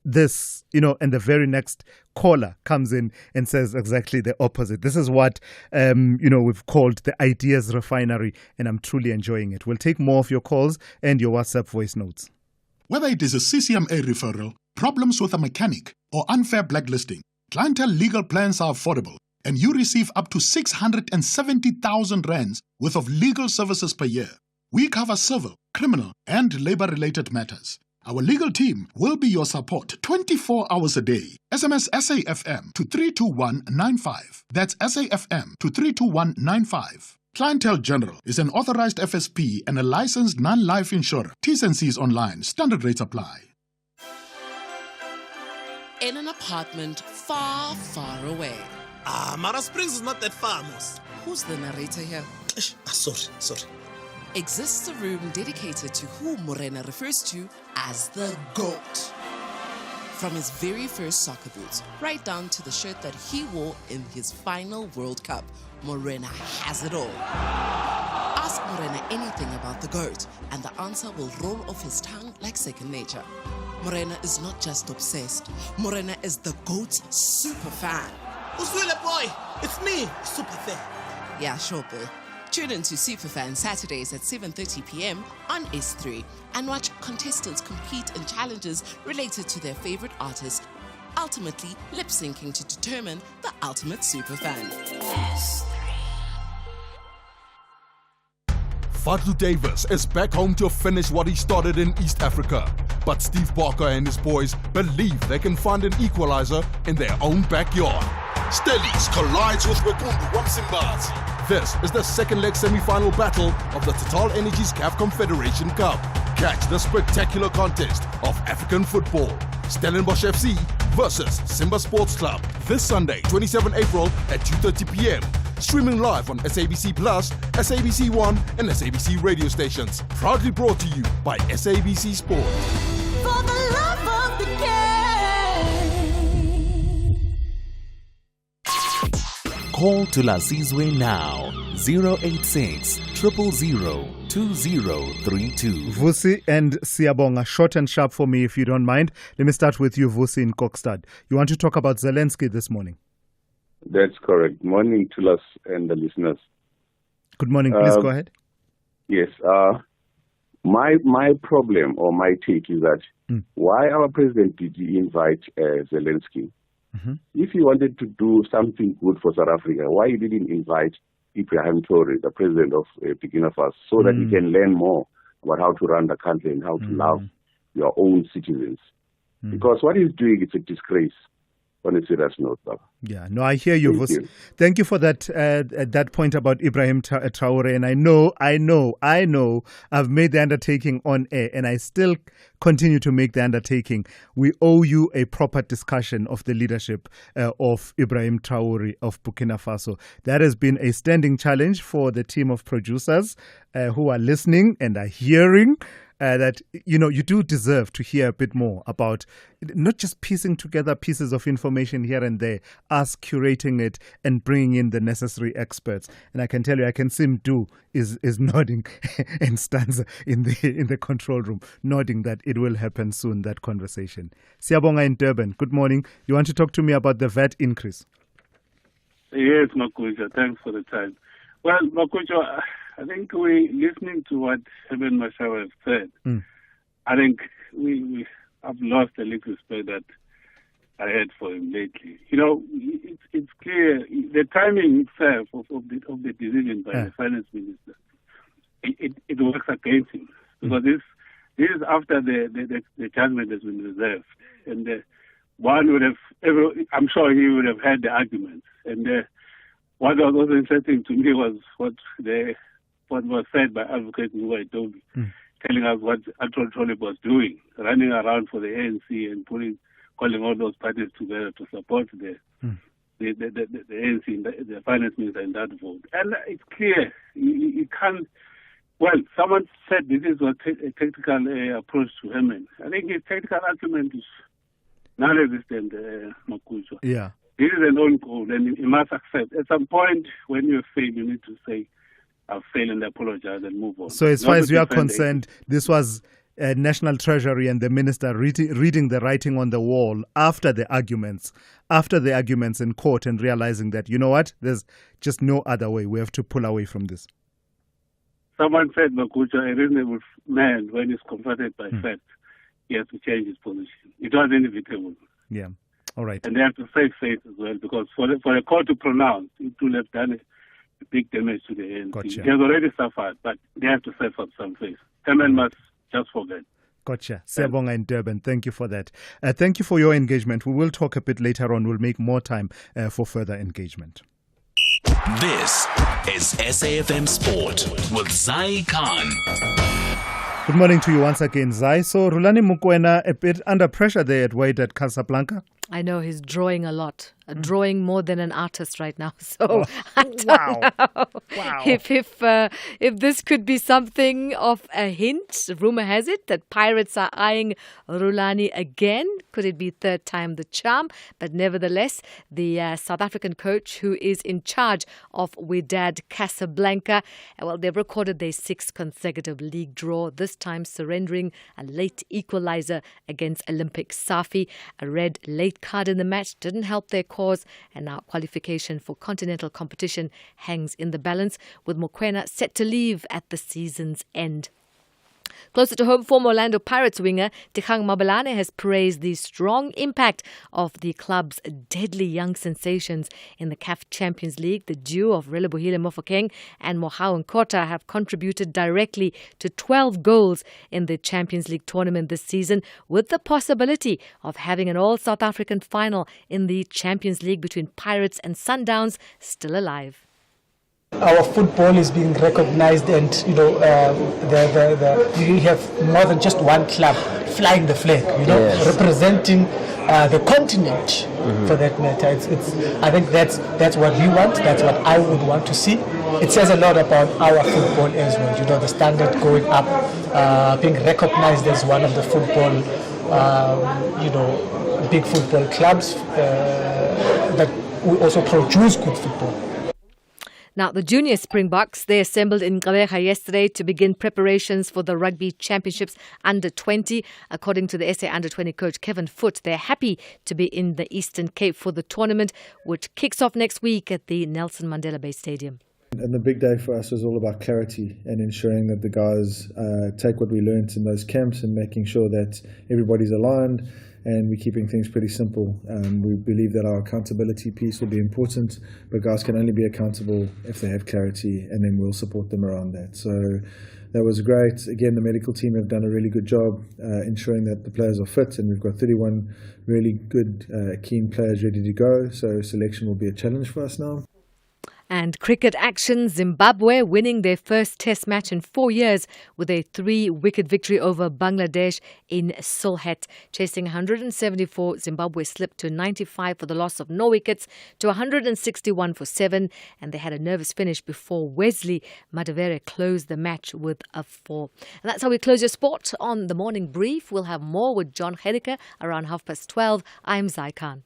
this, and the very next caller comes in and says exactly the opposite. This is what, we've called the ideas refinery, and I'm truly enjoying it. We'll take more of your calls and your WhatsApp voice notes. Whether it is a CCMA referral, problems with a mechanic, or unfair blacklisting, Clientele legal plans are affordable, and you receive up to 670,000 rands worth of legal services per year. We cover civil, criminal, and labor-related matters. Our legal team will be your support 24 hours a day. SMS SAFM to 32195. That's SAFM to 32195. Clientele General is an authorized FSP and a licensed non-life insurer. T's and C's online. Standard rates apply. In an apartment far, far away. Mara Springs is not that far, Mos. Who's the narrator here? Sorry. Exists a room dedicated to who Morena refers to as the GOAT. From his very first soccer boots, right down to the shirt that he wore in his final World Cup, Morena has it all. Ask Morena anything about the GOAT, and the answer will roll off his tongue like second nature. Morena is not just obsessed. Morena is the GOAT super fan. Uswile boy, it's me, super fan. Yeah, sure, boy. Tune in to Superfan Saturdays at 7:30 p.m. on S3 and watch contestants compete in challenges related to their favorite artists, ultimately lip-syncing to determine the ultimate superfan. Fadlu Davis is back home to finish what he started in East Africa. But Steve Barker and his boys believe they can find an equalizer in their own backyard. Stellies collides with Wekundu Wamsimbazi. This is the second leg semi-final battle of the Total Energies CAF Confederation Cup. Catch the spectacular contest of African football. Stellenbosch FC versus Simba Sports Club. This Sunday, 27 April at 2:30 p.m. Streaming live on SABC Plus, SABC One and SABC radio stations. Proudly brought to you by SABC Sport. For the love of the game. Call Thulasizwe now. 086 000 2032. Vusi and Siabonga, short and sharp for me if you don't mind. Let me start with you, Vusi in Kokstad. You want to talk about Zelensky this morning? That's correct. Morning to us and the listeners. Good morning. Please go ahead. Yes. My problem or my take is that why our president did he invite Zelensky? Mm-hmm. If he wanted to do something good for South Africa, why he didn't invite Ibrahim Traoré, the president of Burkina Faso, so that he can learn more about how to run the country and how to love your own citizens? Because what he's doing is a disgrace. On a serious note, Baba. Yeah, no, I hear you. Thank you for that that point about Ibrahim Traoré. And I know, I've made the undertaking on air and I still continue to make the undertaking. We owe you a proper discussion of the leadership of Ibrahim Traoré of Burkina Faso. That has been a standing challenge for the team of producers who are listening and are hearing. That, you know, you do deserve to hear a bit more about not just piecing together pieces of information here and there, us curating it and bringing in the necessary experts. And I can tell you, I can see Mdu is nodding and stands in the control room, nodding that it will happen soon, that conversation. Siabonga in Durban, good morning. You want to talk to me about the VAT increase? Yes, Makuja, thanks for the time. Well, Makuja, I think we listening to what Herman Mashaba has said. I think I've lost a little respect that I had for him lately. You know, it's clear the timing itself of the decision by the finance minister. It works against him because this is after the judgment has been reserved, and one would have I'm sure he would have had the arguments. And what was also interesting to me was what was said by Advocate Nguwa Itobi, telling us what Atol Trolip was doing, running around for the ANC and calling all those parties together to support the ANC, the finance minister in that vote. And it's clear, you can't, well, someone said this is a tactical approach to Herman. I think his tactical argument is non-existent, Makucho. Yeah. This is an own goal, and you must accept. At some point, when you fail, you need to say, I've failed and apologize and move on. So as far as you are concerned, this was National Treasury and the minister reading the writing on the wall after the arguments in court and realizing that, you know what, there's just no other way. We have to pull away from this. Someone said, Makucha, a reasonable man, when he's confronted by facts, he has to change his position. It was inevitable. Yeah. All right. And they have to save face as well, because for the court to pronounce, it will have done a big damage to the ANC. Gotcha. He has already suffered, but they have to suffer some face. Herman must just forget. Gotcha. Sebonga in Durban, thank you for that. Thank you for your engagement. We will talk a bit later on. We'll make more time for further engagement. This is SAFM Sport with Zai Khan. Good morning to you once again, Zai. So Rulani Mukwena a bit under pressure there at Wade at Casablanca? I know he's drawing a lot, drawing more than an artist right now. So I don't know if this could be something of a hint. Rumor has it that Pirates are eyeing Rulani again. Could it be third time the charm? But nevertheless, the South African coach who is in charge of Wydad Casablanca, well, they've recorded their 6th consecutive league draw, this time surrendering a late equalizer against Olympic Safi. A red late card in the match didn't help their cause, and now qualification for continental competition hangs in the balance, with Mokoena set to leave at the season's end. Closer to home, former Orlando Pirates winger Dikgang Mabalane has praised the strong impact of the club's deadly young sensations in the CAF Champions League. The duo of Relebohile Mofokeng and Mohau Nkota have contributed directly to 12 goals in the Champions League tournament this season, with the possibility of having an all-South African final in the Champions League between Pirates and Sundowns still alive. Our football is being recognized, and we have more than just one club flying the flag, representing the continent for that matter. I think that's what we want. That's what I would want to see. It says a lot about our football as well. The standard going up, being recognized as one of the football, big football clubs that will also produce good football. Now, the junior Springboks, they assembled in Gqeberha yesterday to begin preparations for the Rugby Championships Under-20. According to the SA Under-20 coach Kevin Foote, they're happy to be in the Eastern Cape for the tournament, which kicks off next week at the Nelson Mandela Bay Stadium. And the big day for us was all about clarity and ensuring that the guys take what we learnt in those camps and making sure that everybody's aligned, and we're keeping things pretty simple. We believe that our accountability piece will be important, but guys can only be accountable if they have clarity, and then we'll support them around that. So that was great. Again, the medical team have done a really good job ensuring that the players are fit, and we've got 31 really good, keen players ready to go. So selection will be a challenge for us now. And cricket action, Zimbabwe winning their first test match in 4 years with a 3-wicket victory over Bangladesh in Sylhet. Chasing 174, Zimbabwe slipped to 95 for the loss of no wickets to 161 for 7, and they had a nervous finish before Wesley Madavere closed the match with a 4. And that's how we close your sport on the morning brief. We'll have more with John Hedeka around 12:30. I'm Zai Khan.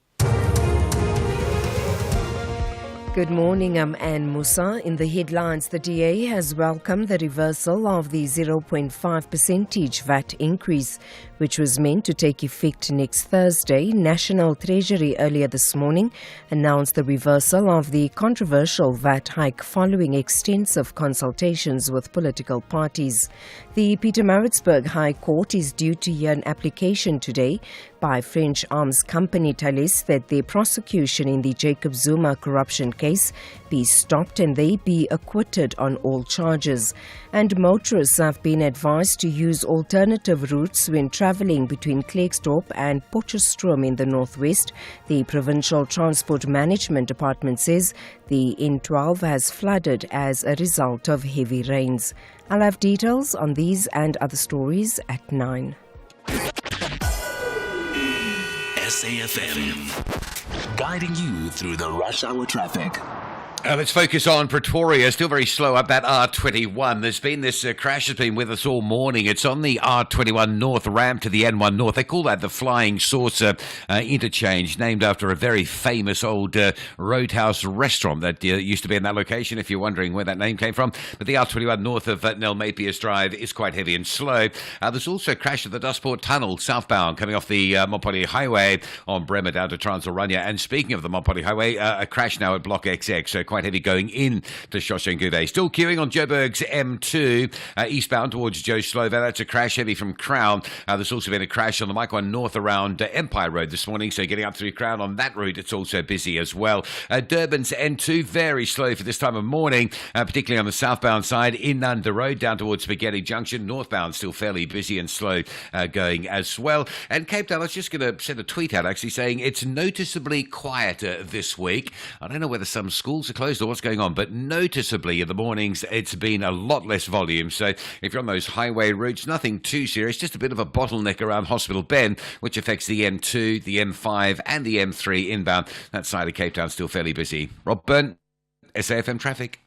Good morning, I'm Anne Musa. In the headlines, the DA has welcomed the reversal of the 0.5% VAT increase, which was meant to take effect next Thursday. National Treasury earlier this morning announced the reversal of the controversial VAT hike following extensive consultations with political parties. The Pietermaritzburg High Court is due to hear an application today by French arms company Thales that their prosecution in the Jacob Zuma corruption case be stopped and they be acquitted on all charges. And motorists have been advised to use alternative routes when travelling between Klerksdorp and Potchefstroom in the northwest. The Provincial Transport Management Department says the N12 has flooded as a result of heavy rains. I'll have details on these and other stories at 9. SAFM, guiding you through the rush hour traffic. Let's focus on Pretoria. Still very slow up that R21. There's been this crash that's been with us all morning. It's on the R21 North ramp to the N1 North. They call that the Flying Saucer interchange, named after a very famous old roadhouse restaurant that used to be in that location, if you're wondering where that name came from. But the R21 north of Nel Mapias Drive is quite heavy and slow. There's also a crash at the Dustport Tunnel, southbound, coming off the Mopoli Highway on Bremer down to Transylvania. And speaking of the Mopoli Highway, a crash now at Block XX, so quite heavy going in to Shoshenguve. Still queuing on Joburg's M2, eastbound towards Joe Slovo. That's a crash heavy from Crown. There's also been a crash on the Mike 1 North around Empire Road this morning, so getting up through Crown on that route, it's also busy as well. Durban's N2, very slow for this time of morning, particularly on the southbound side, in Nanda Road, down towards Spaghetti Junction. Northbound still fairly busy and slow going as well. And Cape Town, I was just going to send a tweet out actually saying it's noticeably quieter this week. I don't know whether some schools are closed or what's going on, but noticeably in the mornings it's been a lot less volume. So if you're on those highway routes, nothing too serious, just a bit of a bottleneck around Hospital Bend, which affects the M2, the M5 and the M3 inbound. That side of Cape Town still fairly busy. Rob Byrne, SAFM Traffic.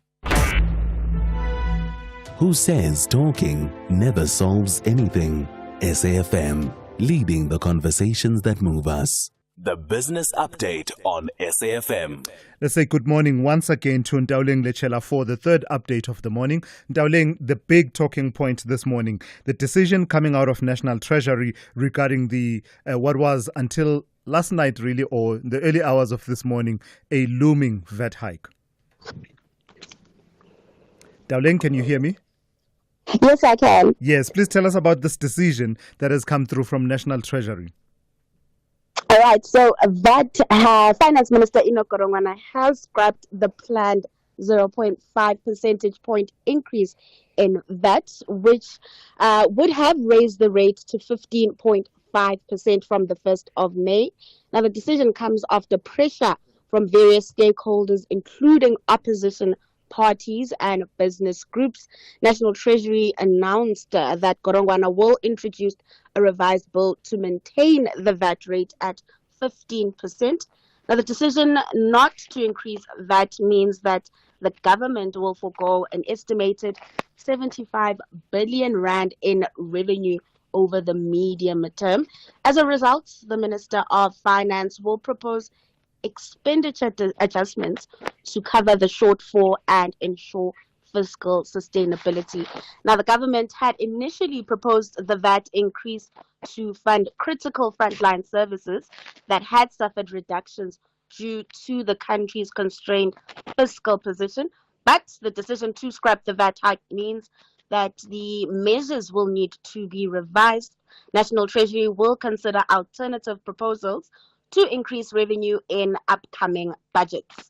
Who says talking never solves anything? SAFM, leading the conversations that move us. The Business Update on SAFM. Let's say good morning once again to Ndauleng Lechela for the third update of the morning. Ndauleng, the big talking point this morning, the decision coming out of National Treasury regarding the what was until last night really, or the early hours of this morning, a looming VAT hike. Ndauleng, can you hear me? Yes, I can. Yes, please tell us about this decision that has come through from National Treasury. All right, so VAT Finance Minister Enoch Godongwana has scrapped the planned 0.5 percentage point increase in VAT, which would have raised the rate to 15.5% from the 1st of May. Now, the decision comes after pressure from various stakeholders, including opposition parties and business groups. National Treasury announced that Godongwana will introduce a revised bill to maintain the VAT rate at 15%. Now, the decision not to increase VAT means that the government will forego an estimated 75 billion rand in revenue over the medium term. As a result, the Minister of Finance will propose expenditure adjustments to cover the shortfall and ensure fiscal sustainability. Now, the government had initially proposed the VAT increase to fund critical frontline services that had suffered reductions due to the country's constrained fiscal position. But the decision to scrap the VAT hike means that the measures will need to be revised. National Treasury will consider alternative proposals to increase revenue in upcoming budgets.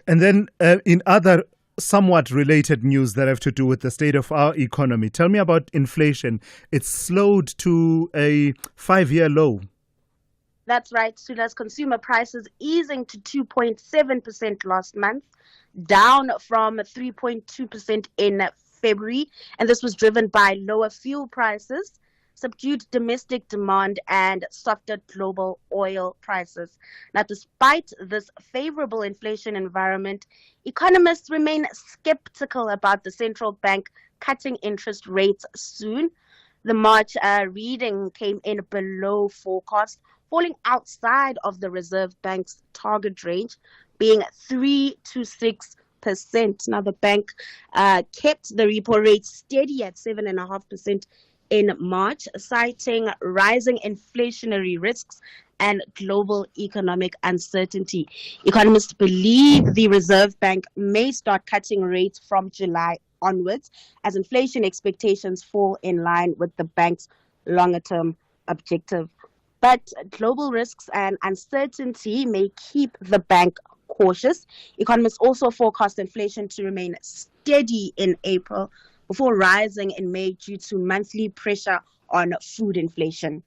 And then in other somewhat related news that have to do with the state of our economy, tell me about inflation. It's slowed to a 5-year low. That's right, Sulas. Consumer prices easing to 2.7% last month, down from 3.2% in February. And this was driven by lower fuel prices, subdued domestic demand and softer global oil prices. Now, despite this favorable inflation environment, economists remain skeptical about the central bank cutting interest rates soon. The March reading came in below forecast, falling outside of the Reserve Bank's target range, being 3 to 6%. Now, the bank kept the repo rate steady at 7.5% in March, citing rising inflationary risks and global economic uncertainty. Economists believe the Reserve Bank may start cutting rates from July onwards as inflation expectations fall in line with the bank's longer-term objective. But global risks and uncertainty may keep the bank cautious. Economists also forecast inflation to remain steady in April before rising in May due to monthly pressure on food inflation.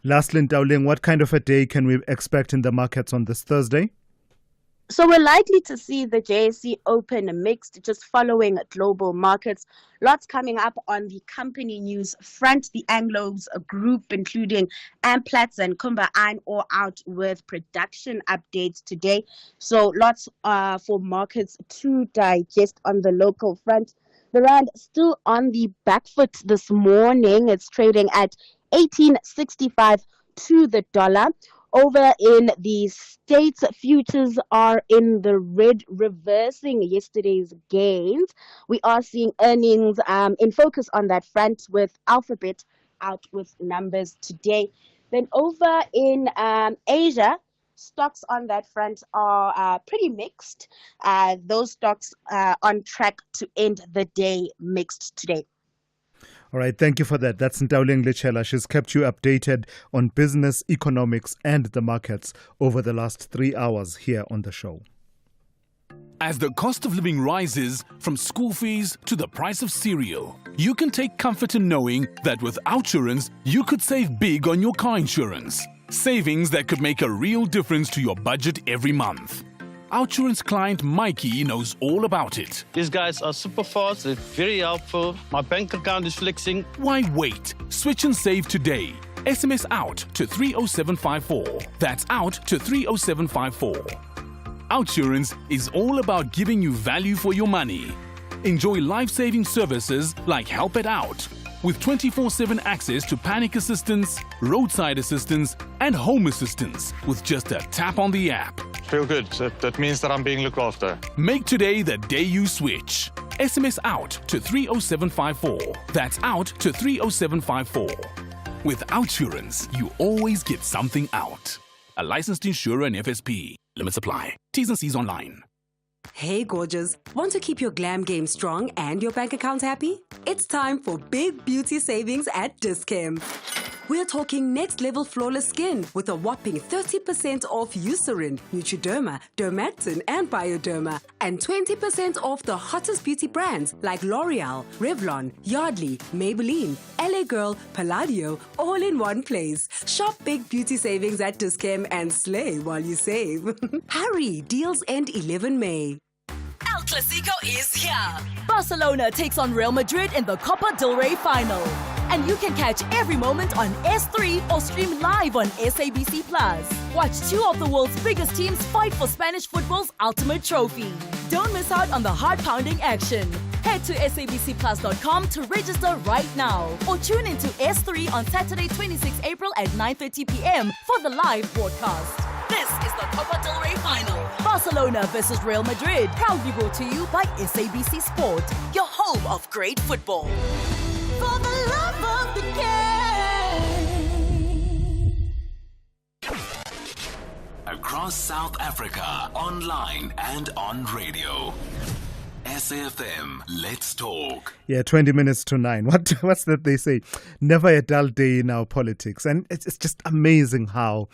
Lastly, Ndauleng, what kind of a day can we expect in the markets on this Thursday? So we're likely to see the JSE open mixed, just following global markets. Lots coming up on the company news front. The Anglos group, including Amplats and Kumba Iron Ore, out with production updates today. So lots for markets to digest on the local front. The rand still on the back foot this morning. It's trading at 18.65 to the dollar. Over in the States, futures are in the red, reversing yesterday's gains. We are seeing earnings in focus on that front, with Alphabet out with numbers today. Then over in Asia, stocks on that front are pretty mixed. Those stocks are on track to end the day mixed today. All right, thank you for that. That's Ndauleng Lechela. She's kept you updated on business, economics, and the markets over the last 3 hours here on the show. As the cost of living rises, from school fees to the price of cereal, you can take comfort in knowing that with Outsurance, you could save big on your car insurance. Savings that could make a real difference to your budget every month. Outsurance client Mikey knows all about it. These guys are super fast, they're very helpful. My bank account is flexing. Why wait? Switch and save today. SMS out to 30754. That's out to 30754. Outsurance is all about giving you value for your money. Enjoy life-saving services like Help It Out, with 24/7 access to panic assistance, roadside assistance, and home assistance with just a tap on the app. Feel good. That means that I'm being looked after. Make today the day you switch. SMS out to 30754. That's out to 30754. With Outsurance, you always get something out. A licensed insurer and FSP. Limits apply. T's and C's online. Hey, gorgeous. Want to keep your glam game strong and your bank account happy? It's time for big beauty savings at Dis-Chem. We're talking next-level flawless skin with a whopping 30% off Eucerin, Neutroderma, Dermactin, and Bioderma, and 20% off the hottest beauty brands like L'Oreal, Revlon, Yardley, Maybelline, LA Girl, Palladio, all in one place. Shop big beauty savings at Dis-Chem and slay while you save. Hurry, deals end 11 May. El Clasico is here. Barcelona takes on Real Madrid in the Copa del Rey final. And you can catch every moment on S3 or stream live on SABC+. Watch two of the world's biggest teams fight for Spanish football's ultimate trophy. Don't miss out on the heart-pounding action. Head to sabcplus.com to register right now. Or tune into S3 on Saturday, 26 April at 9:30 p.m. for the live broadcast. This is the Copa del Rey final. Barcelona versus Real Madrid. Proudly brought to you by SABC Sport, your home of great football. For the love of the game. Across South Africa, online and on radio. SAFM, let's talk. Yeah, 20 minutes to 9. What's that they say? Never a dull day in our politics. And it's just amazing how.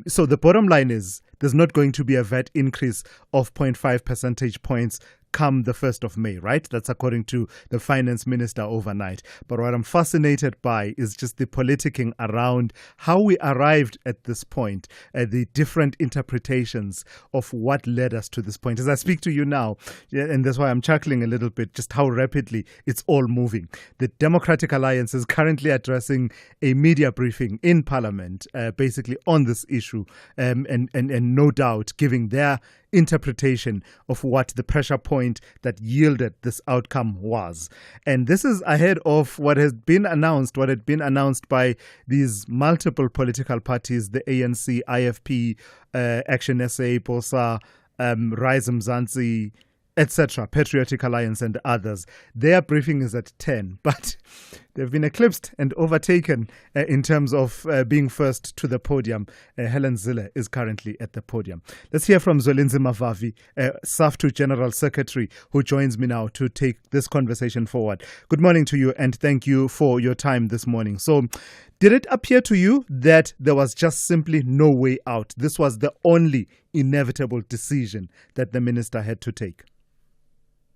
So the bottom line is there's not going to be a VAT increase of 0.5 percentage points come the 1st of May, right? That's according to the finance minister overnight. But what I'm fascinated by is just the politicking around how we arrived at this point, the different interpretations of what led us to this point. As I speak to you now, and that's why I'm chuckling a little bit, just how rapidly it's all moving. The Democratic Alliance is currently addressing a media briefing in Parliament, basically on this issue, and no doubt giving their interpretation of what the pressure point that yielded this outcome was. And this is ahead of what had been announced by these multiple political parties, the ANC, IFP, Action SA, BOSA, Rise Mzansi, etc., Patriotic Alliance and others. Their briefing is at 10, but they've been eclipsed and overtaken in terms of being first to the podium. Helen Zille is currently at the podium. Let's hear from Zwelinzima Mavavi, SAFTU General Secretary, who joins me now to take this conversation forward. Good morning to you and thank you for your time this morning. So, did it appear to you that there was just simply no way out? This was the only inevitable decision that the minister had to take?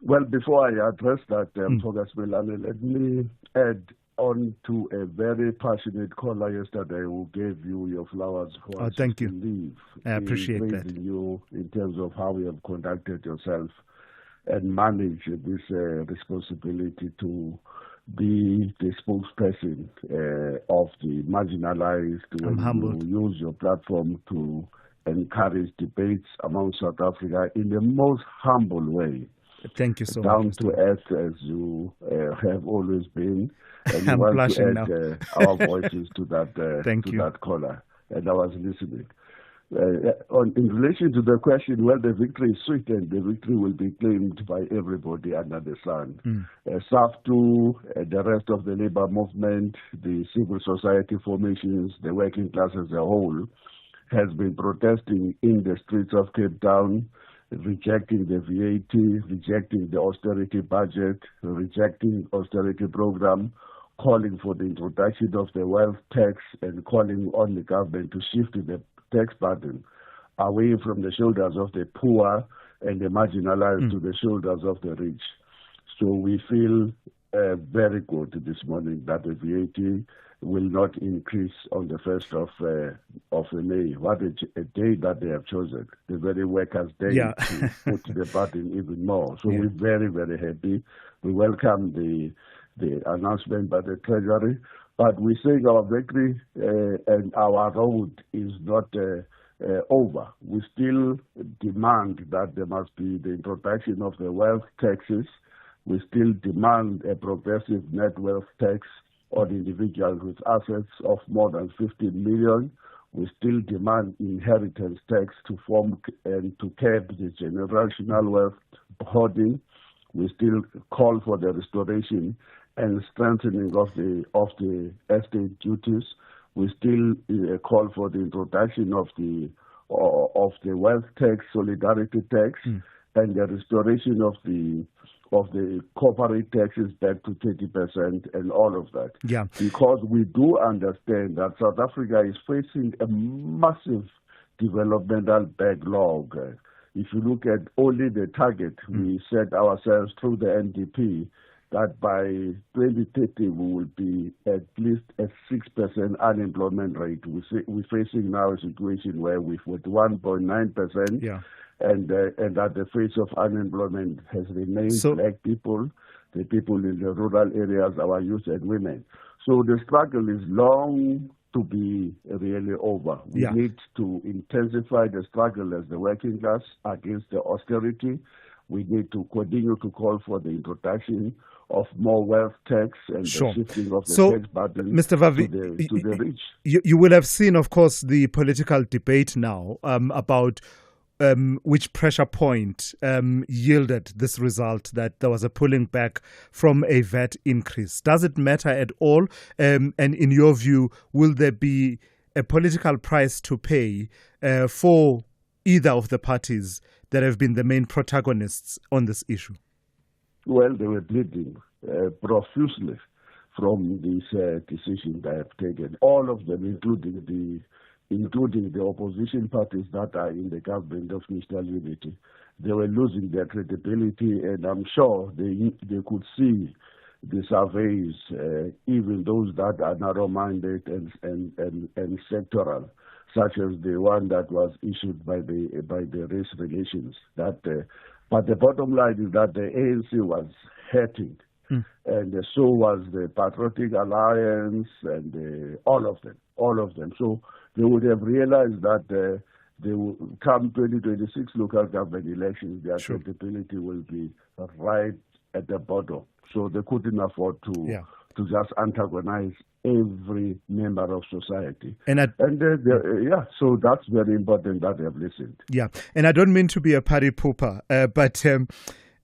Well, before I address that, Thulasizwe Simelane, let me add on to a very passionate caller yesterday who gave you your flowers for us thank to you. leave. I appreciate that. You in terms of how you have conducted yourself and managed this responsibility to be the spokesperson of the marginalized. I'm humbled. You use your platform to encourage debates among South Africa in the most humble way. Thank you so Down much. to earth as you have always been. And I'm we want blushing to add now. our voices to that that caller. And I was listening. In relation to the question, well, the victory is sweet and the victory will be claimed by everybody under the sun. SAFTU, the rest of the labor movement, the civil society formations, the working class as a whole, has been protesting in the streets of Cape Town, rejecting the VAT, rejecting the austerity budget, rejecting austerity program, calling for the introduction of the wealth tax and calling on the government to shift the tax burden away from the shoulders of the poor and the marginalized to the shoulders of the rich. So we feel very good this morning that the VAT will not increase on the 1st of May. What a day that they have chosen, the very workers' day, to put the button even more. So we're very, very happy. We welcome the announcement by the Treasury, but we say our victory and our road is not over. We still demand that there must be the introduction of the wealth taxes. We still demand a progressive net wealth tax on individuals with assets of more than 15 million. We still demand inheritance tax to form and to curb the generational wealth hoarding. We still call for the restoration and strengthening of the estate duties. We still call for the introduction of the wealth tax, solidarity tax, and the restoration of the corporate taxes back to 30% and all of that. Yeah. Because we do understand that South Africa is facing a massive developmental backlog. If you look at only the target we set ourselves through the NDP, that by 2030 we will be at least a 6% unemployment rate. We're facing now a situation where we've with 1.9%, and that the face of unemployment has remained black people, the people in the rural areas, our youth and women. So the struggle is long to be really over. We need to intensify the struggle as the working class against the austerity. We need to continue to call for the introduction of more wealth tax and the shifting of the tax burden Mr. Vavi, to the rich. You will have seen, of course, the political debate now about which pressure point yielded this result, that there was a pulling back from a VAT increase. Does it matter at all? And in your view, will there be a political price to pay for either of the parties that have been the main protagonists on this issue? Well, they were bleeding profusely from this decision they have taken. All of them, including the opposition parties that are in the government of national unity. They were losing their credibility, and I'm sure they could see the surveys, even those that are narrow-minded and sectoral, such as the one that was issued by the race relations. But the bottom line is that the ANC was hurting, and so was the Patriotic Alliance and all of them. So they would have realized that they will come 2026 local government elections, their credibility will be right at the bottom. So they couldn't afford to just antagonize every member of society. So that's very important that they have listened. Yeah, and I don't mean to be a party pooper, but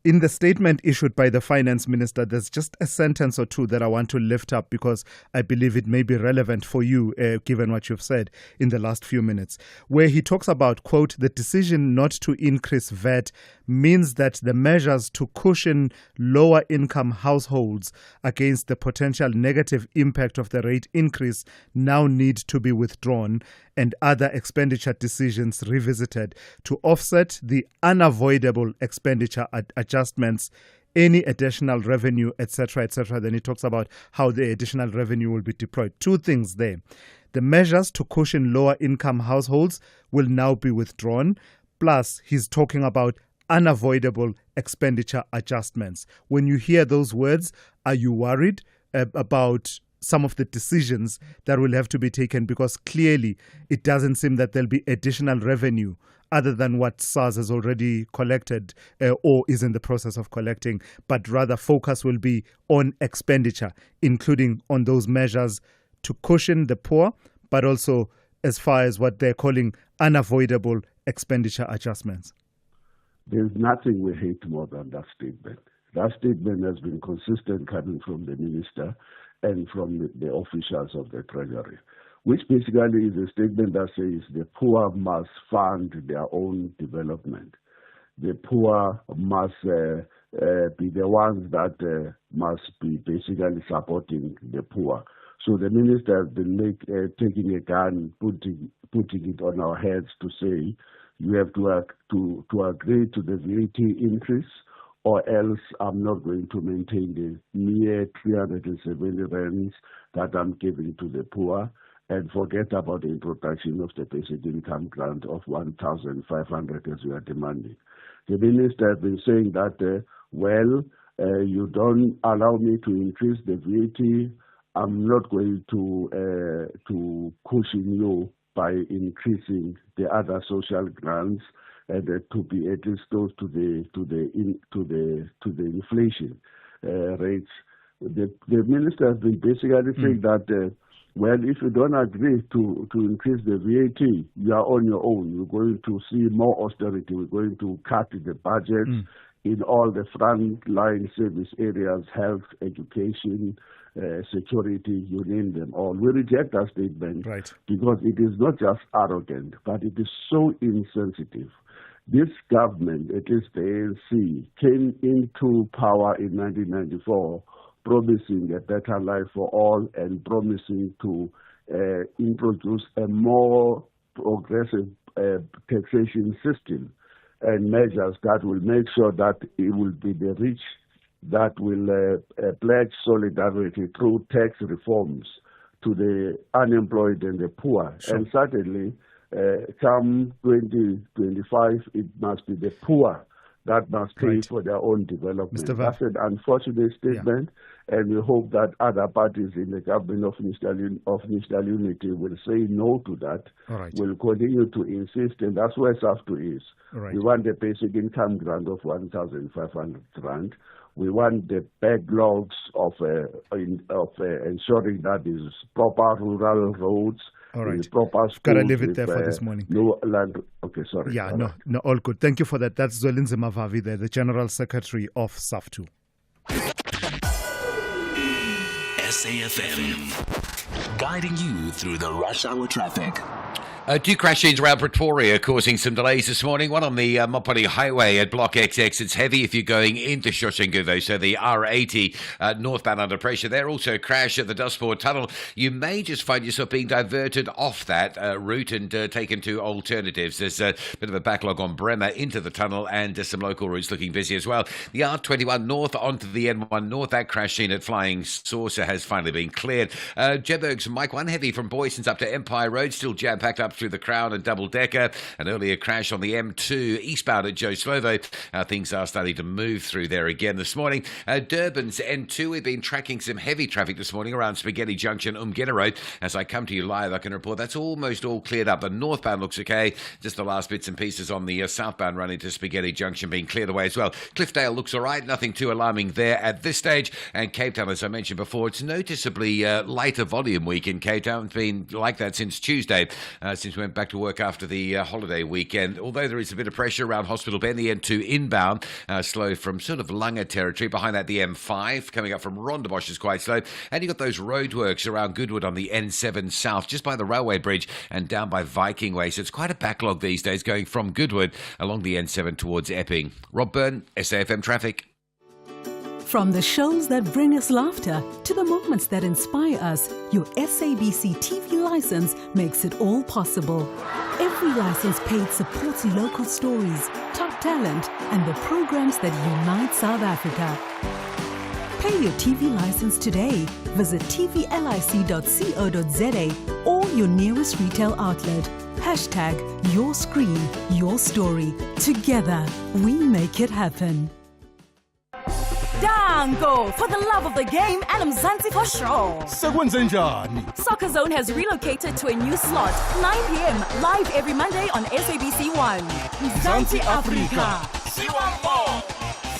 in the statement issued by the finance minister, there's just a sentence or two that I want to lift up because I believe it may be relevant for you, given what you've said in the last few minutes, where he talks about, quote, the decision not to increase VAT means that the measures to cushion lower income households against the potential negative impact of the rate increase now need to be withdrawn and other expenditure decisions revisited to offset the unavoidable expenditure adjustments, any additional revenue, etc., etc. Then he talks about how the additional revenue will be deployed. Two things there. The measures to cushion lower income households will now be withdrawn. Plus, he's talking about unavoidable expenditure adjustments. When you hear those words, are you worried about some of the decisions that will have to be taken? Because clearly it doesn't seem that there'll be additional revenue other than what SARS has already collected or is in the process of collecting, but rather focus will be on expenditure, including on those measures to cushion the poor, but also as far as what they're calling unavoidable expenditure adjustments. There's nothing we hate more than that statement. That statement has been consistent coming from the minister and from the officials of the Treasury, which basically is a statement that says the poor must fund their own development. The poor must be the ones that must be basically supporting the poor. So the minister has been taking a gun, putting it on our heads to say, you have to agree to the VAT increase, or else I'm not going to maintain the mere 370 rands that I'm giving to the poor and forget about the introduction of the basic income grant of 1,500 as we are demanding. The minister has been saying that, you don't allow me to increase the VAT, I'm not going to cushion you by increasing the other social grants and to be at least close to the inflation rates. The minister has been basically saying that if you don't agree to increase the VAT, you are on your own. You're going to see more austerity. We're going to cut the budget in all the front-line service areas, health, education, security, you name them all. We reject that statement because it is not just arrogant, but it is so insensitive. This government, at least the ANC, came into power in 1994 promising a better life for all and promising to introduce a more progressive taxation system and measures that will make sure that it will be the rich that will pledge solidarity through tax reforms to the unemployed and the poor. Sure. And certainly, come 2025, it must be the poor that must pay for their own development. That's an unfortunate statement, and we hope that other parties in the government of national unity will say no to that, will continue to insist, and that's where SAFTU is. We want the basic income grant of 1,500 rand. We want the backlogs of ensuring that is proper rural roads, proper schools. Gotta leave it there for this morning. No land. Okay, sorry. Yeah, no, all good. Thank you for that. That's Zwelinze Mavavi there, the General Secretary of SAFTU. SAFM, guiding you through the rush hour traffic. Two crash-ins around Pretoria causing some delays this morning. One on the Mopani Highway at Block XX. It's heavy if you're going into Shoshengu, though, so the R80 northbound under pressure there. Also a crash at the Dustford Tunnel. You may just find yourself being diverted off that route and taken to alternatives. There's a bit of a backlog on Bremer into the tunnel and some local routes looking busy as well. The R21 north onto the N1 north. That crash scene at Flying Saucer has finally been cleared. Jedburgh's Mike 1 heavy from Boyson's up to Empire Road, still jam-packed up through the Crown and Double Decker. An earlier crash on the M2 eastbound at Joe Slovo. Things are starting to move through there again this morning. Durban's N2, we've been tracking some heavy traffic this morning around Spaghetti Junction, Umgena Road. As I come to you live, I can report that's almost all cleared up. The northbound looks okay. Just the last bits and pieces on the southbound run into Spaghetti Junction being cleared away as well. Cliffdale looks all right. Nothing too alarming there at this stage. And Cape Town, as I mentioned before, it's noticeably lighter volume week in Cape Town. It's been like that since Tuesday, since we went back to work after the holiday weekend. Although there is a bit of pressure around Hospital Bend, the N2 inbound, slow from sort of Langa territory. Behind that, the M5 coming up from Rondebosch is quite slow. And you've got those roadworks around Goodwood on the N7 south, just by the railway bridge and down by Viking Way. So it's quite a backlog these days going from Goodwood along the N7 towards Epping. Rob Byrne, SAFM Traffic. From the shows that bring us laughter to the moments that inspire us, your SABC TV license makes it all possible. Every license paid supports local stories, top talent, and the programs that unite South Africa. Pay your TV license today. Visit tvlic.co.za or your nearest retail outlet. Hashtag your screen, your story. Together, we make it happen. Dango, for the love of the game and Mzansi for sure. Soccer Zone has relocated to a new slot, 9 p.m. live every Monday on SABC 1. Mzansi Africa.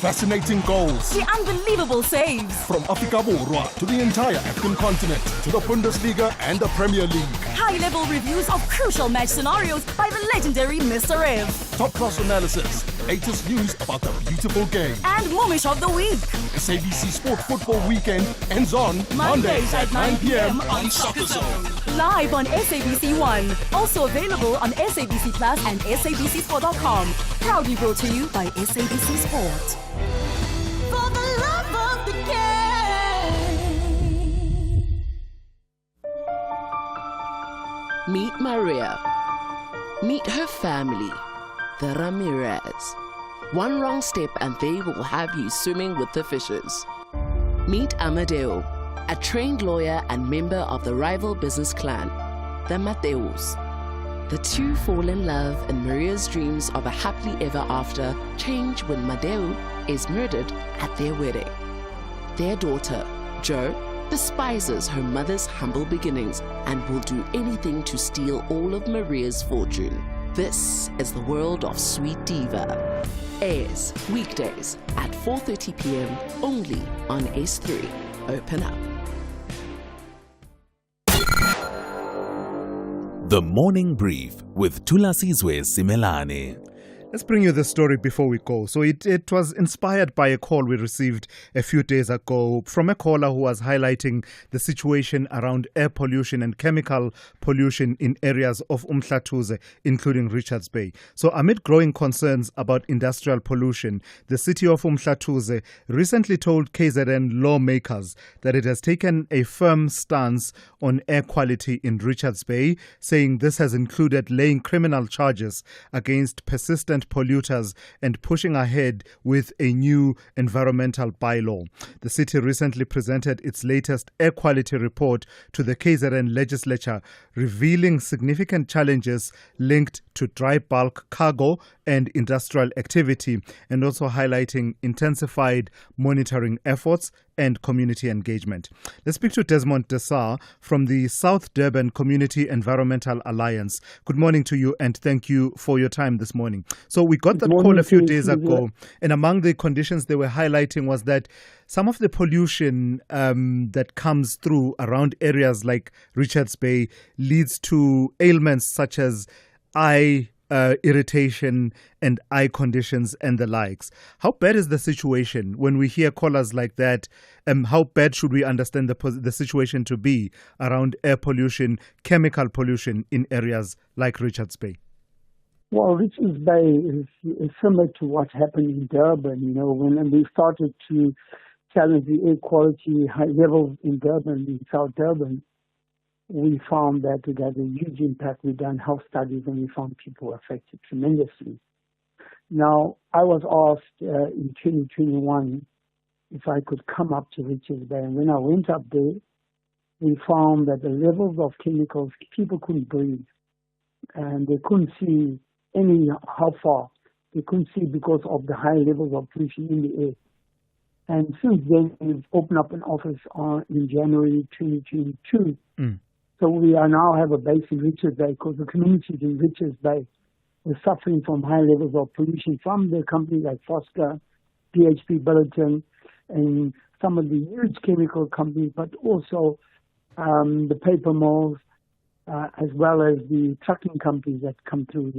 Fascinating goals. The unbelievable saves. From Africa Borwa to the entire African continent, to the Bundesliga and the Premier League. High-level reviews of crucial match scenarios by the legendary Mr. Rev. Top-class analysis, latest news about the beautiful game. And Momish of the Week. SABC Sport Football Weekend ends on Mondays at 9 p.m. on Soccer Zone. Live on SABC 1. Also available on SABC Plus and SABCSport.com. Proudly brought to you by SABC Sport. For the love of the game. Meet Maria. Meet her family, the Ramirez. One wrong step and they will have you swimming with the fishes. Meet Amadeo, a trained lawyer and member of the rival business clan, the Mateus. The two fall in love, and Maria's dreams of a happily ever after change when Madeo is murdered at their wedding. Their daughter, Jo, despises her mother's humble beginnings and will do anything to steal all of Maria's fortune. This is the world of Sweet Diva. Airs weekdays at 4:30 p.m. only on S3. Open up. The Morning Brief with Thulasizwe Simelane. Let's bring you the story before we go. So it was inspired by a call we received a few days ago from a caller who was highlighting the situation around air pollution and chemical pollution in areas of Umhlathuze, including Richards Bay. So amid growing concerns about industrial pollution, the city of Umhlathuze recently told KZN lawmakers that it has taken a firm stance on air quality in Richards Bay, saying this has included laying criminal charges against persistent polluters and pushing ahead with a new environmental bylaw. The city recently presented its latest air quality report to the KZN legislature, revealing significant challenges linked to dry bulk cargo and industrial activity, and also highlighting intensified monitoring efforts and community engagement. Let's speak to Desmond Desar from the South Durban Community Environmental Alliance. Good morning to you, and thank you for your time this morning. So we got that call a few days ago, and among the conditions they were highlighting was that some of the pollution that comes through around areas like Richards Bay leads to ailments such as eye irritation and eye conditions and the likes. How bad is the situation when we hear callers like that? How bad should we understand the situation to be around air pollution, chemical pollution in areas like Richards Bay? Well, Richards Bay is similar to what happened in Durban. You know, when we started to challenge the air quality high levels in Durban, in South Durban, we found that it had a huge impact. We've done health studies and we found people affected tremendously. Now, I was asked in 2021 if I could come up to Richards Bay. And when I went up there, we found that the levels of chemicals, people couldn't breathe. And they couldn't see how far. They couldn't see because of the high levels of pollution in the air. And since then, we've opened up an office in January 2022. So we now have a base in Richards Bay because the communities in Richards Bay were suffering from high levels of pollution from the companies like Foster, BHP Billiton, and some of the huge chemical companies, but also the paper mills, as well as the trucking companies that come through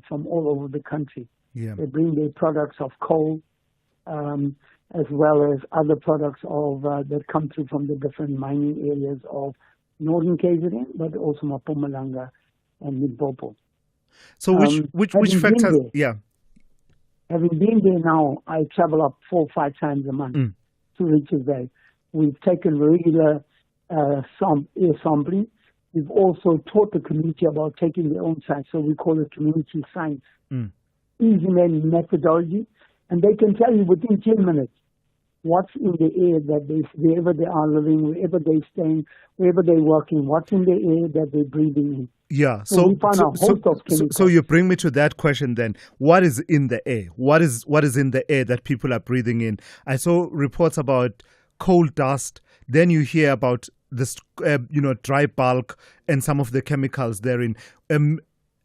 from all over the country. Yeah. They bring their products of coal, as well as other products that come through from the different mining areas of Northern KZN, but also Mpumalanga and Limpopo. So which factors? Yeah. Having been there now, I travel up 4 or 5 times a month to Richards Bay. We've taken regular air sampling. We've also taught the community about taking their own science, so we call it community science. Easy methodology, and they can tell you within 10 minutes what's in the air wherever they are living, wherever they're staying, wherever they're working, what's in the air that they're breathing in. Yeah, so we found a host of chemicals. So you bring me to that question then. What is in the air? What is in the air that people are breathing in? I saw reports about coal dust. Then you hear about this, dry bulk and some of the chemicals therein.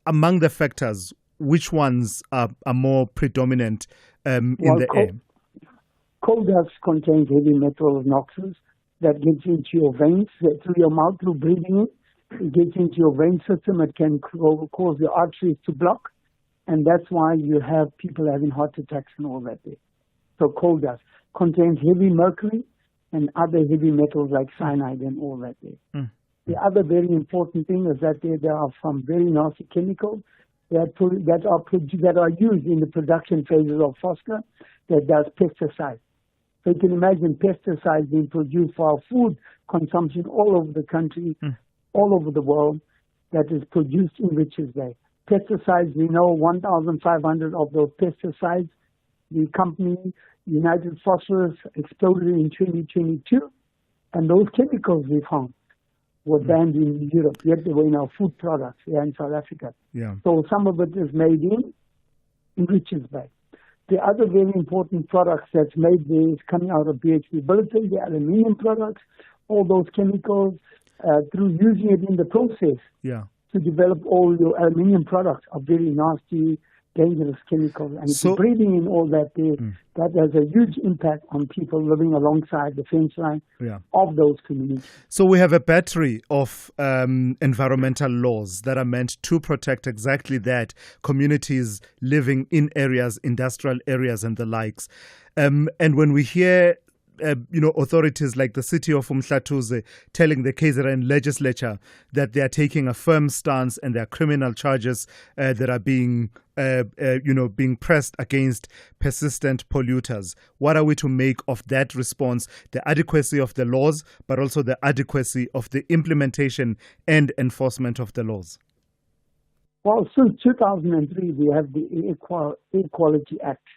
Among the factors, which ones are more predominant in the air? Coal dust contains heavy metal noxes that gets into your veins through your mouth through breathing it. It gets into your vein system. It can cause your arteries to block, and that's why you have people having heart attacks and all that there. So coal dust contains heavy mercury and other heavy metals like cyanide and all that there. The other very important thing is that there are some very nasty chemicals that are used in the production phases of Foster that does pesticides. So you can imagine pesticides being produced for our food consumption all over the country, all over the world, that is produced in Richards Bay. Pesticides, we know 1,500 of those pesticides the company United Phosphorus exploded in 2022, and those chemicals we found were banned in Europe, yet they were in our food products here in South Africa. Yeah. So some of it is made in Richards Bay. The other very important products that's made there is coming out of BHP Billiton, the aluminium products, all those chemicals, through using it in the process to develop all your aluminium products are very nasty, dangerous chemicals. And if you're breathing in all that there, that has a huge impact on people living alongside the fence line of those communities. So we have a battery of environmental laws that are meant to protect exactly that, communities living in areas, industrial areas and the likes. And when we hear authorities like the city of Umhlatuze telling the KZN legislature that they are taking a firm stance and there are criminal charges that are being pressed against persistent polluters. What are we to make of that response, the adequacy of the laws, but also the adequacy of the implementation and enforcement of the laws? Well, since 2003, we have the Air Quality Act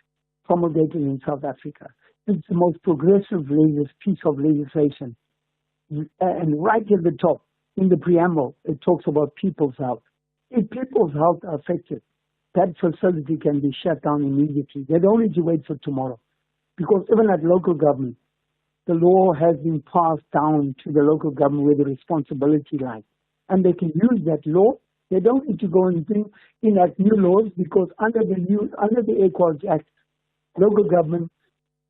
promulgated in South Africa. It's the most progressive piece of legislation. And right at the top, in the preamble, it talks about people's health. If people's health are affected, that facility can be shut down immediately. They don't need to wait for tomorrow. Because even at local government, the law has been passed down to the local government where the responsibility lies. And they can use that law. They don't need to go and enact new laws, because under the Air Quality Act, local government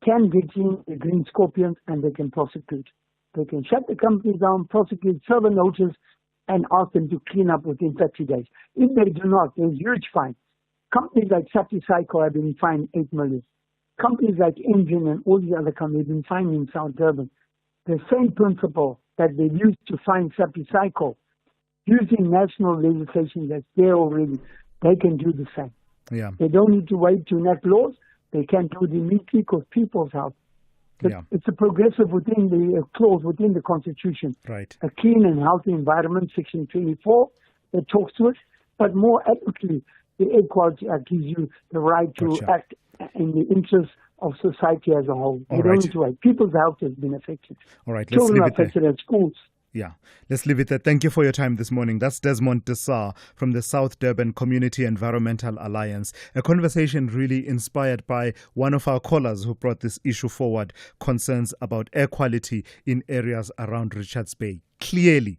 can get in the green scorpions and they can prosecute. They can shut the companies down, prosecute, serve a notice, and ask them to clean up within 30 days. If they do not, there's huge fine. Companies like Sapicycle have been fined 8 million. Companies like Engine and all the other companies have been fined in South Durban. The same principle that they used to fine Sapicycle, using national legislation that's there already, they can do the same. Yeah. They don't need to wait to enact laws. They can do it immediately because people's health. It's a progressive within the clause within the Constitution. Right. A clean and healthy environment, Section 24, that talks to it. But more adequately, the Air Quality Act gives you the right to act in the interest of society as a whole. They don't need to wait. People's health has been affected. All right. Children are affected at schools. Yeah, let's leave it there. Thank you for your time this morning. That's Desmond Desar from the South Durban Community Environmental Alliance. A conversation really inspired by one of our callers who brought this issue forward, concerns about air quality in areas around Richards Bay. Clearly,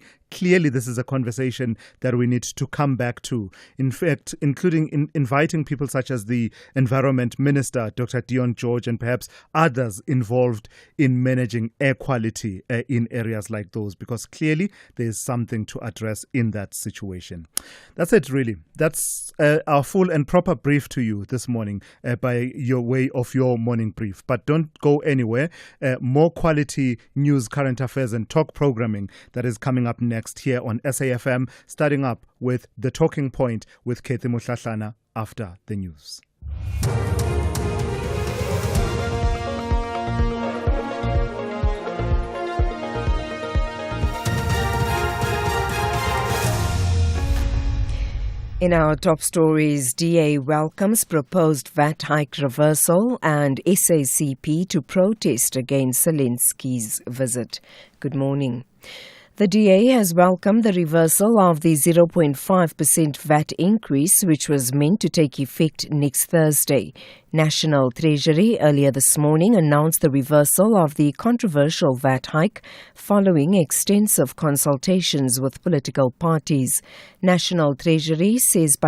this is a conversation that we need to come back to. In fact, including inviting people such as the Environment Minister, Dr. Dion George, and perhaps others involved in managing air quality in areas like those, because clearly there is something to address in that situation. That's it, really. That's our full and proper brief to you this morning by your way of your morning brief. But don't go anywhere. More quality news, current affairs, and talk programming that is coming up next here on SAFM, starting up with The Talking Point with Kathy Mutlahlana after the news. In our top stories, DA welcomes proposed VAT hike reversal and SACP to protest against Zelensky's visit. Good morning. The DA has welcomed the reversal of the 0.5% VAT increase, which was meant to take effect next Thursday. National Treasury earlier this morning announced the reversal of the controversial VAT hike following extensive consultations with political parties. National Treasury says by